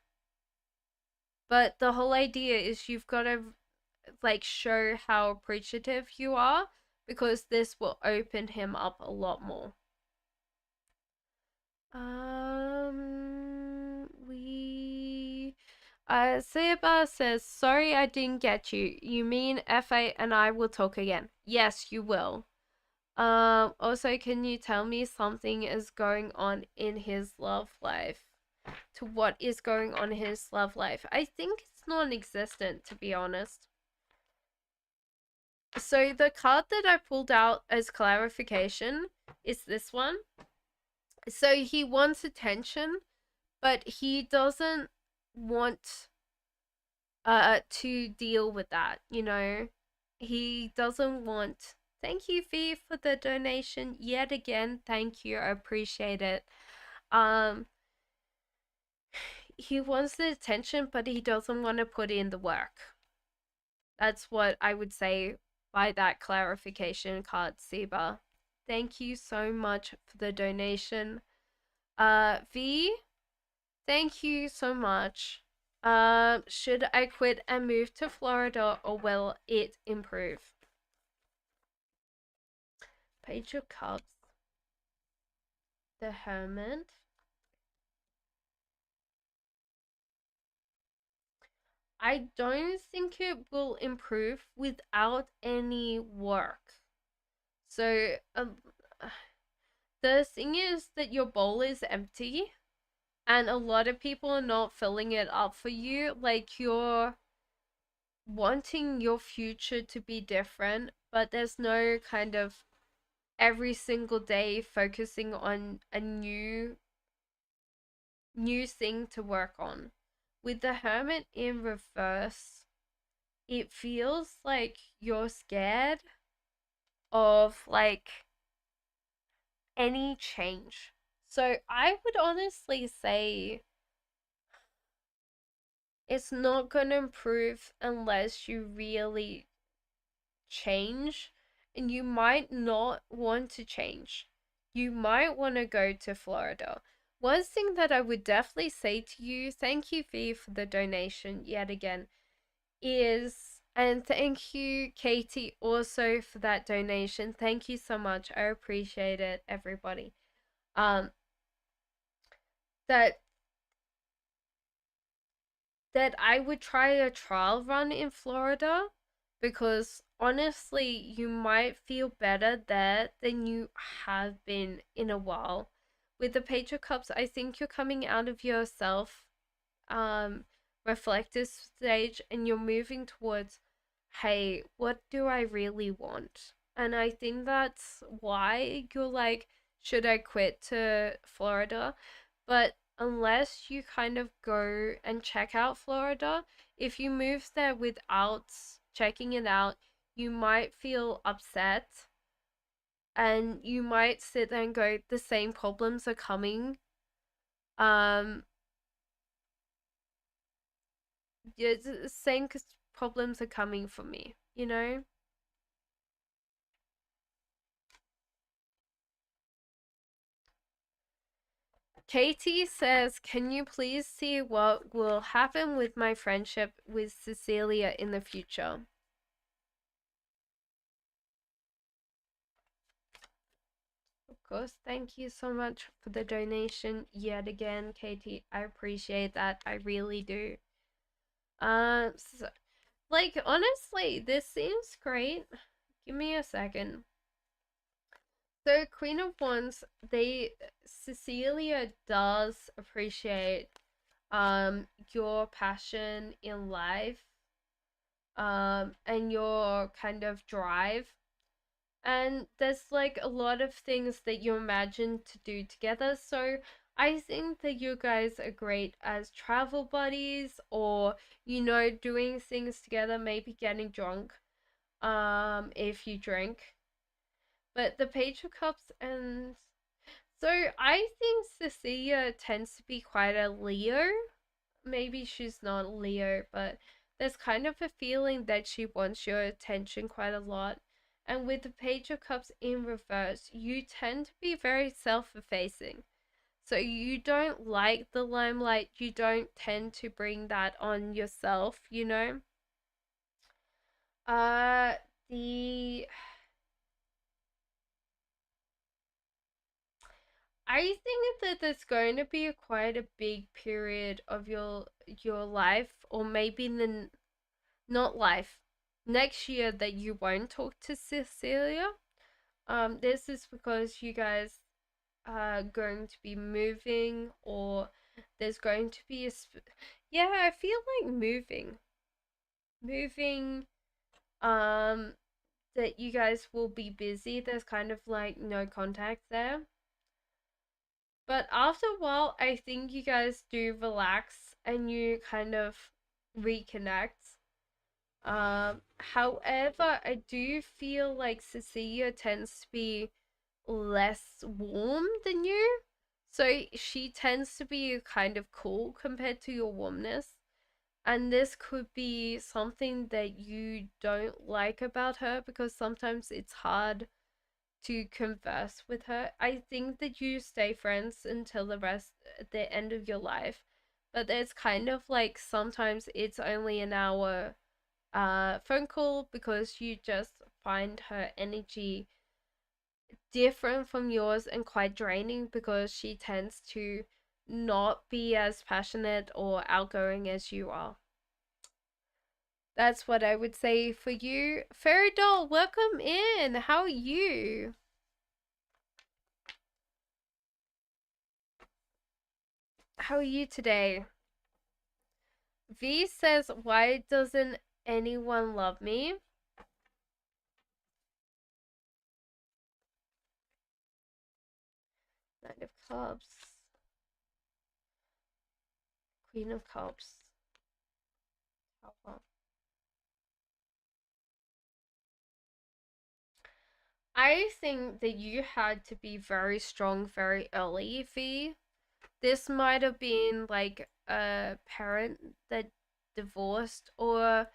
But the whole idea is you've got to like show how appreciative you are, because this will open him up a lot more. We Seba says, sorry I didn't get you. You mean FA and I will talk again? Yes, you will. Also, can you tell me something is going on in his love life? To what is going on in his love life? I think it's non-existent, to be honest. So the card that I pulled out as clarification is this one. So he wants attention, but he doesn't want to deal with that, you know. He doesn't want. Thank you, Fee, for the donation yet again. Thank you. I appreciate it. Um he wants the attention, but he doesn't want to put in the work. That's what I would say by that clarification card, Seba. Thank you so much for the donation. V, thank you so much. Should I quit and move to Florida, or will it improve? Page of Cups. The Hermit. I don't think it will improve without any work. So, the thing is that your bowl is empty, and a lot of people are not filling it up for you. Like, you're wanting your future to be different, but there's no kind of every single day focusing on a new thing to work on. With the Hermit in reverse, it feels like you're scared of like any change. So I would honestly say it's not going to improve unless you really change, and you might not want to change. You might want to go to Florida. One thing that I would definitely say to you, thank you, Fee, for the donation yet again, is, and thank you, Katie, also for that donation. Thank you so much. I appreciate it, everybody. That I would try a trial run in Florida, because honestly, you might feel better there than you have been in a while. With the Page of Cups, I think you're coming out of your self reflective stage, and you're moving towards, hey, what do I really want? And I think that's why you're like, should I quit to Florida? But unless you kind of go and check out Florida, if you move there without checking it out, you might feel upset, and you might sit there and go, the same problems are coming. Yeah, the same problems are coming for me, you know? Katie says, can you please see what will happen with my friendship with Cecilia in the future? Of course, thank you so much for the donation yet again, Katie. I appreciate that. I really do. So, like, honestly, this seems great. Give me a second. So, Queen of Wands, Cecilia does appreciate your passion in life and your kind of drive, and there's like a lot of things that you imagine to do together. So I think that you guys are great as travel buddies, or doing things together, maybe getting drunk if you drink. But the Page of Cups, and so I think Cecilia tends to be quite a Leo. Maybe she's not Leo, but there's kind of a feeling that she wants your attention quite a lot. And with the Page of Cups in reverse, you tend to be very self-effacing. So you don't like the limelight, you don't tend to bring that on yourself, you know? Uh the I think that there's going to be quite a big period of your life, or maybe the not life, next year, that you won't talk to Cecilia. This is because you guys are going to be moving, or there's going to be yeah, I feel like moving, that you guys will be busy. There's kind of like no contact there. But after a while, I think you guys do relax and you kind of reconnect. However, I do feel like Cecilia tends to be less warm than you. So she tends to be kind of cool compared to your warmness. And this could be something that you don't like about her, because sometimes it's hard to converse with her. I think that you stay friends until the end of your life. But it's kind of like sometimes it's only an hour phone call, because you just find her energy different from yours and quite draining, because she tends to not be as passionate or outgoing as you are. That's what I would say for you. Fairy Doll, welcome in. How are you? How are you today? V says, why doesn't anyone love me? Knight of Cups. Queen of Cups. Tower. I think that you had to be very strong very early, V. This might have been like a parent that divorced, or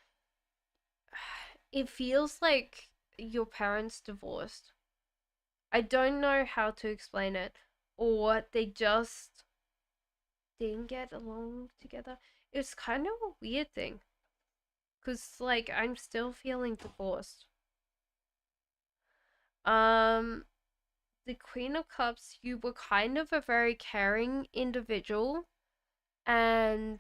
it feels like your parents divorced. I don't know how to explain it, or they just didn't get along together. It's kind of a weird thing, because like I'm still feeling divorced. Um, the Queen of Cups, you were kind of a very caring individual, and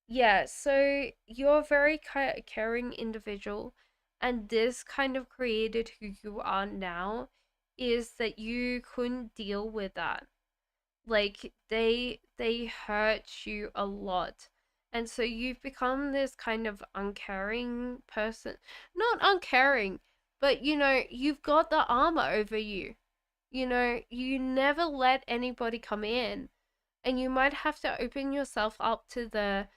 yeah, so you're a very caring individual, and this kind of created who you are now, is that you couldn't deal with that. Like they hurt you a lot. And so you've become this kind of uncaring person. Not uncaring, but you've got the armor over you. You never let anybody come in, and you might have to open yourself up to the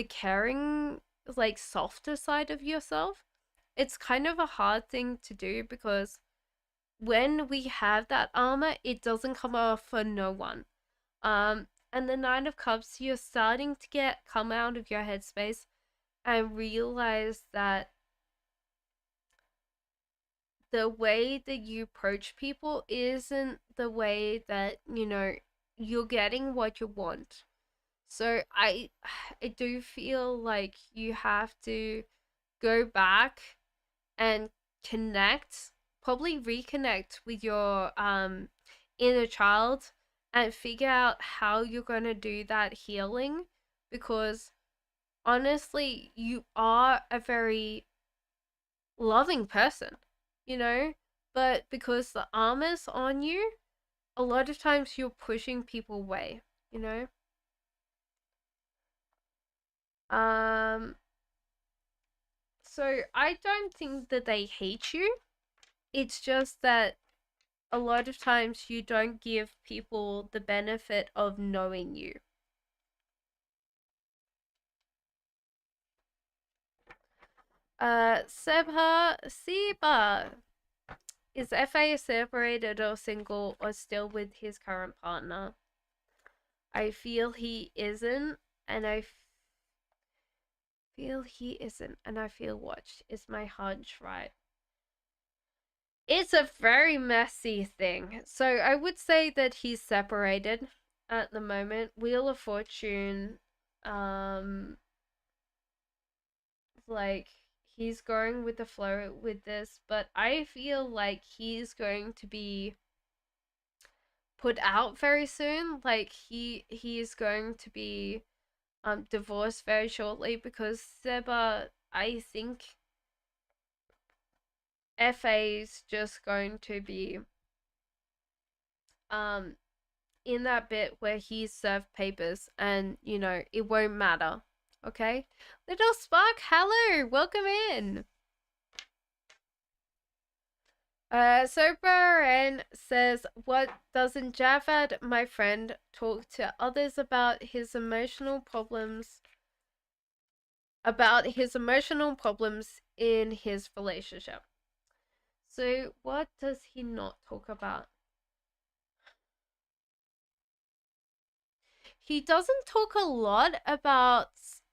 caring, like softer side of yourself. It's kind of a hard thing to do, because when we have that armor, it doesn't come off for no one. And the Nine of Cups, you're starting to come out of your headspace and realize that the way that you approach people isn't the way that you're getting what you want. So I do feel like you have to go back and connect, probably reconnect with your inner child and figure out how you're going to do that healing, because honestly, you are a very loving person, you know? But because the armor's on you, a lot of times you're pushing people away, you know? Um so I don't think that they hate you. It's just that a lot of times you don't give people the benefit of knowing you. Seba. Is FA separated or single or still with his current partner? I feel he isn't, and I feel he isn't, and I feel watched. Is my hunch right? It's a very messy thing. So I would say that he's separated at the moment. Wheel of Fortune, um, like he's going with the flow with this, but I feel like he's going to be put out very soon. Like he is going to be divorced very shortly, because Seba, I think FA's just going to be um in that bit where he's served papers, and it won't matter. Okay? Little Spark, hello, welcome in. So Baran says, what doesn't Javad, my friend, talk to others about his emotional problems in his relationship? So what does he not talk about? He doesn't talk a lot about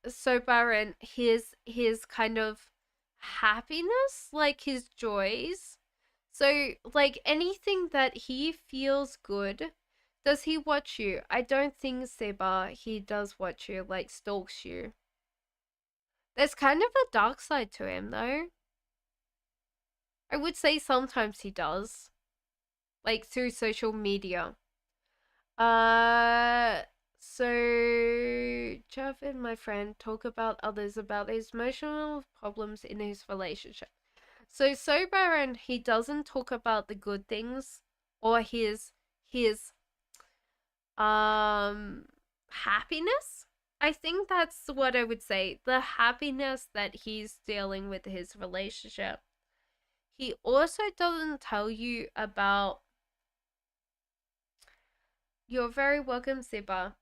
Sobar and his kind of happiness, like his joys. So, like anything that he feels good. Does he watch you? I don't think Seba he does watch you, like stalks you. There's kind of a dark side to him though. I would say sometimes he does. Like through social media. Uh so Javid, my friend, talk about others about his emotional problems in his relationship. So Baron, he doesn't talk about the good things or his happiness. I think that's what I would say. The happiness that he's dealing with his relationship. He also doesn't tell you about. You're very welcome, Siba.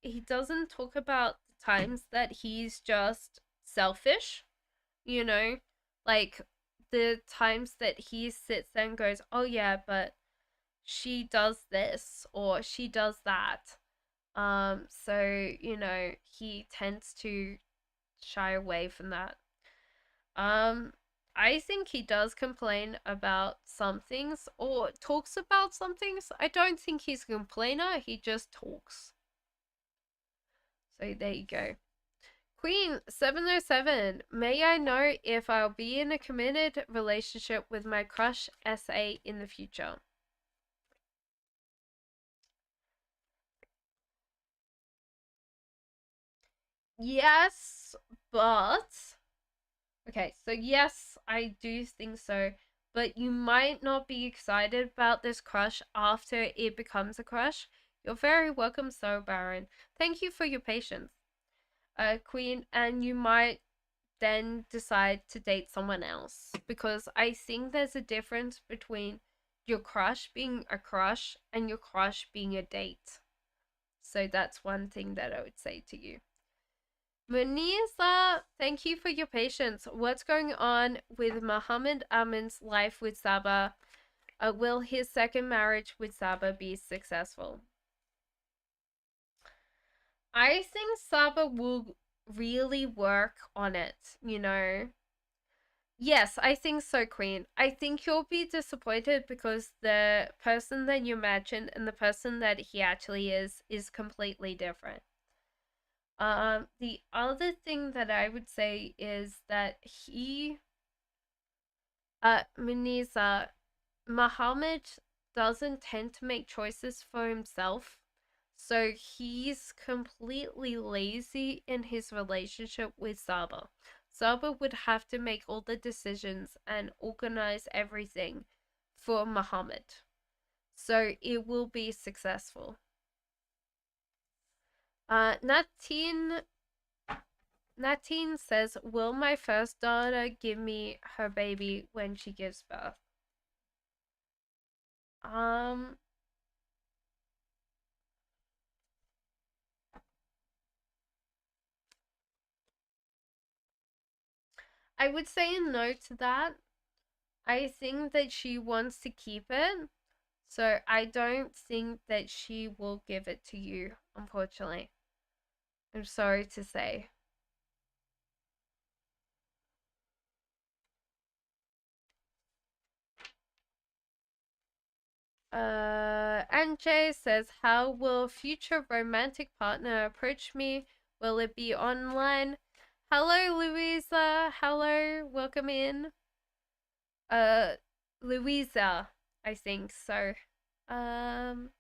He doesn't talk about the times that he's just selfish, you know? Like the times that he sits there and goes, oh yeah, but she does this or she does that. So, he tends to shy away from that. Um, I think he does complain about some things or talks about some things. I don't think he's a complainer, he just talks. So there you go. Queen 707, may I know if I'll be in a committed relationship with my crush SA in the future? Yes, but okay, so yes, I do think so, but you might not be excited about this crush after it becomes a crush. You're very welcome, so Baron. Thank you for your patience, Queen, and you might then decide to date someone else, because I think there's a difference between your crush being a crush and your crush being a date. So that's one thing that I would say to you. Munisa, thank you for your patience. What's going on with Muhammad Amin's life with Saba? Will his second marriage with Saba be successful? I think Saba will really work on it, Yes, I think so, Queen. I think you'll be disappointed because the person that you imagine and the person that he actually is completely different. The other thing that I would say is that Munisa, Muhammad doesn't tend to make choices for himself. So he's completely lazy in his relationship with Saba. Saba would have to make all the decisions and organize everything for Muhammad. So it will be successful. Natine says, "Will my first daughter give me her baby when she gives birth?" Um, I would say no to that. I think that she wants to keep it, so I don't think that she will give it to you, unfortunately. I'm sorry to say. NJ says, "How will future romantic partner approach me? Will it be online?" Hello, Louisa. Hello, welcome in. Uh, Louisa, I think so. Um,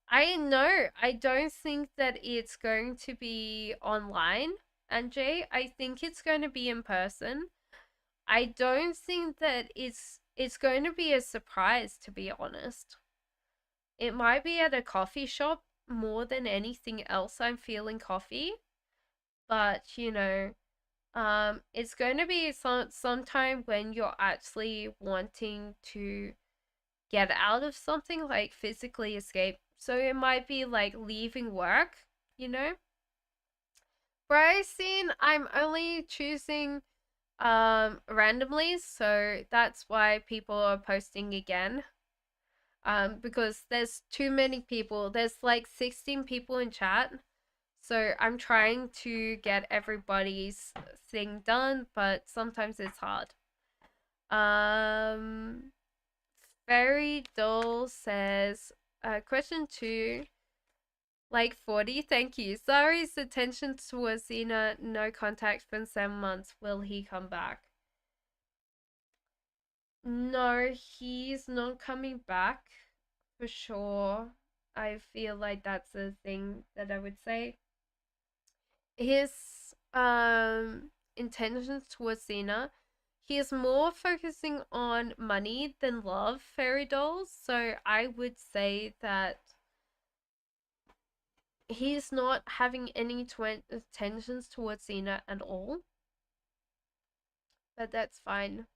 I know. I don't think that it's going to be online, NJ. I think it's going to be in person. I don't think that it's going to be a surprise, to be honest. It might be at a coffee shop more than anything else. I'm feeling coffee, but it's going to be sometime when you're actually wanting to get out of something, like physically escape. So it might be like leaving work, you know? Pricing, I'm only choosing randomly, so that's why people are posting again. Because there's too many people. There's like 16 people in chat. So I'm trying to get everybody's thing done, but sometimes it's hard. Um Fairy Doll says, question 2, like 40, thank you. Sorry's attention towards Xena, no contact for 7 months. Will he come back? No, he's not coming back for sure. I feel like that's the thing that I would say. His intentions towards Xena, he is more focusing on money than love, Fairy Dolls. So I would say that he's not having any intentions towards Xena at all. But that's fine.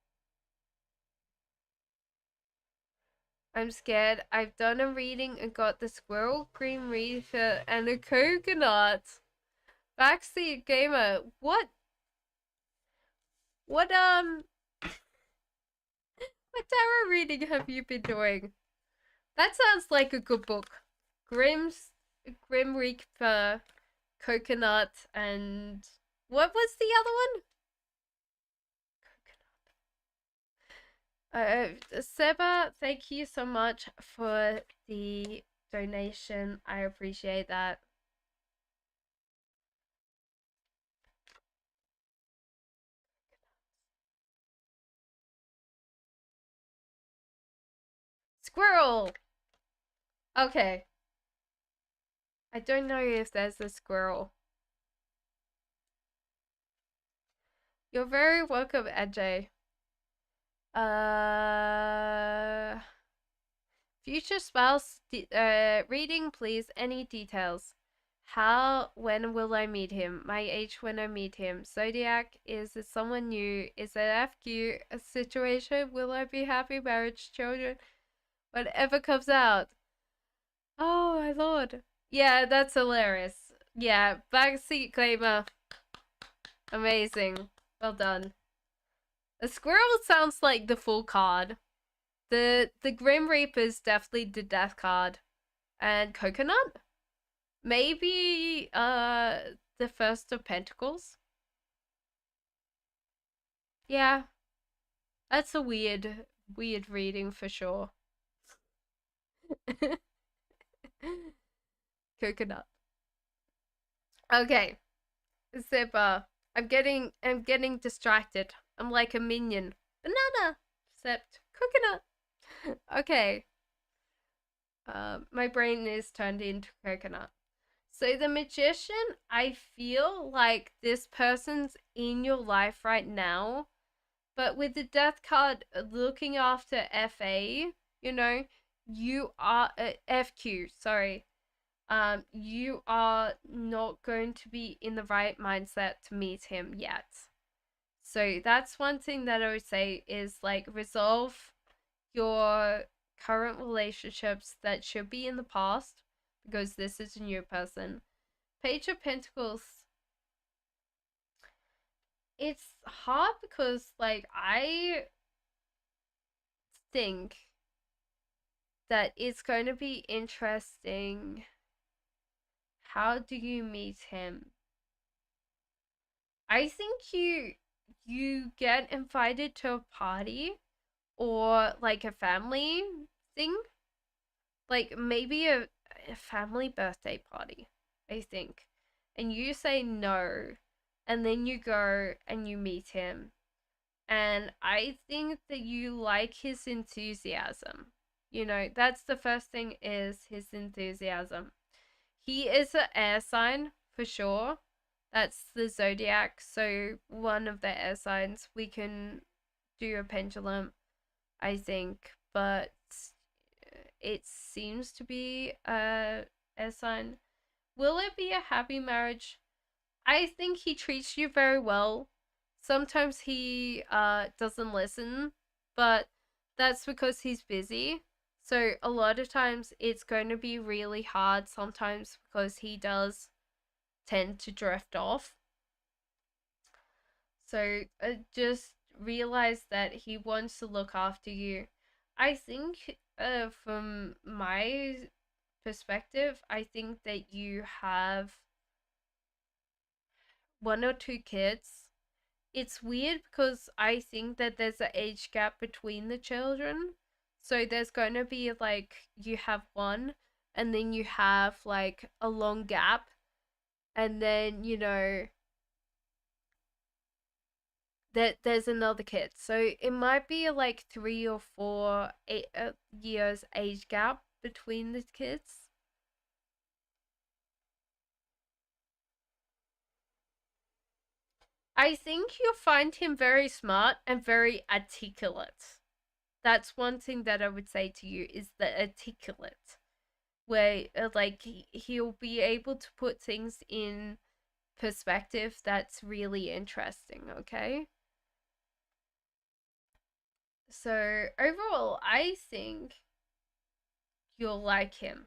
I'm scared. I've done a reading and got the squirrel, green reaper, and a coconut. Backseat gamer. What what tarot reading have you been doing? That sounds like a good book. Grim Reaper, coconut, and what was the other one? Seba, thank you so much for the donation. I appreciate that. Squirrel! Okay. I don't know if there's a squirrel. You're very welcome, Ajay. Future spouse reading, please. Any details? How, when will I meet him? My age when I meet him. Zodiac, is it someone new? Is it FQ? A situation? Will I be happy? Marriage, children? Whatever comes out. Oh my lord. Yeah, that's hilarious. Yeah, backseat claimer. Amazing. Well done. A squirrel sounds like the full card. The Grim Reaper is definitely the death card. And coconut? Maybe the first of pentacles. Yeah, that's a weird reading for sure. Coconut. Okay, Zipper. I'm getting distracted. I'm like a minion. Banana, except coconut. Okay. My brain is turned into coconut. So the magician, I feel like this person's in your life right now, but with the death card looking after FA, you know, you are FQ. Sorry, you are not going to be in the right mindset to meet him yet. So that's one thing that I would say is like resolve your current relationships that should be in the past because this is a new person. Page of Pentacles, it's hard because like I think that it's going to be interesting. How do you meet him? I think you get invited to a party or like a family thing, like maybe a family birthday party, I think. And you say no, and then you go and you meet him. And I think that you like his enthusiasm. You know, that's the first thing is his enthusiasm. He is an air sign for sure. That's the zodiac. So one of the air signs we can do a pendulum, I think, but it seems to be a air sign. Will it be a happy marriage? I think he treats you very well. Sometimes he doesn't listen, but that's because he's busy. So a lot of times it's going to be really hard sometimes because he does tend to drift off. So just realize that he wants to look after you. I think from my perspective, I think that you have one or two kids. It's weird because I think that there's an age gap between the children. So there's going to be like you have one and then you have like a long gap and then that there's another kid. So it might be like 3 or 4 years age gap between the kids. I think you'll find him very smart and very articulate. That's one thing that I would say to you is the articulate, where like he'll be able to put things in perspective that's really interesting, okay? So overall, I think you'll like him.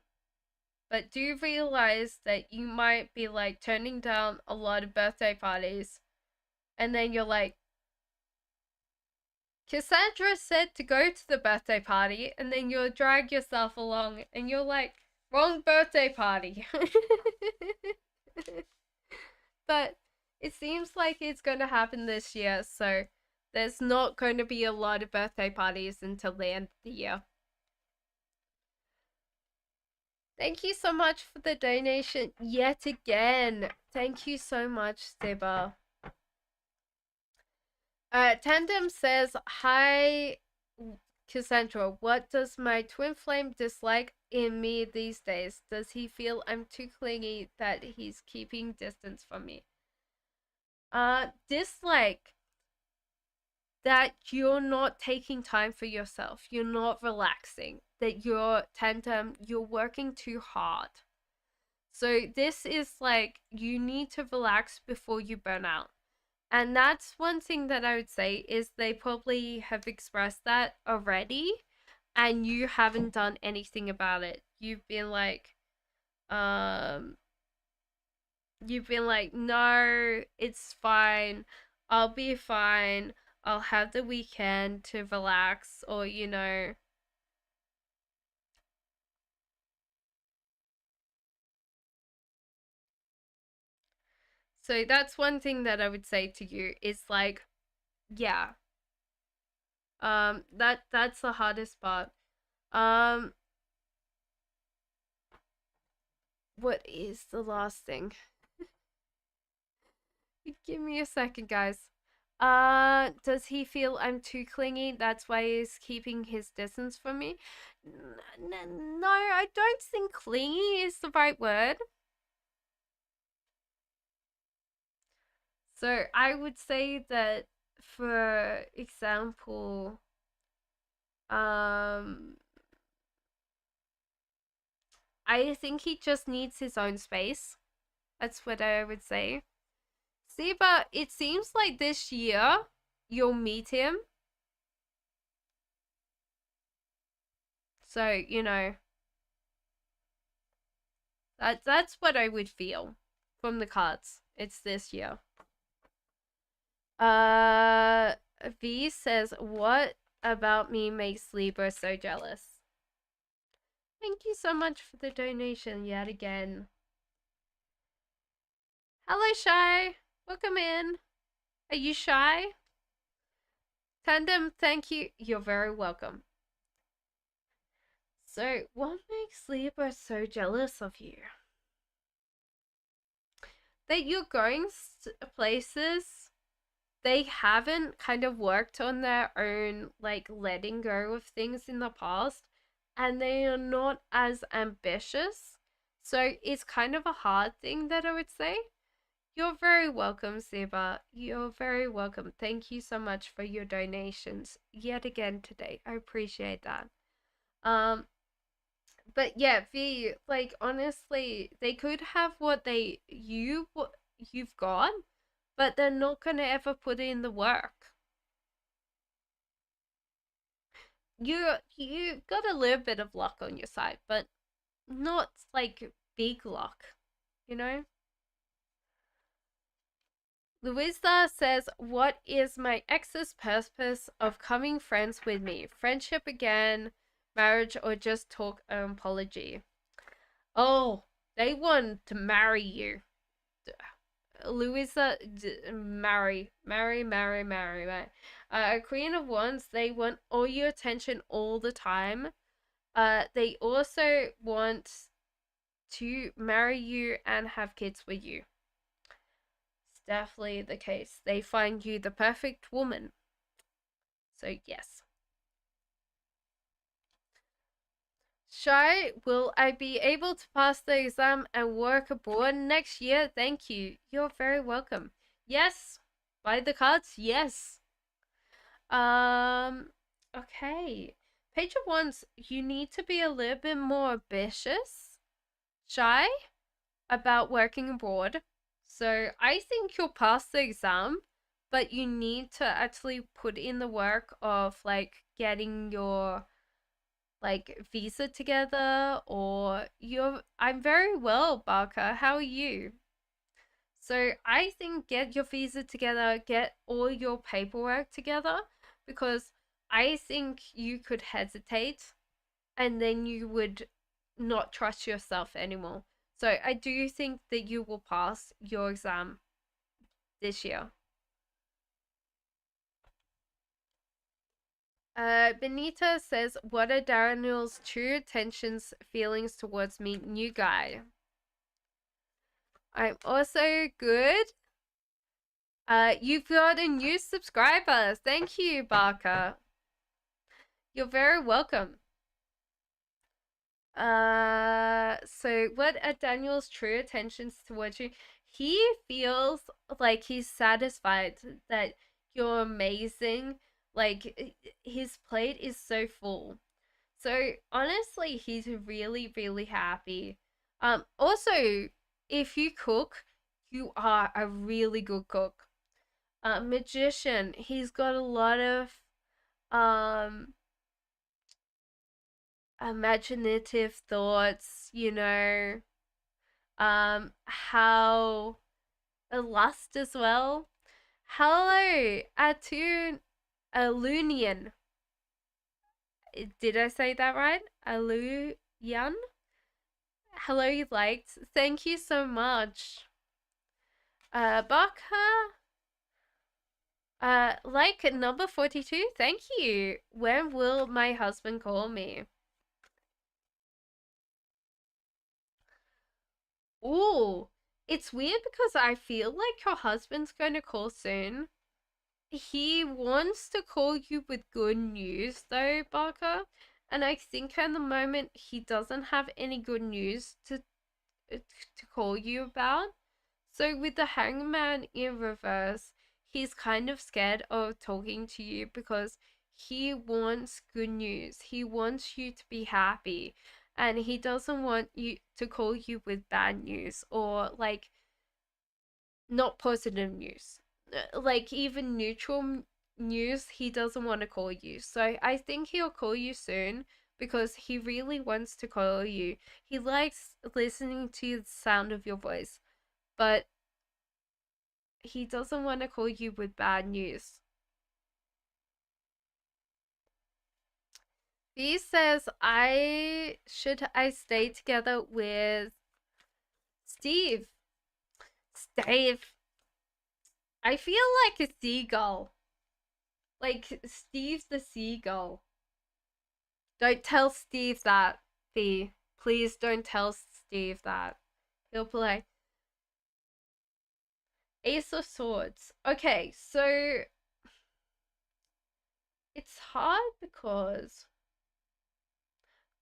But do realize that you might be like turning down a lot of birthday parties and then you're like, Cassandra said to go to the birthday party, and then you'll drag yourself along and you're like, wrong birthday party. But it seems like it's going to happen this year, so there's not going to be a lot of birthday parties until the end of the year. Thank you so much for the donation yet again. Thank you so much, Siba. Tandem says, hi, Cassandra. What does my twin flame dislike in me these days? Does he feel I'm too clingy that he's keeping distance from me? Dislike that you're not taking time for yourself. You're not relaxing. That you're tandem, you're working too hard. So this is like you need to relax before you burn out. And that's one thing that I would say is they probably have expressed that already and you haven't done anything about it. Um you've been like, no, it's fine. I'll be fine. I'll have the weekend to relax or. So that's one thing that I would say to you is like yeah. That's the hardest part. Um, what is the last thing? Give me a second, guys. Does he feel I'm too clingy? That's why he's keeping his distance from me? No, I don't think clingy is the right word. So I would say that, for example, I think he just needs his own space. That's what I would say. See, but it seems like this year you'll meet him. So, that's what I would feel from the cards. It's this year. Uh V says, what about me makes Libra so jealous? Thank you so much for the donation yet again. Hello, Shy. Welcome in. Are you shy? Tandem, thank you. You're very welcome. So, what makes Libra so jealous of you? That you're going places they haven't kind of worked on their own, like letting go of things in the past, and they are not as ambitious. So, it's kind of a hard thing that I would say. You're very welcome, Ziba. You're very welcome. Thank you so much for your donations yet again today. I appreciate that. Um, but yeah, V, like honestly, they could have what you've got, but they're not gonna ever put in the work. You got a little bit of luck on your side, but not like big luck, you know? Louisa says, what is my ex's purpose of coming friends with me? Friendship again, marriage, or just talk an apology? Oh, they want to marry you. Louisa, marry. Queen of Wands, they want all your attention all the time. They also want to marry you and have kids with you. It's definitely the case. They find you the perfect woman. So, yes. Shy, will I be able to pass the exam and work abroad next year? Thank you. You're very welcome. Yes. Buy the cards? Yes. Okay. Page of Wands, you need to be a little bit more ambitious, shy about working abroad. So I think you'll pass the exam, but you need to actually put in the work of like getting your like visa together, or I'm very well, Barker. How are you? So I think get your visa together, get all your paperwork together, because I think you could hesitate and then you would not trust yourself anymore. So I do think that you will pass your exam this year. Benita says, what are Daniel's true intentions, feelings towards me, new guy? I'm also good. You've got a new subscriber. Thank you, Barker. You're very welcome. So what are Daniel's true intentions towards you? He feels like he's satisfied that you're amazing. Like his plate is so full. So honestly, he's really, really happy. Also, if you cook, you are a really good cook. Magician, he's got a lot of um imaginative thoughts, how a lust as well. Hello, Atun Alunian. Did I say that right? Aluyan? Hello, you liked. Thank you so much. Baka. Like number 42, thank you. When will my husband call me? Ooh, it's weird because I feel like your husband's going to call soon. He wants to call you with good news, though, Barker. And I think at the moment he doesn't have any good news to call you about. So with the hangman in reverse, he's kind of scared of talking to you because he wants good news. He wants you to be happy. And he doesn't want you to call you with bad news or like not positive news. Like even neutral news, he doesn't want to call you. So I think he'll call you soon because he really wants to call you. He likes listening to the sound of your voice, but he doesn't want to call you with bad news. He says I stay together with Steve. Steve. I feel like a seagull. Like Steve the seagull. Don't tell Steve that, Fee. Please don't tell Steve that. He'll play. Ace of Swords. Okay, so it's hard because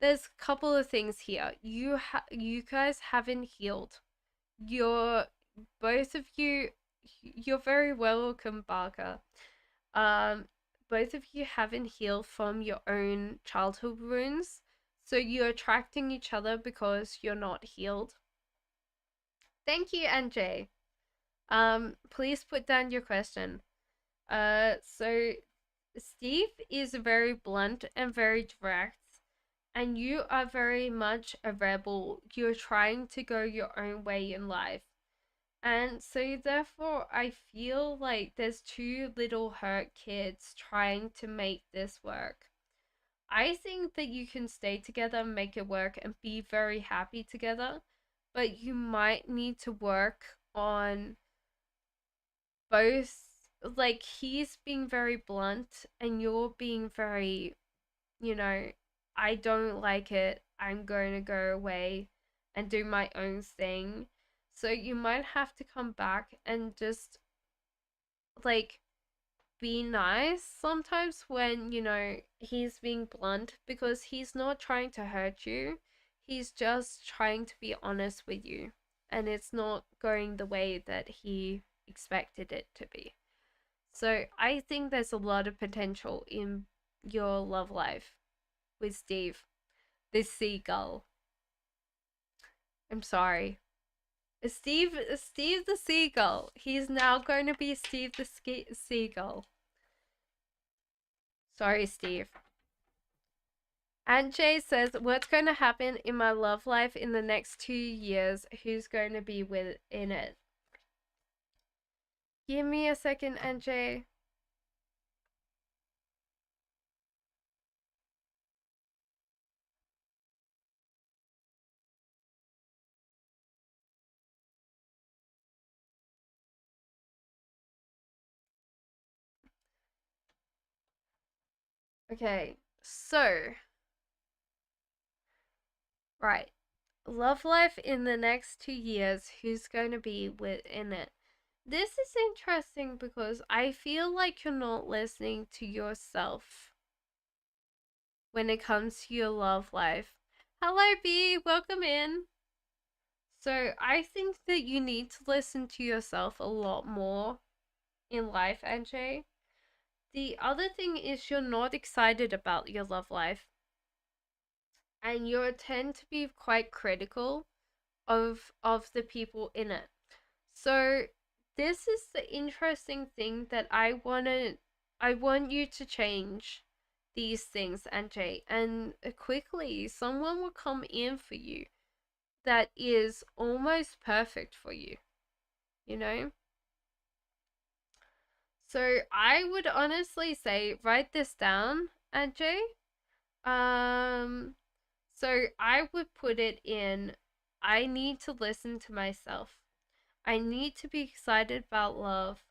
there's a couple of things here. You guys haven't healed. You're both of you. You're very welcome, Barker. Um, both of you haven't healed from your own childhood wounds, so you're attracting each other because you're not healed. Thank you, NJ. Please put down your question. So Steve is very blunt and very direct, and you are very much a rebel. You're trying to go your own way in life. And so, therefore, I feel like there's two little hurt kids trying to make this work. I think that you can stay together, make it work, and be very happy together, but you might need to work on both. Like, he's being very blunt, and you're being very, you know, I don't like it. I'm going to go away and do my own thing. So you might have to come back and just like be nice sometimes when, he's being blunt because he's not trying to hurt you. He's just trying to be honest with you. And it's not going the way that he expected it to be. So I think there's a lot of potential in your love life with Steve, this seagull. I'm sorry. Steve the seagull. He's now going to be Steve the seagull. Sorry, Steve. And Jay says, what's going to happen in my love life in the next 2 years? Who's going to be in it? Give me a second, NJ. Okay, so, right. Love life in the next 2 years. Who's going to be within it? This is interesting because I feel like you're not listening to yourself when it comes to your love life. Hello, B. Welcome in. So I think that you need to listen to yourself a lot more in life, NJ. The other thing is you're not excited about your love life. And you tend to be quite critical of the people in it. So this is the interesting thing that I want you to change these things, NJ, and quickly someone will come in for you that is almost perfect for you, you know? So I would honestly say write this down, NJ. So I would put it in I need to listen to myself. I need to be excited about love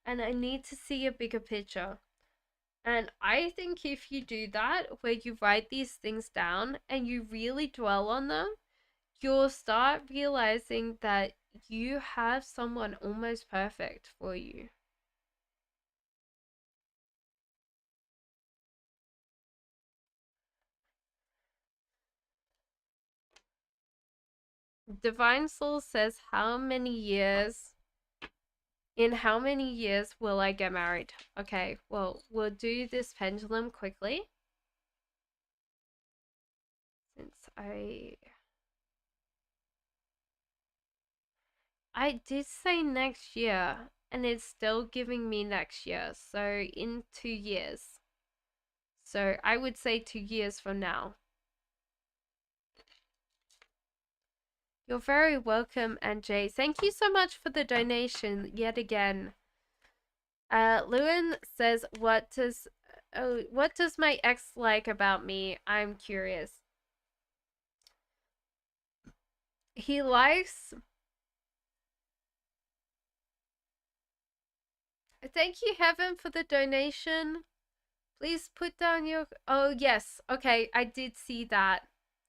and I need to see a bigger picture. And I think if you do that, where you write these things down and you really dwell on them, you'll start realizing that you have someone almost perfect for you. Divine Soul says, in how many years will I get married? Okay, well, we'll do this pendulum quickly. Since I did say next year, and it's still giving me next year, so in 2 years. So I would say 2 years from now. You're very welcome, NJ. Thank you so much for the donation yet again. Lewin says, what does my ex like about me? I'm curious. He likes. Thank you, Heaven, for the donation. Please put down your. Oh, yes. Okay, I did see that.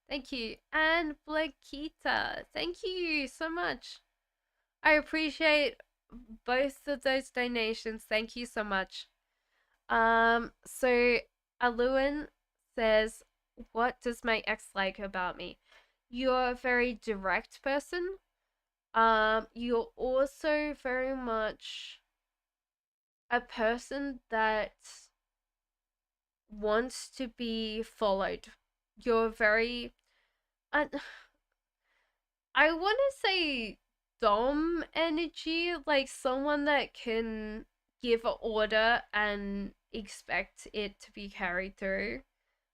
Thank you. And Blankita, thank you so much. I appreciate both of those donations. Thank you so much. So Aluin says, what does my ex like about me? You're a very direct person. You're also very much a person that wants to be followed. You're very uh, I want to say dom energy, like someone that can give an order and expect it to be carried through.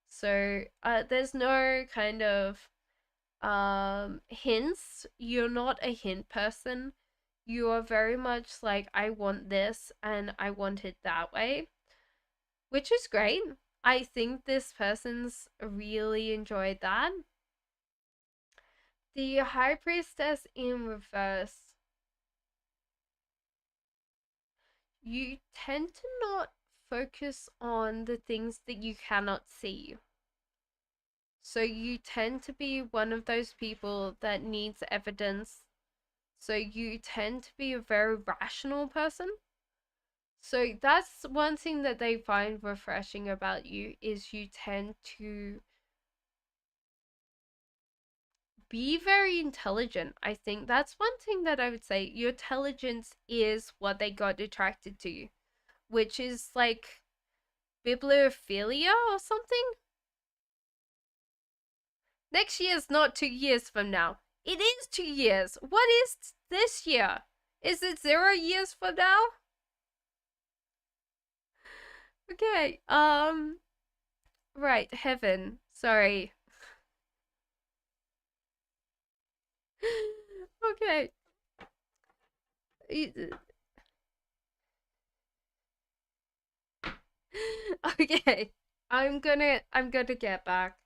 So there's no kind of hints. You're not a hint person. You are very much like, I want this and I want it that way, which is great. I think this person's really enjoyed that. The High Priestess in reverse. You tend to not focus on the things that you cannot see. So you tend to be one of those people that needs evidence. So you tend to be a very rational person. So that's one thing that they find refreshing about you, is you tend to be very intelligent. I think that's one thing that I would say. Your intelligence is what they got attracted to, which is like bibliophilia or something. Next year is not 2 years from now. It is 2 years. What is this year? Is it 0 years from now? Okay. Right. Heaven. Sorry. Okay. Okay. I'm gonna get back.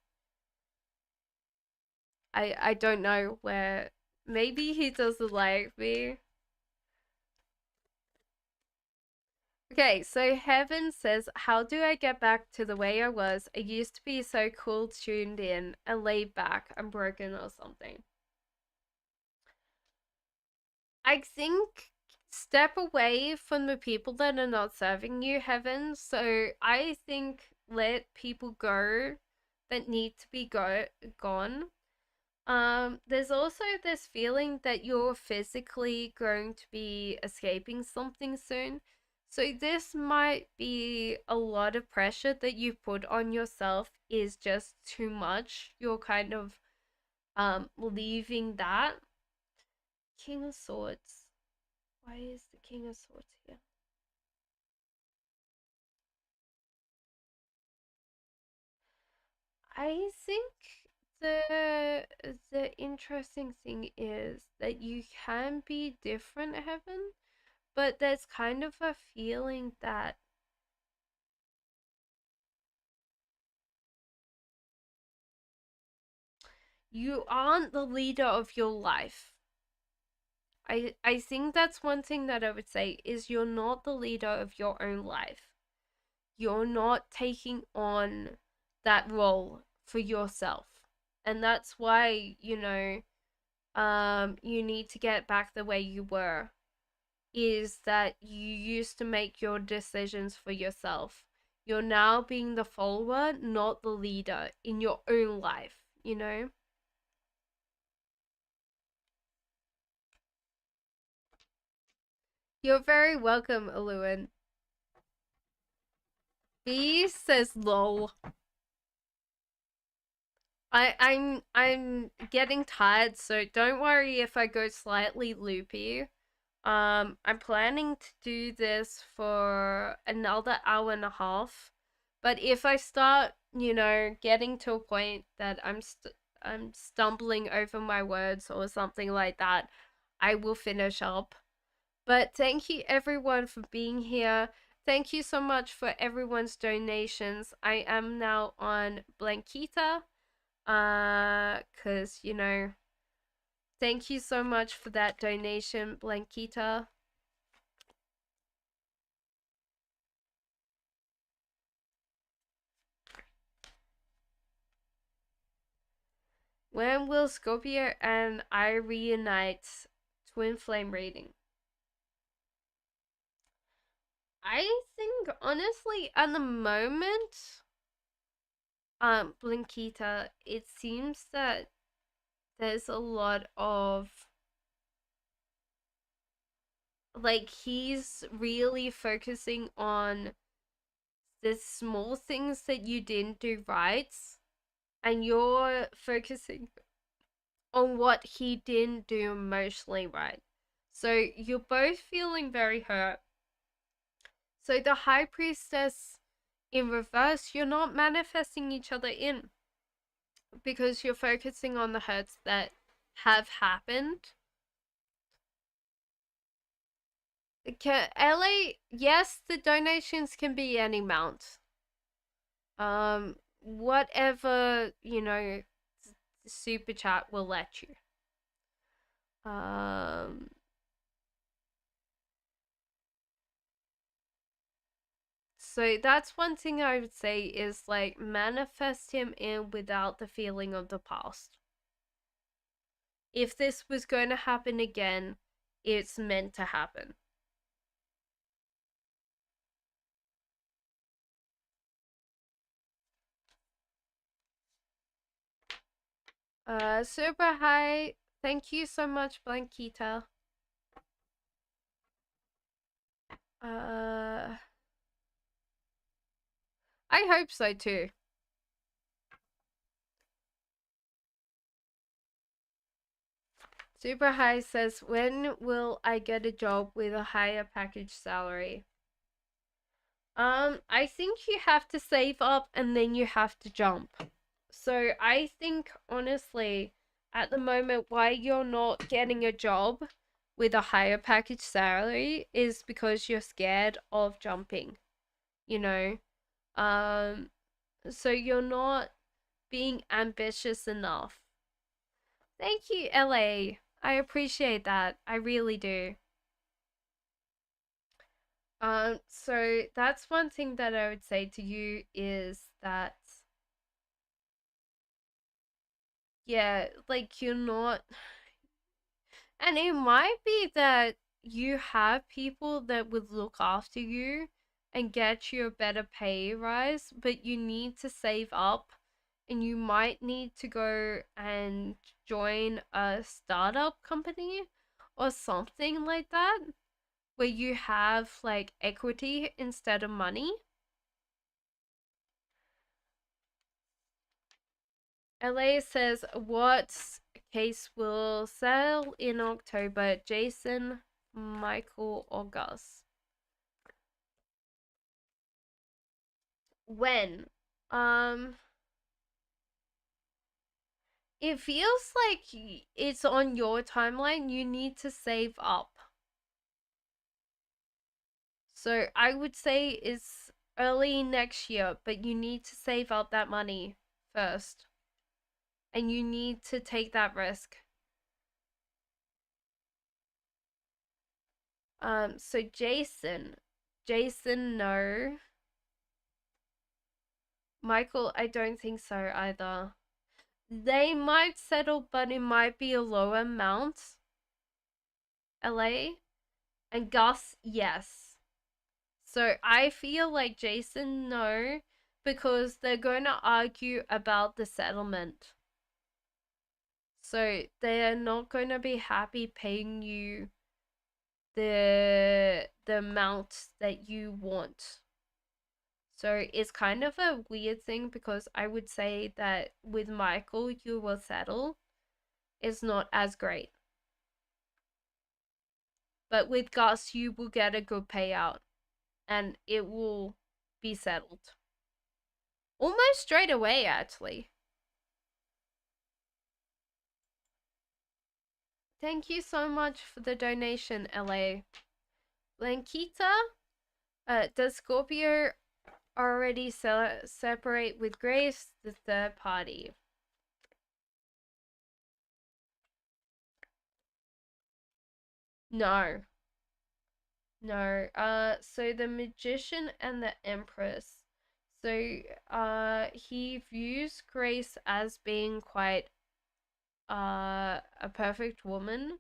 I don't know where. Maybe he doesn't like me. Okay, so Heaven says, how do I get back to the way I was? I used to be so cool, tuned in, and laid back. I'm broken or something. I think step away from the people that are not serving you, Heaven. So I think let people go that need to be gone. There's also this feeling that you're physically going to be escaping something soon. So this might be a lot of pressure that you put on yourself is just too much. You're kind of leaving that. King of Swords. Why is the King of Swords here? I think the interesting thing is that you can be different, Heaven, but there's kind of a feeling that you aren't the leader of your life. I think that's one thing that I would say is you're not the leader of your own life. You're not taking on that role for yourself. And that's why, you need to get back the way you were, is that you used to make your decisions for yourself. You're now being the follower, not the leader in your own life, you know? You're very welcome, Aluin. B says lol. I'm getting tired, so don't worry if I go slightly loopy. I'm planning to do this for another hour and a half, but if I start, getting to a point that I'm stumbling over my words or something like that, I will finish up. But thank you everyone for being here. Thank you so much for everyone's donations. I am now on Blankita. Cause thank you so much for that donation, Blankita. When will Scorpio and I reunite? Twin flame reading. I think honestly at the moment, Blinkita, it seems that there's a lot of like he's really focusing on the small things that you didn't do right, and you're focusing on what he didn't do emotionally right. So you're both feeling very hurt. So the High Priestess in reverse, you're not manifesting each other in because you're focusing on the hurts that have happened. LA, yes, the donations can be any amount. Whatever, super chat will let you. So that's one thing I would say is like manifest him in without the feeling of the past. If this was going to happen again, it's meant to happen. Super high. Thank you so much, Blankita. I hope so too. Super high says, when will I get a job with a higher package salary? I think you have to save up and then you have to jump. So I think honestly, at the moment, why you're not getting a job with a higher package salary is because you're scared of jumping. You know, so you're not being ambitious enough. Thank you, LA. I appreciate that. I really do. So that's one thing that I would say to you is that, yeah, like you're not, and it might be that you have people that would look after you and get you a better pay rise, but you need to save up and you might need to go and join a startup company or something like that where you have like equity instead of money. LA says, what case will sell in October? Jason, Michael, or Gus? When? Um, it feels like it's on your timeline. You need to save up. So I would say it's early next year, but you need to save up that money first. And you need to take that risk. So Jason, no. Michael, I don't think so either. They might settle, but it might be a lower amount. LA and Gus, yes. So I feel like Jason, no, because they're going to argue about the settlement. So they're not going to be happy paying you the amount that you want. So it's kind of a weird thing because I would say that with Michael you will settle. It's not as great. But with Gus you will get a good payout and it will be settled. Almost straight away actually. Thank you so much for the donation, LA. Lankita, does Scorpio already separate with Grace, the third party? No. No. So the Magician and the Empress. So, he views Grace as being quite, a perfect woman.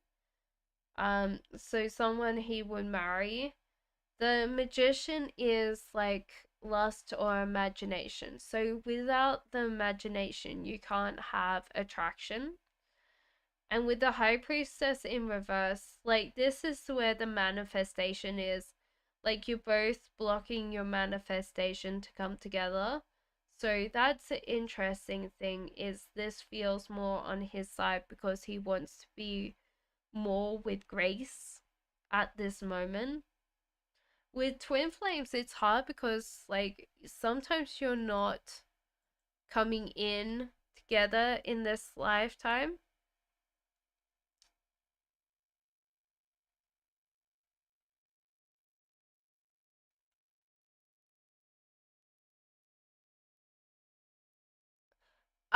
So someone he would marry. The Magician is like lust or imagination. So without the imagination, you can't have attraction. And with the High Priestess in reverse, like this is where the manifestation is. Like you're both blocking your manifestation to come together. So that's the interesting thing is this feels more on his side because he wants to be more with Grace at this moment. With twin flames it's hard because like sometimes you're not coming in together in this lifetime.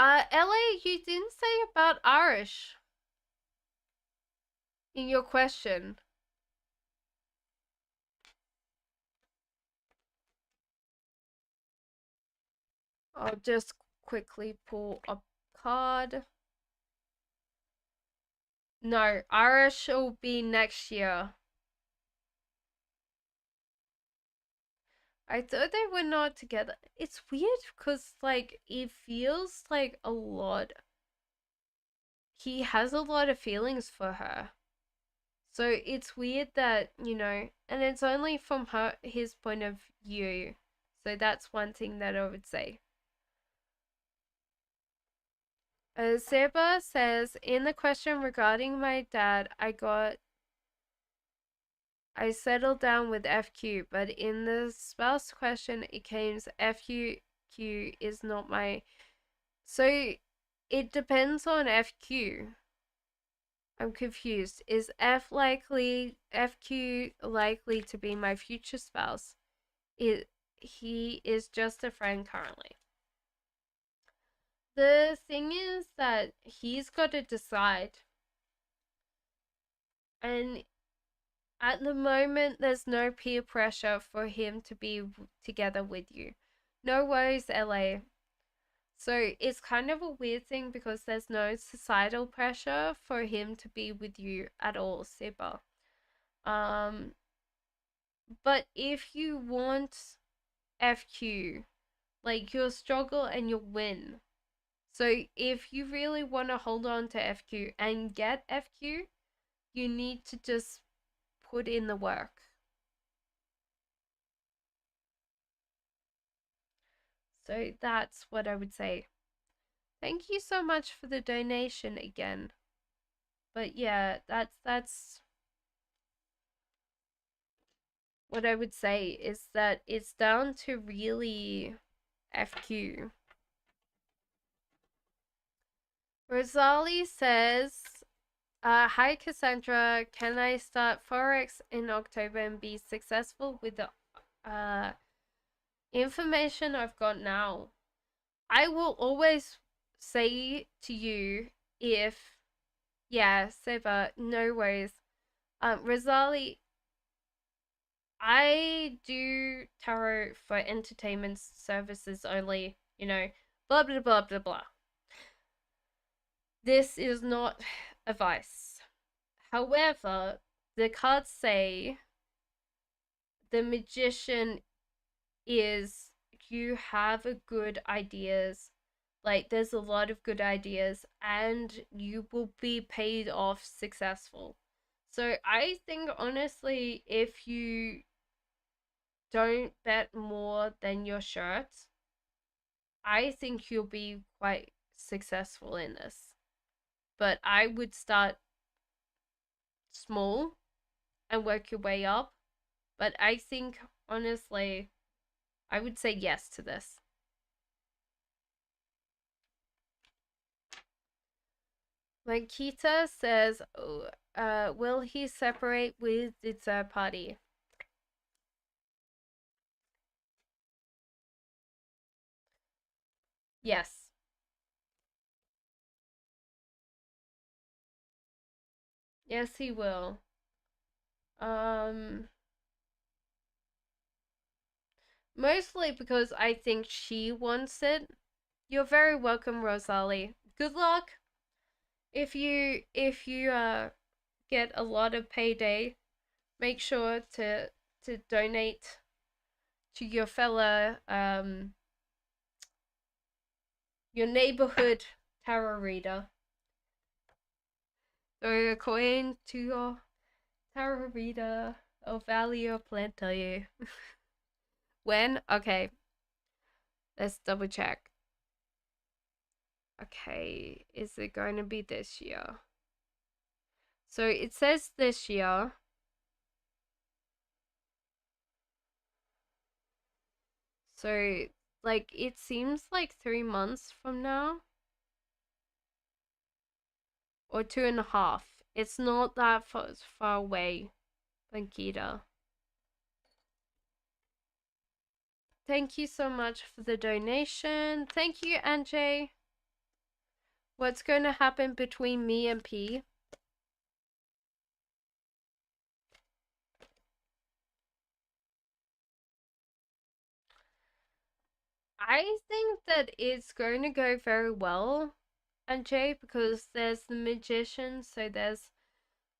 LA, you didn't say about Irish in your question. I'll just quickly pull a card. No, Irish will be next year. I thought they were not together. It's weird because, like, it feels like a lot. He has a lot of feelings for her. So it's weird that, and it's only from his point of view. So that's one thing that I would say. Seba says, in the question regarding my dad, I settled down with FQ, but in the spouse question, it came FQ is not my. So it depends on FQ. I'm confused. Is FQ likely to be my future spouse? He is just a friend currently. The thing is that he's got to decide. And at the moment, there's no peer pressure for him to be together with you. No worries, LA. So it's kind of a weird thing because there's no societal pressure for him to be with you at all, Siba. But if you want FQ, like you'll struggle and you'll win. So if you really want to hold on to FQ and get FQ, you need to just put in the work. So that's what I would say. Thank you so much for the donation again. But yeah, that's what I would say is that it's down to really FQ. Rosali says, hi Cassandra, can I start Forex in October and be successful with the information I've got now? I will always say to you if, yeah, Seba, no worries. Rosali, I do tarot for entertainment services only, you know, blah blah blah blah blah. This is not advice. However, the cards say the magician is you have a good ideas, like there's a lot of good ideas and you will be paid off successful. So I think honestly, if you don't bet more than your shirt, I think you'll be quite successful in this. But I would start small and work your way up. But I think honestly, I would say yes to this. Lankita says, will he separate with the third party? Yes. Yes, he will. Um, Mostly because I think she wants it. You're very welcome, Rosalie. Good luck. If you get a lot of payday, make sure to donate to your fellow your neighborhood tarot reader. Throw a coin to your tarot reader. I'll value your plan, tell you. When? Okay. Let's double check. Okay, is it going to be this year? So it says this year. So, like, it seems like 3 months from now. Or 2.5. It's not that far away, Bankita. Thank you so much for the donation. Thank you, Anjay. What's going to happen between me and P? I think that it's going to go very well, Anjay, because there's the magician, so there's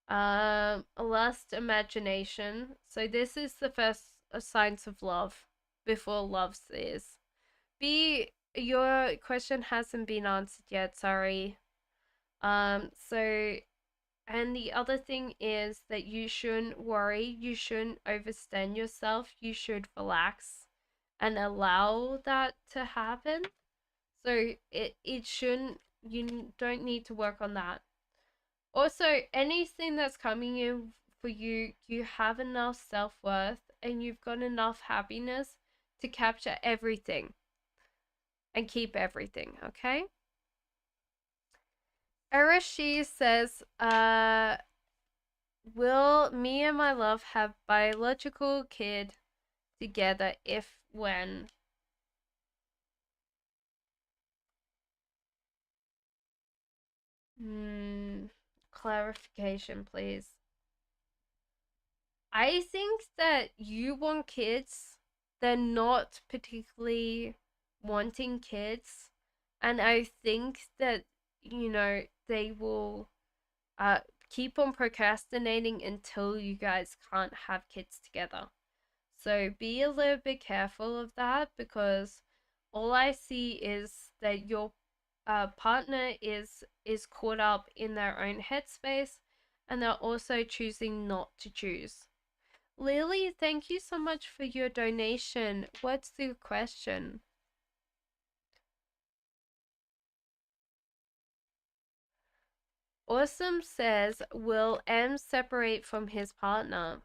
a lust imagination. So this is the first signs of love before love is. B, your question hasn't been answered yet, sorry. So and the other thing is that you shouldn't worry, you shouldn't overextend yourself, you should relax and allow that to happen. So it shouldn't, you don't need to work on that. Also, anything that's coming in for you, you have enough self-worth and you've got enough happiness to capture everything and keep everything, okay? Arashi says, will me and my love have biological kid together if when? Clarification, please. I think that you want kids. They're not particularly wanting kids. And I think that, they will keep on procrastinating until you guys can't have kids together. So be a little bit careful of that because all I see is that your partner is caught up in their own headspace and they're also choosing not to choose. Lily, thank you so much for your donation. What's the question? Awesome says, will M separate from his partner?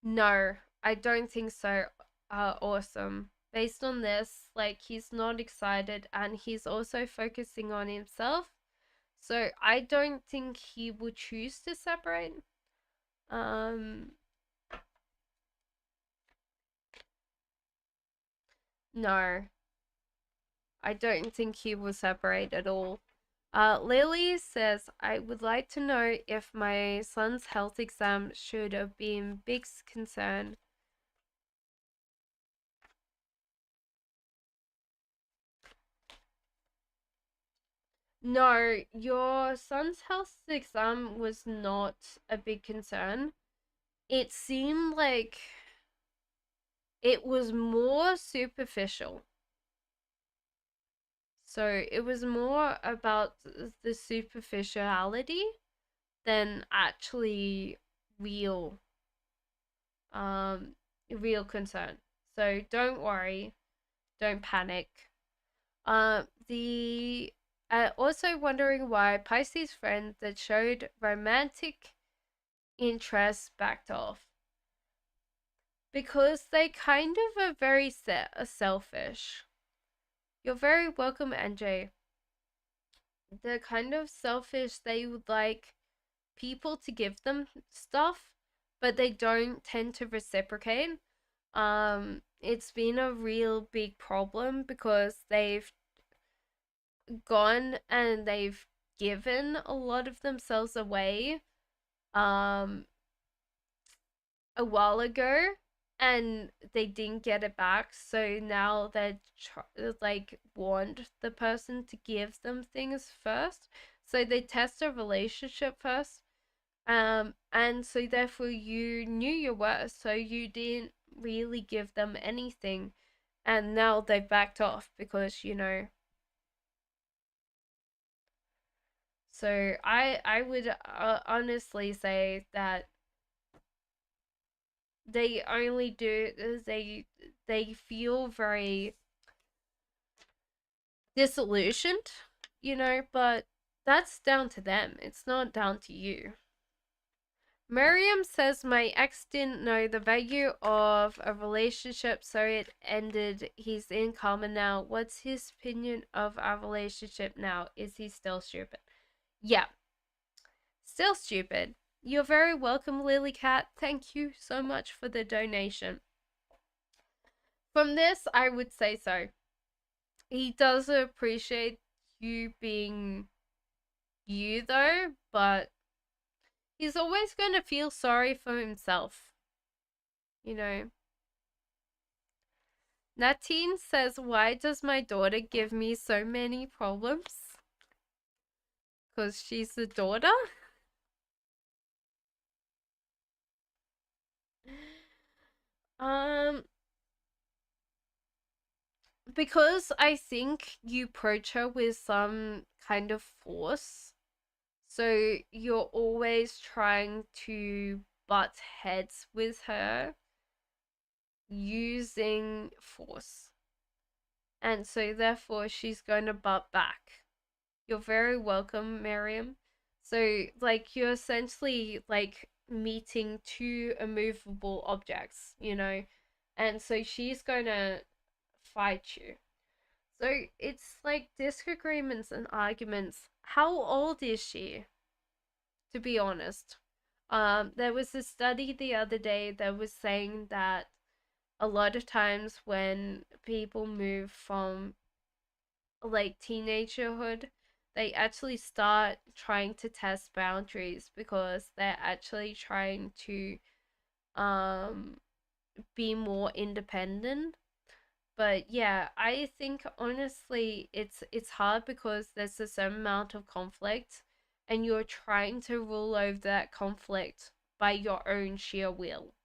No, I don't think so. Awesome. Based on this, like, he's not excited and he's also focusing on himself. So I don't think he would choose to separate. No. I don't think he will separate at all. Lily says, I would like to know if my son's health exam should have been big concern. No, your son's health exam was not a big concern. It seemed like it was more superficial. So it was more about the superficiality than actually real um real concern. So don't worry, don't panic. The Also wondering why Pisces friends that showed romantic interest backed off because they kind of are very selfish. You're very welcome, NJ. They're kind of selfish. They would like people to give them stuff, but they don't tend to reciprocate. It's been a real big problem because they've gone and they've given a lot of themselves away um a while ago and they didn't get it back, so now they like want the person to give them things first, so they test a relationship first, and so therefore you knew your worth, so you didn't really give them anything, and now they've backed off because so I would honestly say that they only do they feel very disillusioned, but that's down to them. It's not down to you. Miriam says my ex didn't know the value of a relationship, so it ended. He's in coma now. What's his opinion of our relationship now? Is he still stupid? Yeah, still stupid. You're very welcome, Lily Cat. Thank you so much for the donation. From this, I would say so. He does appreciate you being you, though, but he's always going to feel sorry for himself. You know? Natine says, why does my daughter give me so many problems? Because she's the daughter? Um, because I think you approach her with some kind of force. So you're always trying to butt heads with her using force. And so therefore she's going to butt back. You're very welcome, Miriam. So like you're essentially like meeting two immovable objects, and so she's going to fight you. So it's like disagreements and arguments. How old is she? To be honest, there was a study the other day that was saying that a lot of times when people move from like teenagerhood, they actually start trying to test boundaries because they're actually trying to um be more independent. But yeah, I think honestly it's hard because there's a certain amount of conflict and you're trying to rule over that conflict by your own sheer will.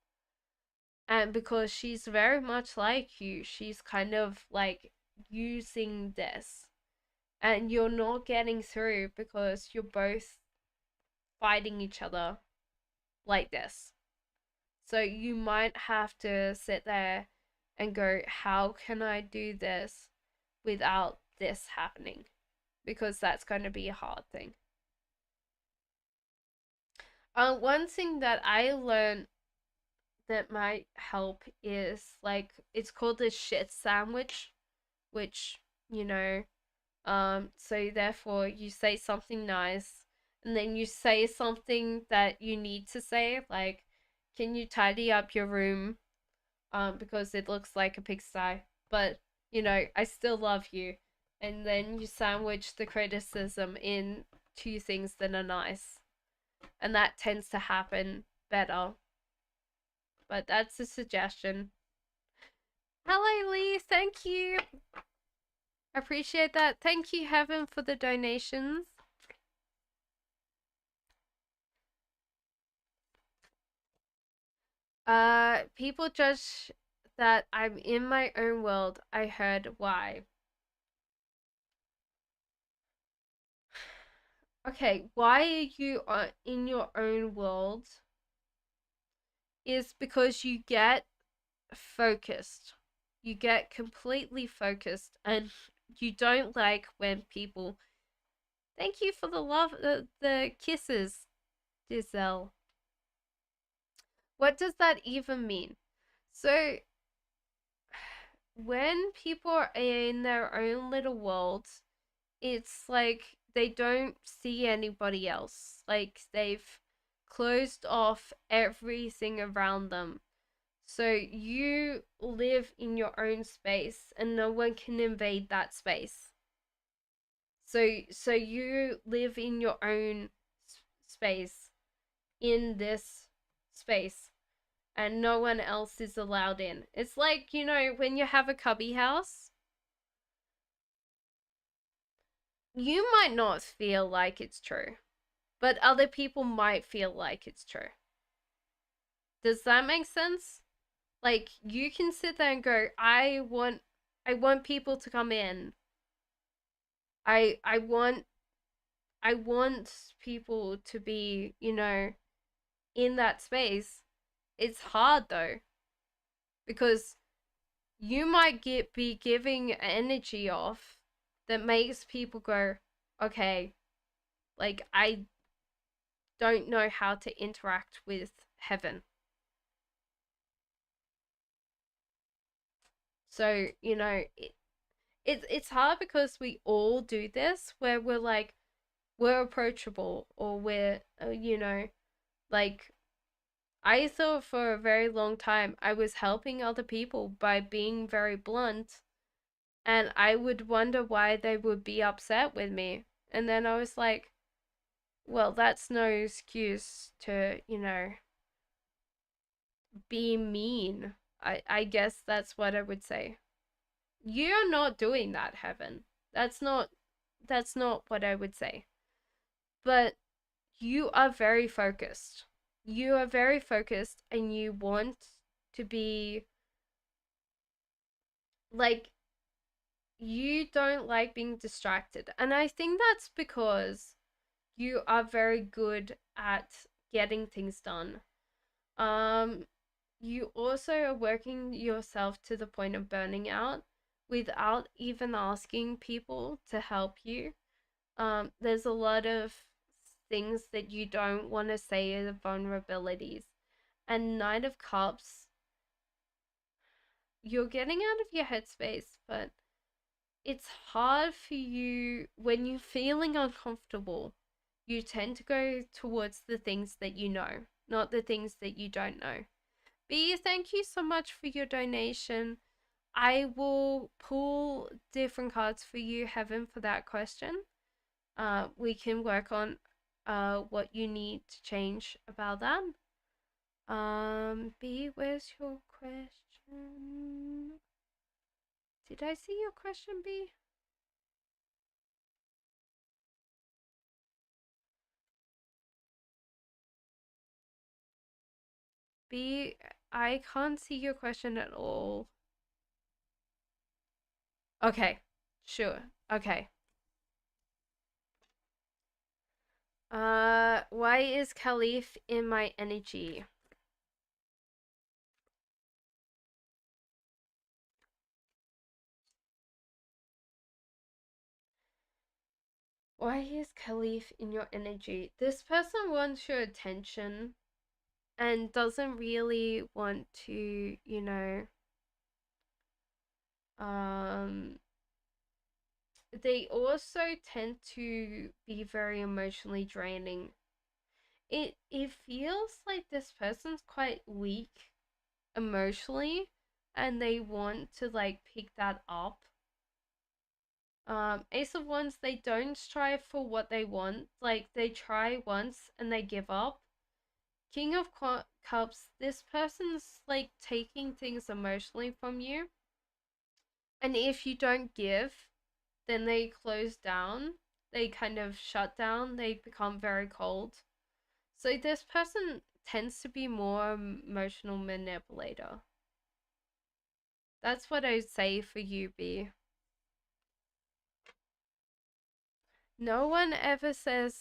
And because she's very much like you, she's kind of like using this and you're not getting through because you're both fighting each other like this. So you might have to sit there and go, how can I do this without this happening? Because that's going to be a hard thing. One thing that I learned that might help is like it's called the shit sandwich, which you know so therefore you say something nice and then you say something that you need to say, like, can you tidy up your room because it looks like a pigsty, but I still love you. and then you sandwich the criticism in two things that are nice. And that tends to happen better. But that's a suggestion. Hello, Lee. Thank you. Appreciate that. Thank you, Heaven, for the donations. People judge that I'm in my own world. I heard why. Okay, why are you in your own world? Is because you get focused. You get completely focused, and you don't like when people. Thank you for the love, the kisses, Giselle. What does that even mean? So, when people are in their own little worlds, it's like they don't see anybody else. Like they've closed off everything around them. So you live in your own space and no one can invade that space. So you live in your own space in this space and no one else is allowed in. It's like, when you have a cubby house, you might not feel like it's true, but other people might feel like it's true. Does that make sense? Like you can sit there and go, I want people to come in. I want people to be, in that space. It's hard though because you might be giving energy off that makes people go, okay, like I don't know how to interact with heaven. So, it's hard because we all do this where we're like, we're approachable or we're, like, I thought for a very long time I was helping other people by being very blunt, and I would wonder why they would be upset with me. And then I was like, well, that's no excuse to, be mean. I guess that's what I would say. You're not doing that, Heaven. That's not what I would say. But you are very focused. You are very focused and you want to be like, you don't like being distracted. And I think that's because you are very good at getting things done. Um you also are working yourself to the point of burning out without even asking people to help you. There's a lot of things that you don't want to say as vulnerabilities. And Knight of Cups, you're getting out of your headspace, but it's hard for you when you're feeling uncomfortable. You tend to go towards the things that you know, not the things that you don't know. B, thank you so much for your donation. I will pull different cards for you, Heaven, for that question. We can work on what you need to change about that. B, where's your question? Did I see your question, B? B, I can't see your question at all. Okay, sure. Okay. Why is Caliph in my energy? Why is Caliph in your energy? This person wants your attention and doesn't really want to, they also tend to be very emotionally draining. It feels like this person's quite weak emotionally and they want to like pick that up. Ace of Wands, they don't strive for what they want. Like, they try once and they give up. King of Cups, this person's like taking things emotionally from you. And if you don't give, then they close down. They kind of shut down. They become very cold. So this person tends to be more emotional manipulator. That's what I would say for you, B. No one ever says,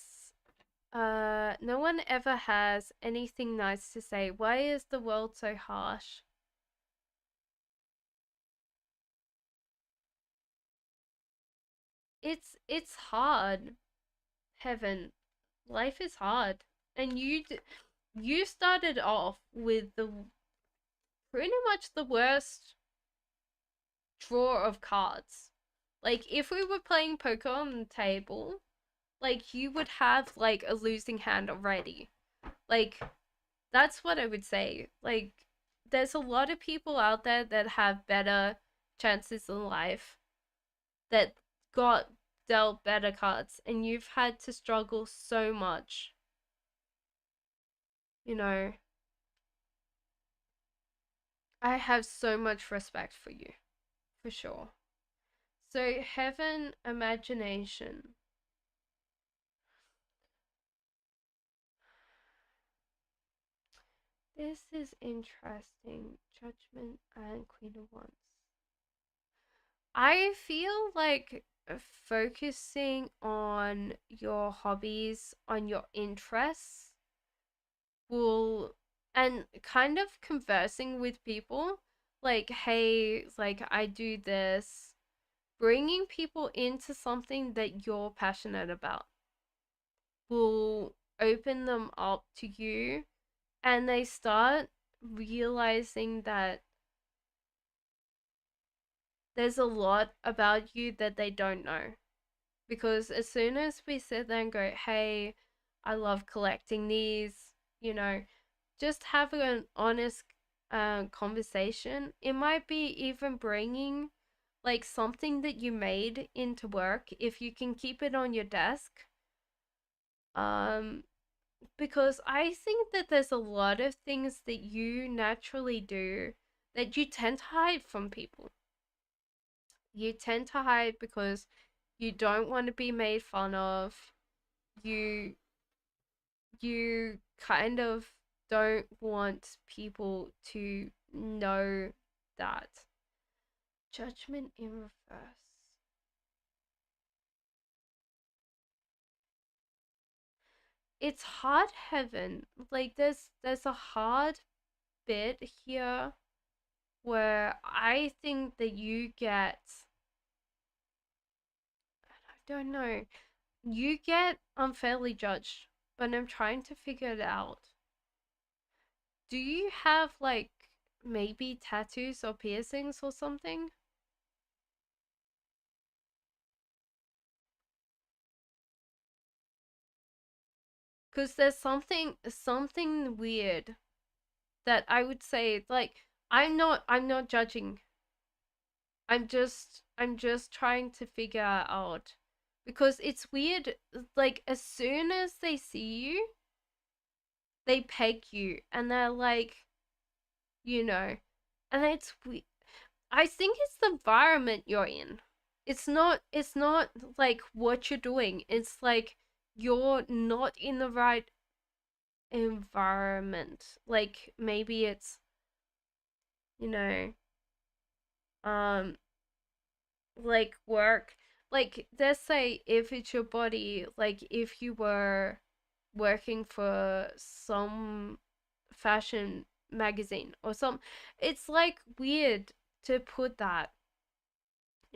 no one ever has anything nice to say. Why is the world so harsh? It's hard. Heaven, life is hard, and you started off with the pretty much the worst draw of cards. Like, if we were playing poker on the table, like, you would have like a losing hand already. Like, that's what I would say. Like, there's a lot of people out there that have better chances in life, that got dealt better cards, and you've had to struggle so much. You know, I have so much respect for you, for sure. So, heaven, imagination. This is interesting. Judgment and Queen of Wands. I feel like focusing on your hobbies, on your interests, will, and kind of conversing with people like, hey, like, I do this, bringing people into something that you're passionate about will open them up to you, and they start realizing that there's a lot about you that they don't know. Because as soon as we sit there and go, hey, I love collecting these, you know, just have an honest conversation. It might be even bringing like something that you made into work, if you can keep it on your desk. Because I think that there's a lot of things that you naturally do that you tend to hide from people. You tend to hide because you don't want to be made fun of. You you kind of don't want people to know that. Judgment in reverse. It's hard, heaven. Like, there's a hard bit here where I think that you get, I don't know, you get unfairly judged, but I'm trying to figure it out. Do you have like maybe tattoos or piercings or something? Because there's something weird that I would say, like, I'm not judging. I'm just trying to figure out, because it's weird. Like, as soon as they see you, they peg you, and they're like, you know, and it's we. I think it's the environment you're in. It's not like what you're doing. It's like you're not in the right environment. Like, maybe it's, you know, um like work. Like, let's say if it's your body, like if you were working for some fashion magazine or some, it's like weird to put that,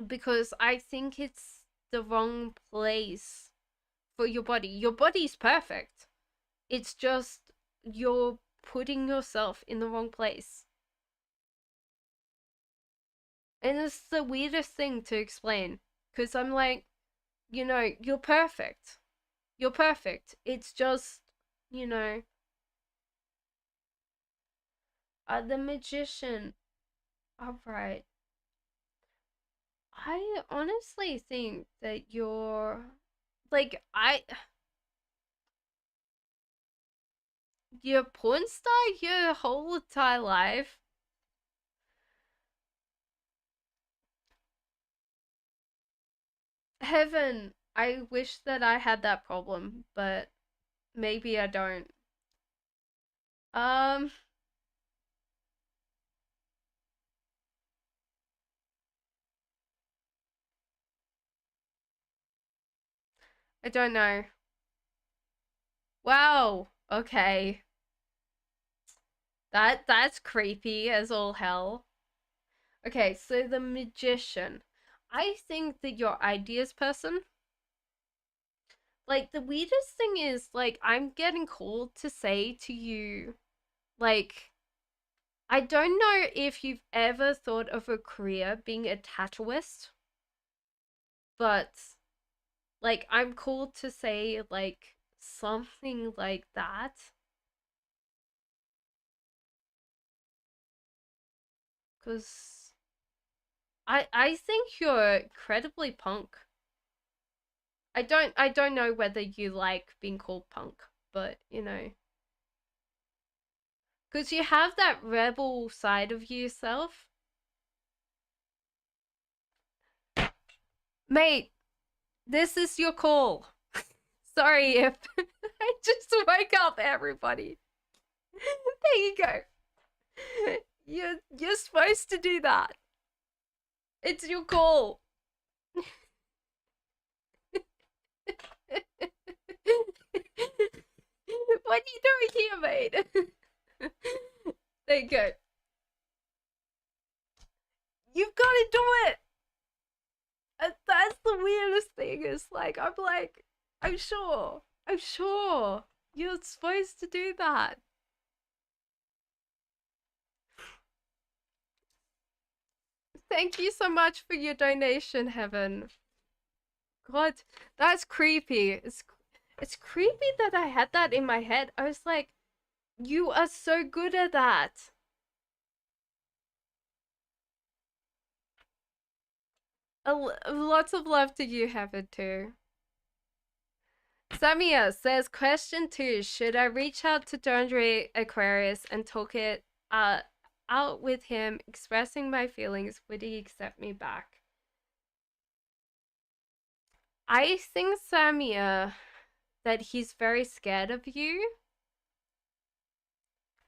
because I think it's the wrong place for your body. Your body's perfect. It's just you're putting yourself in the wrong place. And it's the weirdest thing to explain, because I'm like, you're perfect. You're perfect. It's just, you know, the magician. All right. I honestly think that you're porn star your whole entire life. Heaven, I wish that I had that problem, but maybe I don't. Um, I don't know. Wow. Okay. That's creepy as all hell. Okay, so the magician. I think that your ideas person. Like the weirdest thing is like I'm getting called to say to you like I don't know if you've ever thought of a career being a tattooist, but like I'm called to say like something like that. Cause I think you're incredibly punk. I don't know whether you like being called punk, but you know. Cause you have that rebel side of yourself. Mate, this is your call. Sorry if I just woke up everybody. There you go. You're supposed to do that. It's your call. What are you doing here, mate? There you go. You've got to do it. And that's the weirdest thing. Is like, I'm sure you're supposed to do that. Thank you so much for your donation, Heaven. God, that's creepy. It's creepy that I had that in my head. I was like, you are so good at that. Lots of love to you, Heaven, too. Samia says, question 2. Should I reach out to Dondre Aquarius and talk it out with him, expressing my feelings? Would he accept me back? I think, Samia, that he's very scared of you.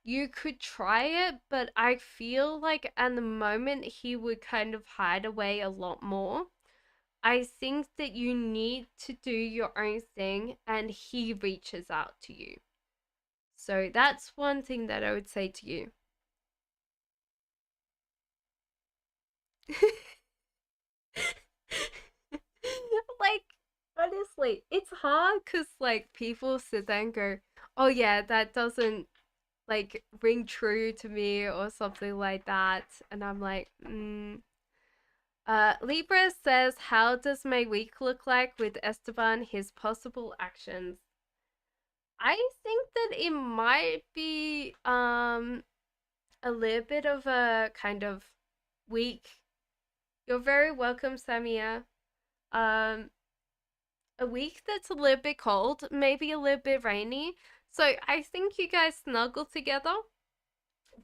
You could try it, but I feel like at the moment he would kind of hide away a lot more. I think that you need to do your own thing and he reaches out to you. So that's one thing that I would say to you. Like, honestly, it's hard because, like, people sit there and go, oh, yeah, that doesn't, like, ring true to me or something like that. And I'm like, Libra says, how does my week look like with Esteban, his possible actions? I think that it might be a little bit of a kind of week. You're very welcome, Samia. Um a week that's a little bit cold, maybe a little bit rainy. So I think you guys snuggle together.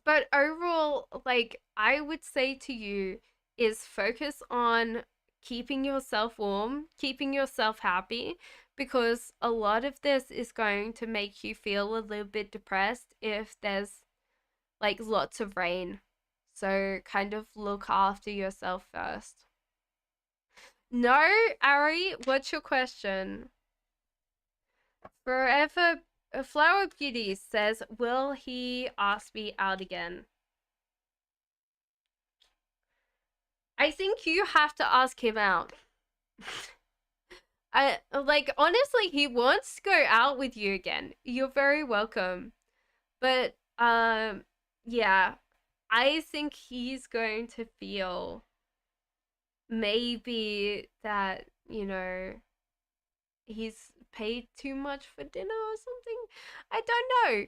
But overall, like I would say to you is focus on keeping yourself warm, keeping yourself happy, because a lot of this is going to make you feel a little bit depressed if there's like lots of rain. So kind of look after yourself first. No, Ari, what's your question? Forever Flower Beauty says, will he ask me out again? I think you have to ask him out. I like honestly he wants to go out with you again. You're very welcome. But yeah, I think he's going to feel maybe that, you know, he's paid too much for dinner or something. I don't know.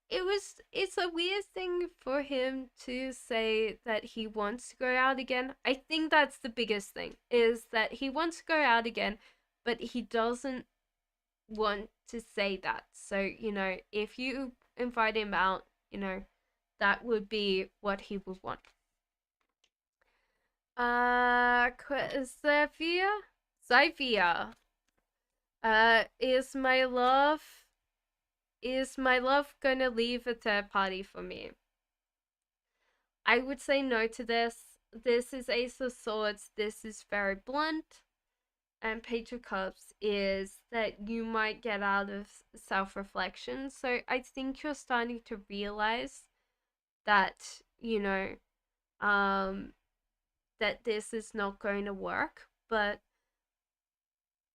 it's a weird thing for him to say that he wants to go out again. I think that's the biggest thing, is that he wants to go out again, but he doesn't want to say that. So, you know, if you invite him out, you know, that would be what he would want. Xavier. Is my love gonna leave a third party for me? I would say no to this. This is Ace of Swords. This is very blunt. And Page of Cups is that you might get out of self-reflection. So I think you're starting to realize that, you know, that this is not going to work. But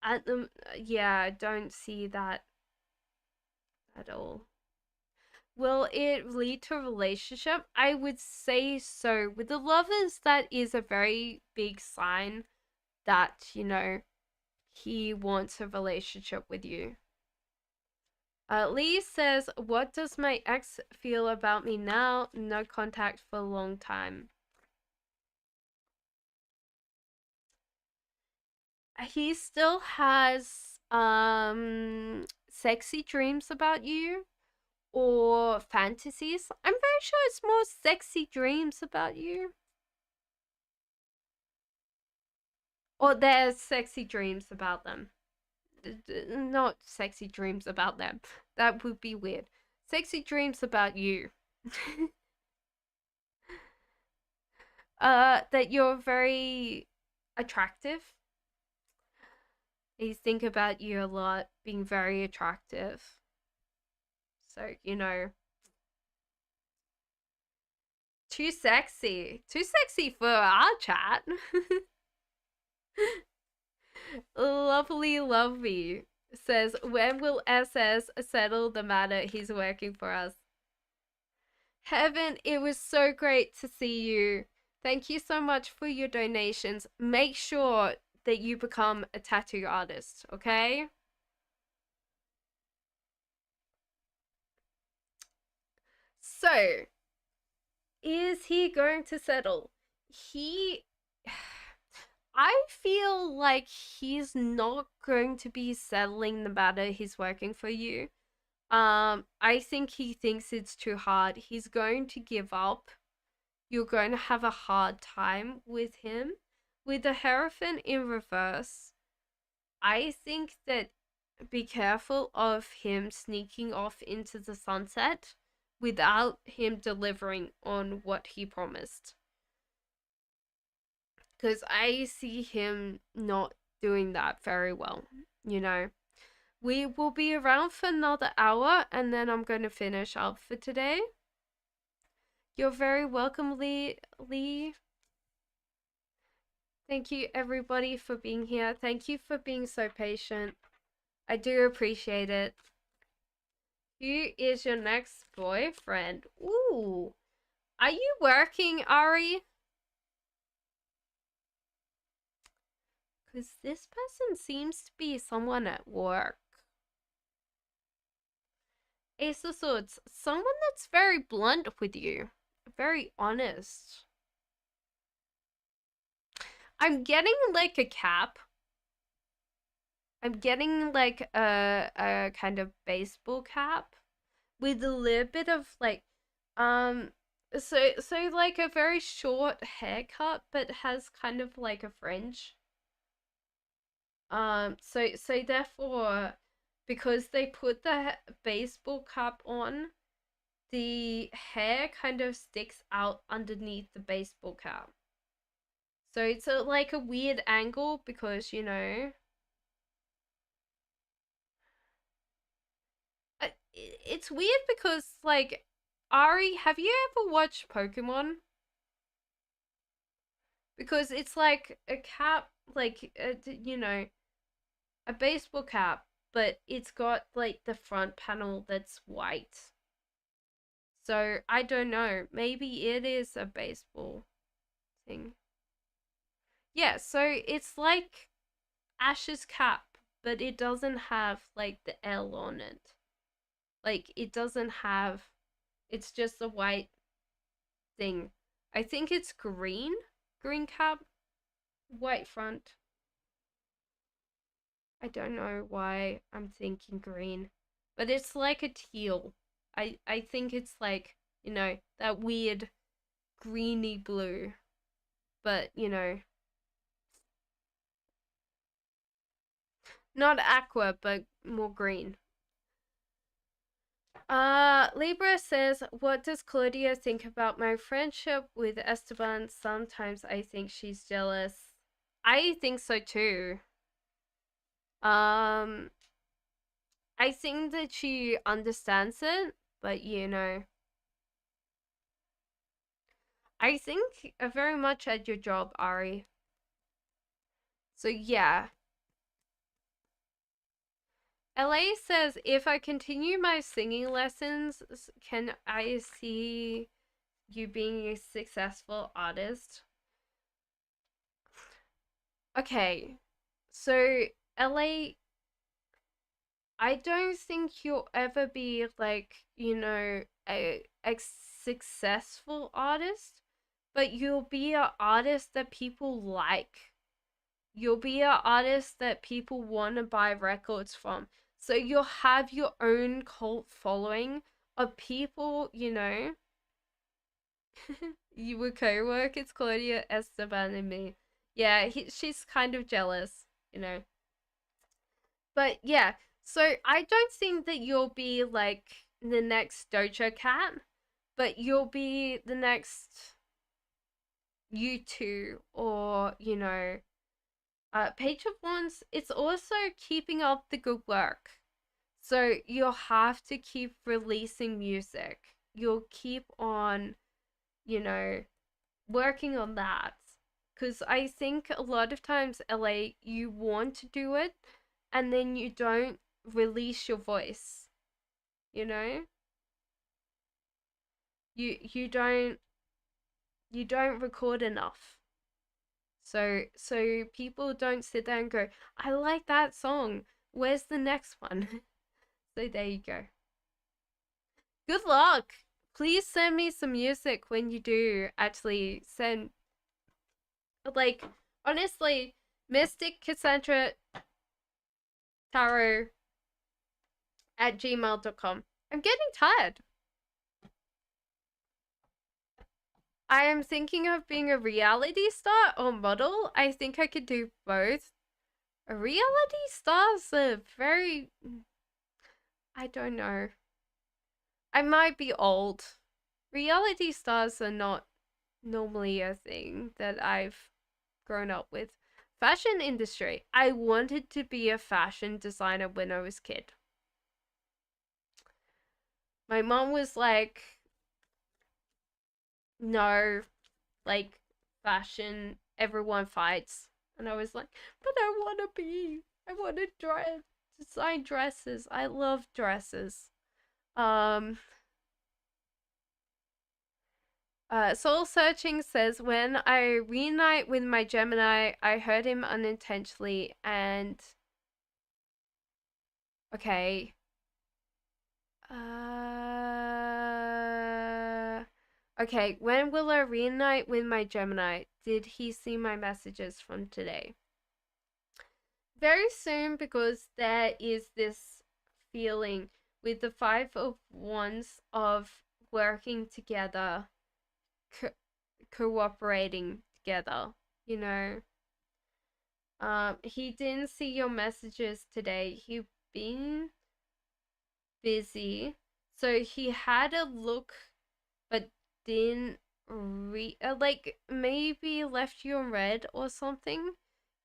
I don't see that at all. Will it lead to a relationship? I would say so. With the lovers, that is a very big sign that, you know, he wants a relationship with you. Lee says, what does my ex feel about me now? No contact for a long time. He still has sexy dreams about you or fantasies. I'm very sure it's more sexy dreams about you. Or there's sexy dreams about them. Not sexy dreams about them. That would be weird. Sexy dreams about you. That you're very attractive. They think about you a lot, being very attractive. So, you know, too sexy. Too sexy for our chat. Lovely says, when will SS settle the matter? He's working for us. Heaven, it was so great to see you. Thank you so much for your donations. Make sure that you become a tattoo artist, okay? So, is he going to settle? I feel like he's not going to be settling the matter. He's working for you. I think he thinks it's too hard. He's going to give up. You're going to have a hard time with him. With the Hierophant in reverse, I think that be careful of him sneaking off into the sunset without him delivering on what he promised. Because I see him not doing that very well, you know. We will be around for another hour and then I'm going to finish up for today. You're very welcome, Lee. Thank you, everybody, for being here. Thank you for being so patient. I do appreciate it. Who is your next boyfriend? Ooh. Are you working, Ari? Because this person seems to be someone at work. Ace of Swords. Someone that's very blunt with you. Very honest. I'm getting like a cap. I'm getting like a kind of baseball cap with a little bit of like so like a very short haircut but has kind of like a fringe. So therefore, because they put the baseball cap on, the hair kind of sticks out underneath the baseball cap. So it's like a weird angle because, you know, it's weird because, like, Ari, have you ever watched Pokemon? Because it's like a cap, like, you know, a baseball cap, but it's got, like, the front panel that's white. So, I don't know. Maybe it is a baseball thing. Yeah, so it's like Ash's cap, but it doesn't have, like, the L on it. Like, it doesn't have It's just a white thing. I think it's green. Green cap, white front. I don't know why I'm thinking green. But it's like a teal. I think it's like, that weird greeny blue. But, not aqua, but more green. Libra says, what does Claudia think about my friendship with Esteban? Sometimes I think she's jealous. I think so too. I think that she understands it, but I think very much at your job, Ari. So yeah. LA says, if I continue my singing lessons, can I see you being a successful artist? Okay, so LA, I don't think you'll ever be like, a successful artist, but you'll be an artist that people like. You'll be an artist that people want to buy records from. So you'll have your own cult following of people, you would co-work. It's Claudia, Esteban, and me. Yeah, she's kind of jealous. But yeah, so I don't think that you'll be like the next Doja Cat, but you'll be the next U2 or, Page of Wands. It's also keeping up the good work. So you'll have to keep releasing music. You'll keep on, working on that. Because I think a lot of times, LA, you want to do it and then you don't release your voice. You know? You don't record enough. So people don't sit there and go, I like that song. Where's the next one? So there you go. Good luck. Please send me some music when you do actually send. Like, honestly, Mystic Cassandra Tarot at gmail.com. I'm getting tired. I am thinking of being a reality star or model. I think I could do both. A reality star's a very. I don't know. I might be old. Reality stars are not normally a thing that I've grown up with. Fashion industry. I wanted to be a fashion designer when I was a kid. My mom was like, no, like, fashion, everyone fights. And I was like, but I want to design dresses. I love dresses. Soul Searching says, when I reunite with my Gemini, I hurt him unintentionally and... Okay. Okay, when will I reunite with my Gemini? Did he see my messages from today? Very soon, because there is this feeling with the Five of Wands of working together, cooperating together, he didn't see your messages today. He been busy, so he had a look, but didn't like maybe left you on red or something.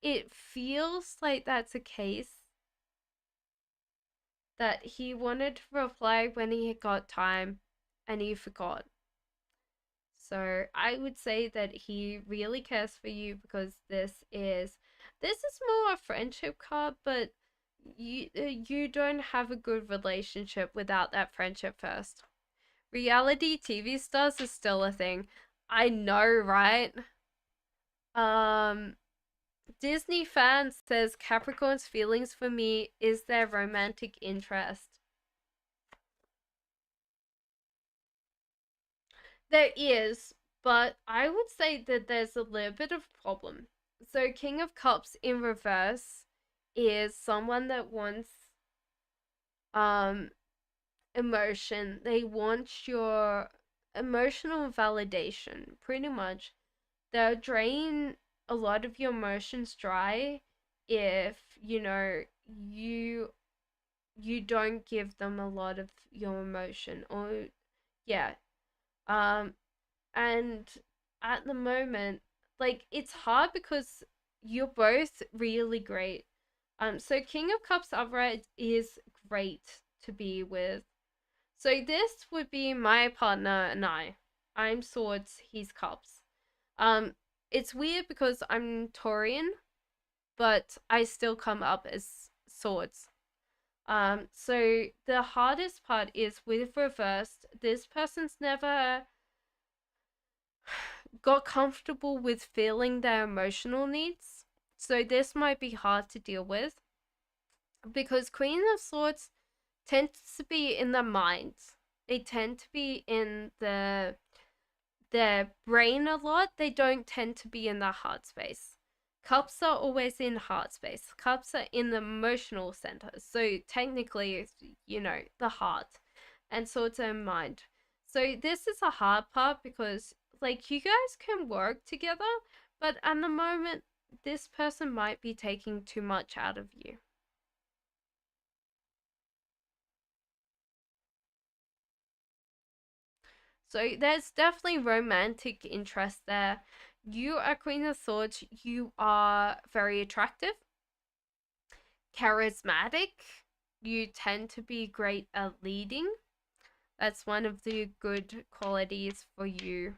It feels like that's a case that he wanted to reply when he got time and he forgot. So I would say that he really cares for you, because this is more a friendship card, but you don't have a good relationship without that friendship first. Reality TV stars is still a thing. I know, right? Disney fan says Capricorn's feelings for me is their romantic interest. There is, but I would say that there's a little bit of problem. So King of Cups in reverse is someone that wants um emotion. They want your emotional validation, pretty much. They'll drain a lot of your emotions dry if, you don't give them a lot of your emotion, or yeah. Um and at the moment, like, it's hard because you're both really great. So King of Cups upright is great to be with. So this would be my partner and I'm swords, he's cups. um it's weird because I'm Taurian, but I still come up as swords. So the hardest part is with reversed, this person's never got comfortable with feeling their emotional needs. So this might be hard to deal with because Queen of Swords tends to be in the mind. They tend to be in their brain a lot. They don't tend to be in the heart space. Cups are always in heart space. Cups are in the emotional center. So technically, it's, the heart, and swords are in mind. So this is a hard part because, like, you guys can work together, but at the moment, this person might be taking too much out of you. So there's definitely romantic interest there. You are Queen of Swords. You are very attractive, charismatic. You tend to be great at leading. That's one of the good qualities for you,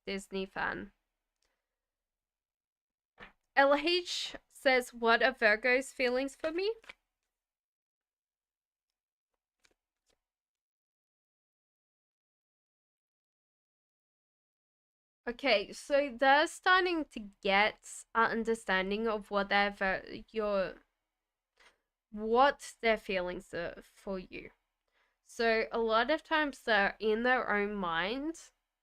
Disney fan. LH says, what are Virgo's feelings for me? Okay, so they're starting to get an understanding of what their feelings are for you. So a lot of times they're in their own mind,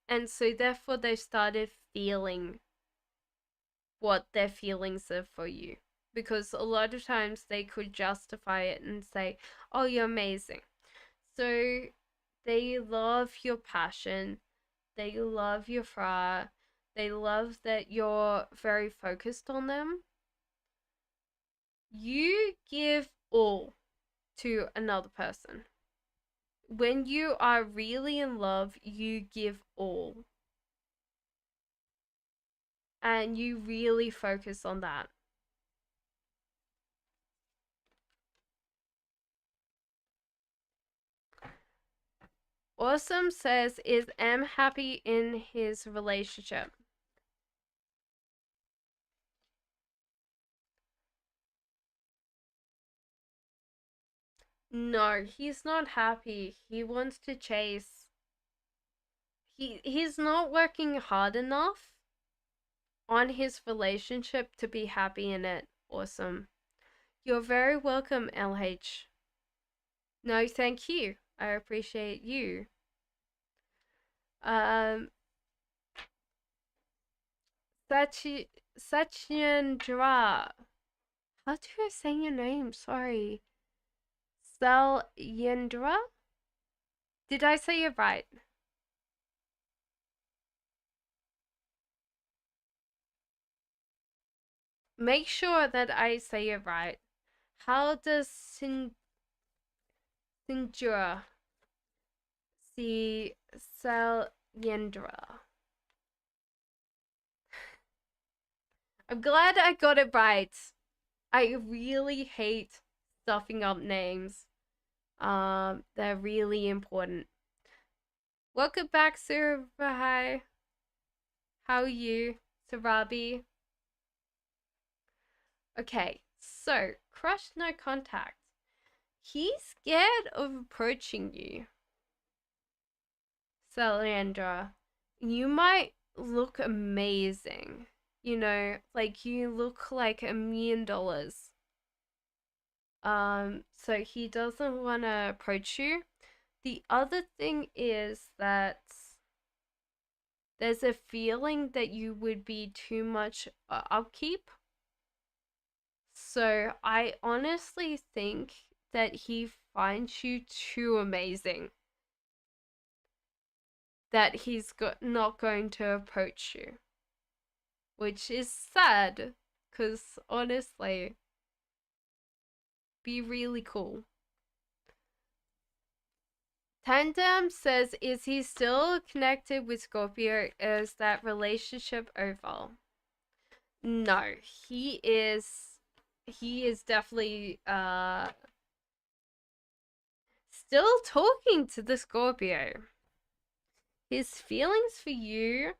and so therefore they've started feeling what their feelings are for you. Because a lot of times they could justify it and say, oh, you're amazing. So they love your passion, they love your fire, they love that you're very focused on them. You give all to another person. When you are really in love, you give all. And you really focus on that. Awesome says, is M happy in his relationship? No, he's not happy. He wants to chase. He's not working hard enough on his relationship to be happy in it. Awesome. You're very welcome, LH. No, thank you. I appreciate you. Um, Satyendra. How do I say your name? Sorry. Salyendra? Did I say it right? Make sure that I say it right. How does Sindra see Salyendra? I'm glad I got it right. I really hate stuffing up names. They're really important. Welcome back, Surabhi. How are you, Sarabi? Okay, so crush no contact. He's scared of approaching you, Salandra. You might look amazing. Like you look like $1,000,000. So he doesn't want to approach you. The other thing is that there's a feeling that you would be too much upkeep. So I honestly think that he finds you too amazing that he's not going to approach you, which is sad because honestly, be really cool. Tandem says, is he still connected with Scorpio? Is that relationship over? No, he is definitely still talking to the Scorpio. His feelings for you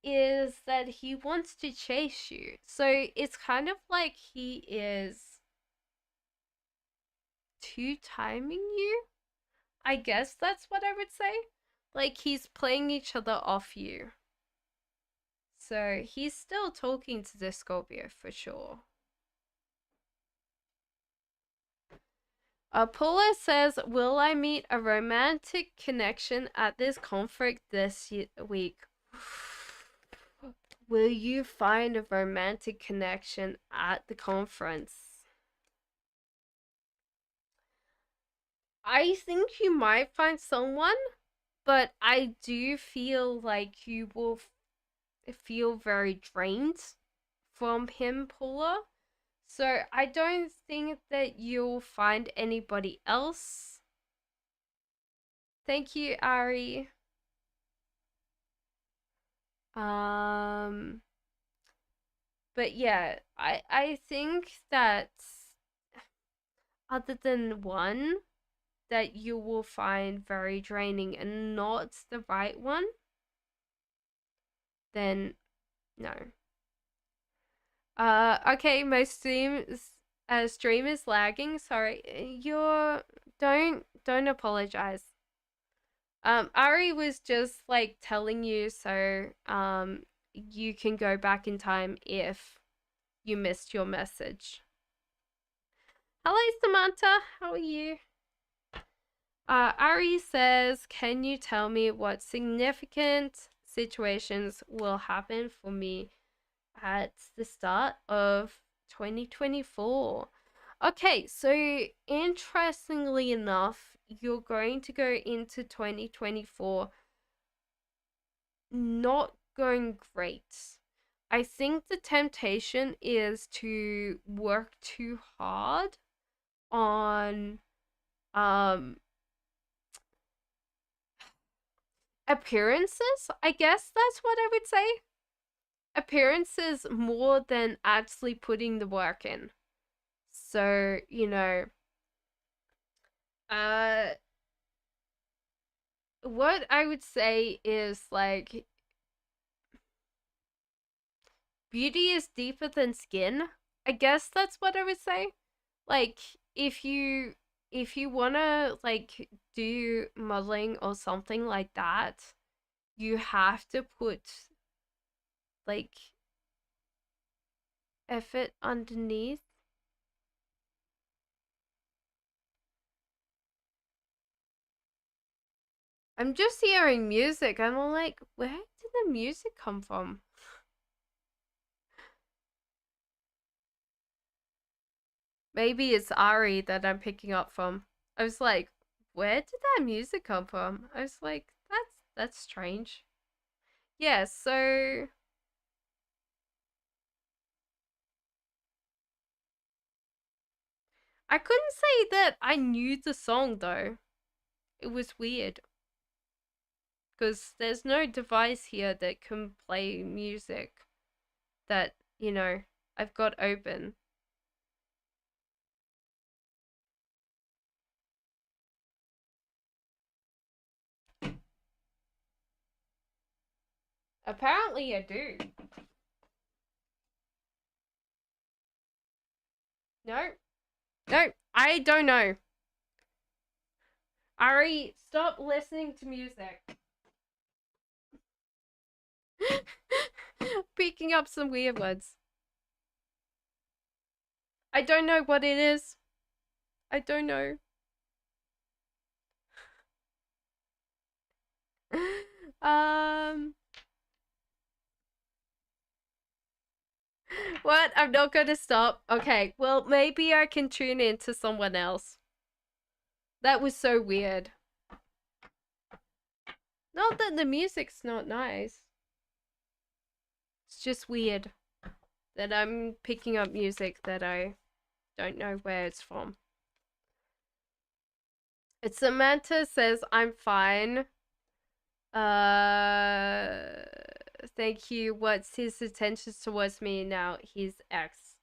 is that he wants to chase you. So it's kind of like he is two-timing you. I guess that's what I would say. Like he's playing each other off you. So he's still talking to the Scorpio for sure. Paula says, will I meet a romantic connection at this conference this week? Will you find a romantic connection at the conference? I think you might find someone, but I do feel like you will feel very drained from him, Paula. So I don't think that you'll find anybody else. Thank you, Ari. But yeah, I think that other than one that you will find very draining and not the right one, then no. Okay, my stream is lagging. Sorry, don't apologize. Ari was just like telling you so you can go back in time if you missed your message. Hello, Samantha. How are you? Ari says, can you tell me what significant situations will happen for me at the start of 2024? Okay, so interestingly enough, you're going to go into 2024 not going great. I think the temptation is to work too hard on appearances. I guess that's what I would say. Appearances more than actually putting the work in. So, what I would say is like beauty is deeper than skin. I guess that's what I would say. Like if you want to like do modeling or something like that, you have to put like effort underneath. I'm just hearing music. I'm all like, where did the music come from? Maybe it's Ari that I'm picking up from. I was like, where did that music come from? I was like, that's strange. Yeah, so I couldn't say that I knew the song though. It was weird. Because there's no device here that can play music that, I've got open. Apparently I do. No. No, I don't know. Ari, stop listening to music. Picking up some weird words. I don't know what it is. I don't know. What? I'm not gonna stop. Okay, well, maybe I can tune in to someone else. That was so weird. Not that the music's not nice. It's just weird that I'm picking up music that I don't know where it's from. It's Samantha says I'm fine. Uh, thank you. What's his intentions towards me now? His ex.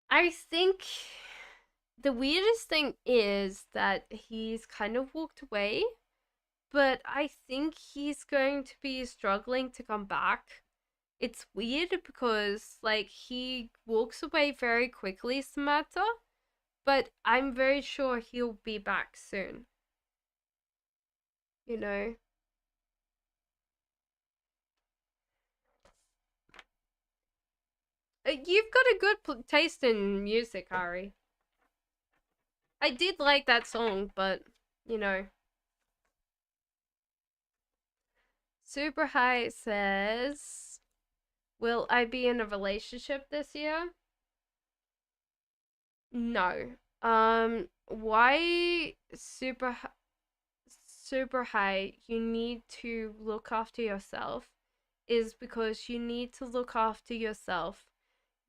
I think the weirdest thing is that he's kind of walked away, but I think he's going to be struggling to come back. It's weird because, like, he walks away very quickly, Samantha, but I'm very sure he'll be back soon. You know? You've got a good taste in music, Ari. I did like that song, but, you know. Super High says, will I be in a relationship this year? No. Why super high, you need to look after yourself is because you need to look after yourself.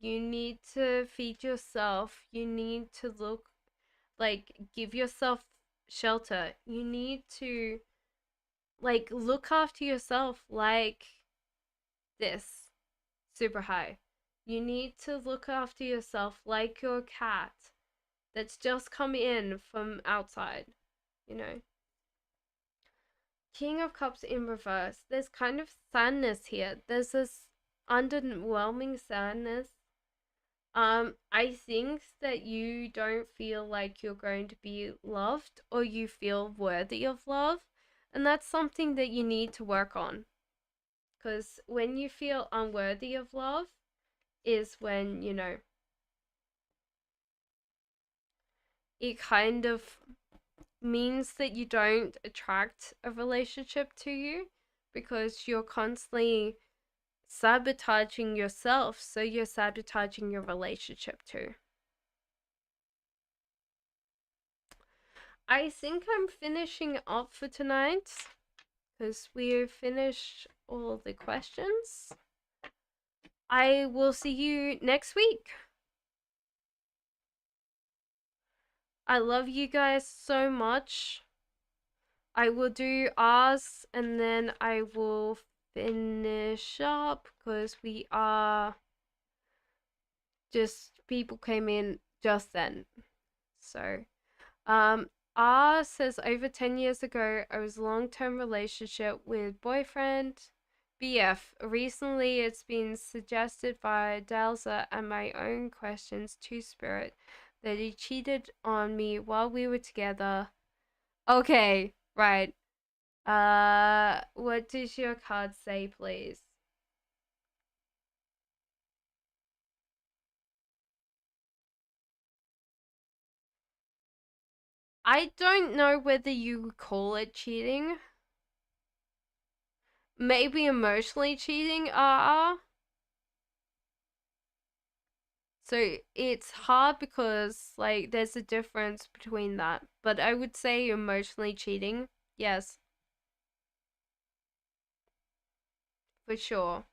You need to feed yourself. You need to give yourself shelter. You need to, look after yourself like this. Super high. You need to look after yourself like your cat that's just come in from outside, you know? King of Cups in reverse. There's kind of sadness here. There's this underwhelming sadness. I think that you don't feel like you're going to be loved or you feel worthy of love. And that's something that you need to work on. Because when you feel unworthy of love is when, it kind of means that you don't attract a relationship to you because you're constantly sabotaging yourself, so you're sabotaging your relationship too. I think I'm finishing up for tonight because we've finished all the questions. I will see you next week. I love you guys so much. I will do ours and then I will finish up because we are just people came in just then. So, R says over 10 years ago, I was a long-term relationship with boyfriend BF. Recently, it's been suggested by Dalza and my own questions to Spirit that he cheated on me while we were together. Okay, right. What does your card say, please? I don't know whether you call it cheating. Maybe emotionally cheating, So it's hard because there's a difference between that. But I would say emotionally cheating, yes, for sure.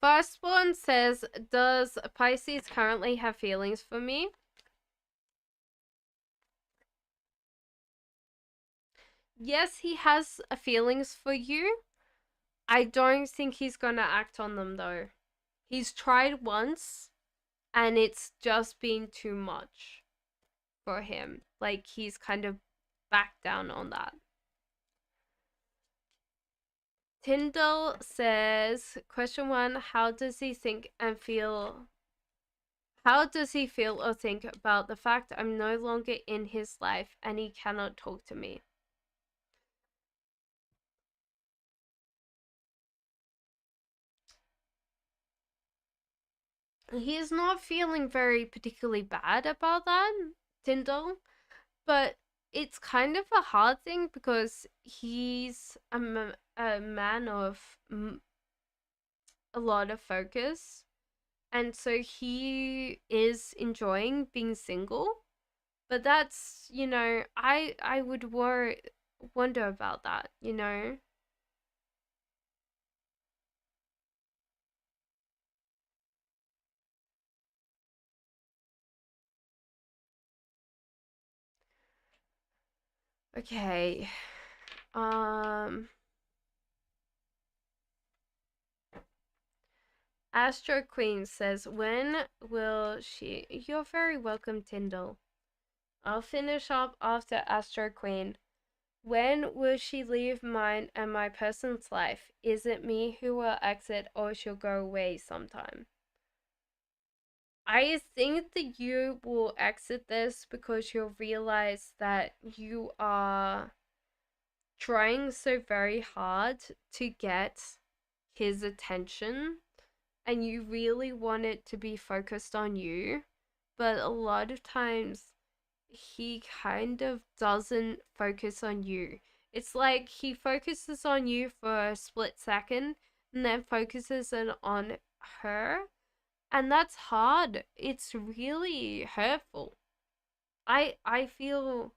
Firstborn says, does Pisces currently have feelings for me? Yes, he has feelings for you. I don't think he's gonna act on them though. He's tried once and it's just been too much for him. He's kind of backed down on that. Tyndall says, question 1, how does he think and feel? How does he feel or think about the fact I'm no longer in his life and he cannot talk to me? He's not feeling very particularly bad about that, Tyndall, but it's kind of a hard thing because he's a man of a lot of focus, and so he is enjoying being single. But that's, I would wonder about that, Okay. Um Astro Queen says, when will she? You're very welcome, Tyndall. I'll finish up after Astro Queen. When will she leave mine and my person's life? Is it me who will exit or she'll go away sometime? I think that you will exit this because you'll realize that you are trying so very hard to get his attention and you really want it to be focused on you, but a lot of times he kind of doesn't focus on you. It's like he focuses on you for a split second and then focuses on her, and that's hard. It's really hurtful. I feel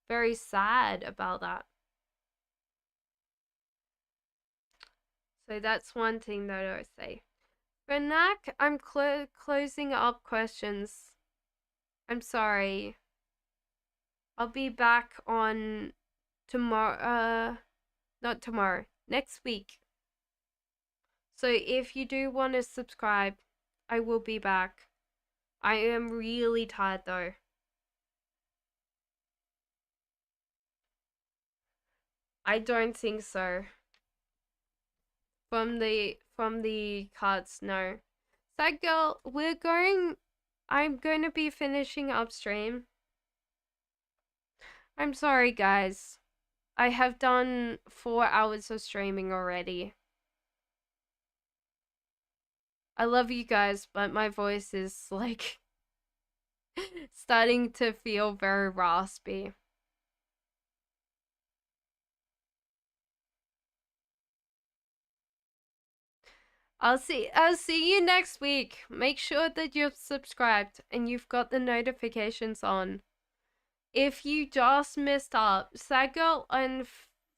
very sad about that. So that's one thing that I would say. For Nak, I'm closing up questions. I'm sorry. I'll be back on tomorrow. Not tomorrow. Next week. So if you do want to subscribe, I will be back. I am really tired though. I don't think so. From the cards, no. Sad girl, I'm going to be finishing upstream. I'm sorry, guys. I have done 4 hours of streaming already. I love you guys, but my voice is like starting to feel very raspy. I'll see you next week. Make sure that you're subscribed and you've got the notifications on. If you just missed out, Sagirl and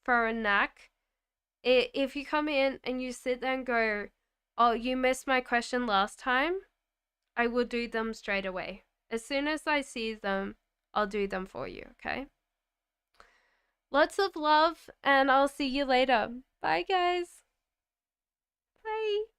Faranak, if you come in and you sit there and go, oh, you missed my question last time, I will do them straight away. As soon as I see them, I'll do them for you, okay? Lots of love, and I'll see you later. Bye, guys. Bye.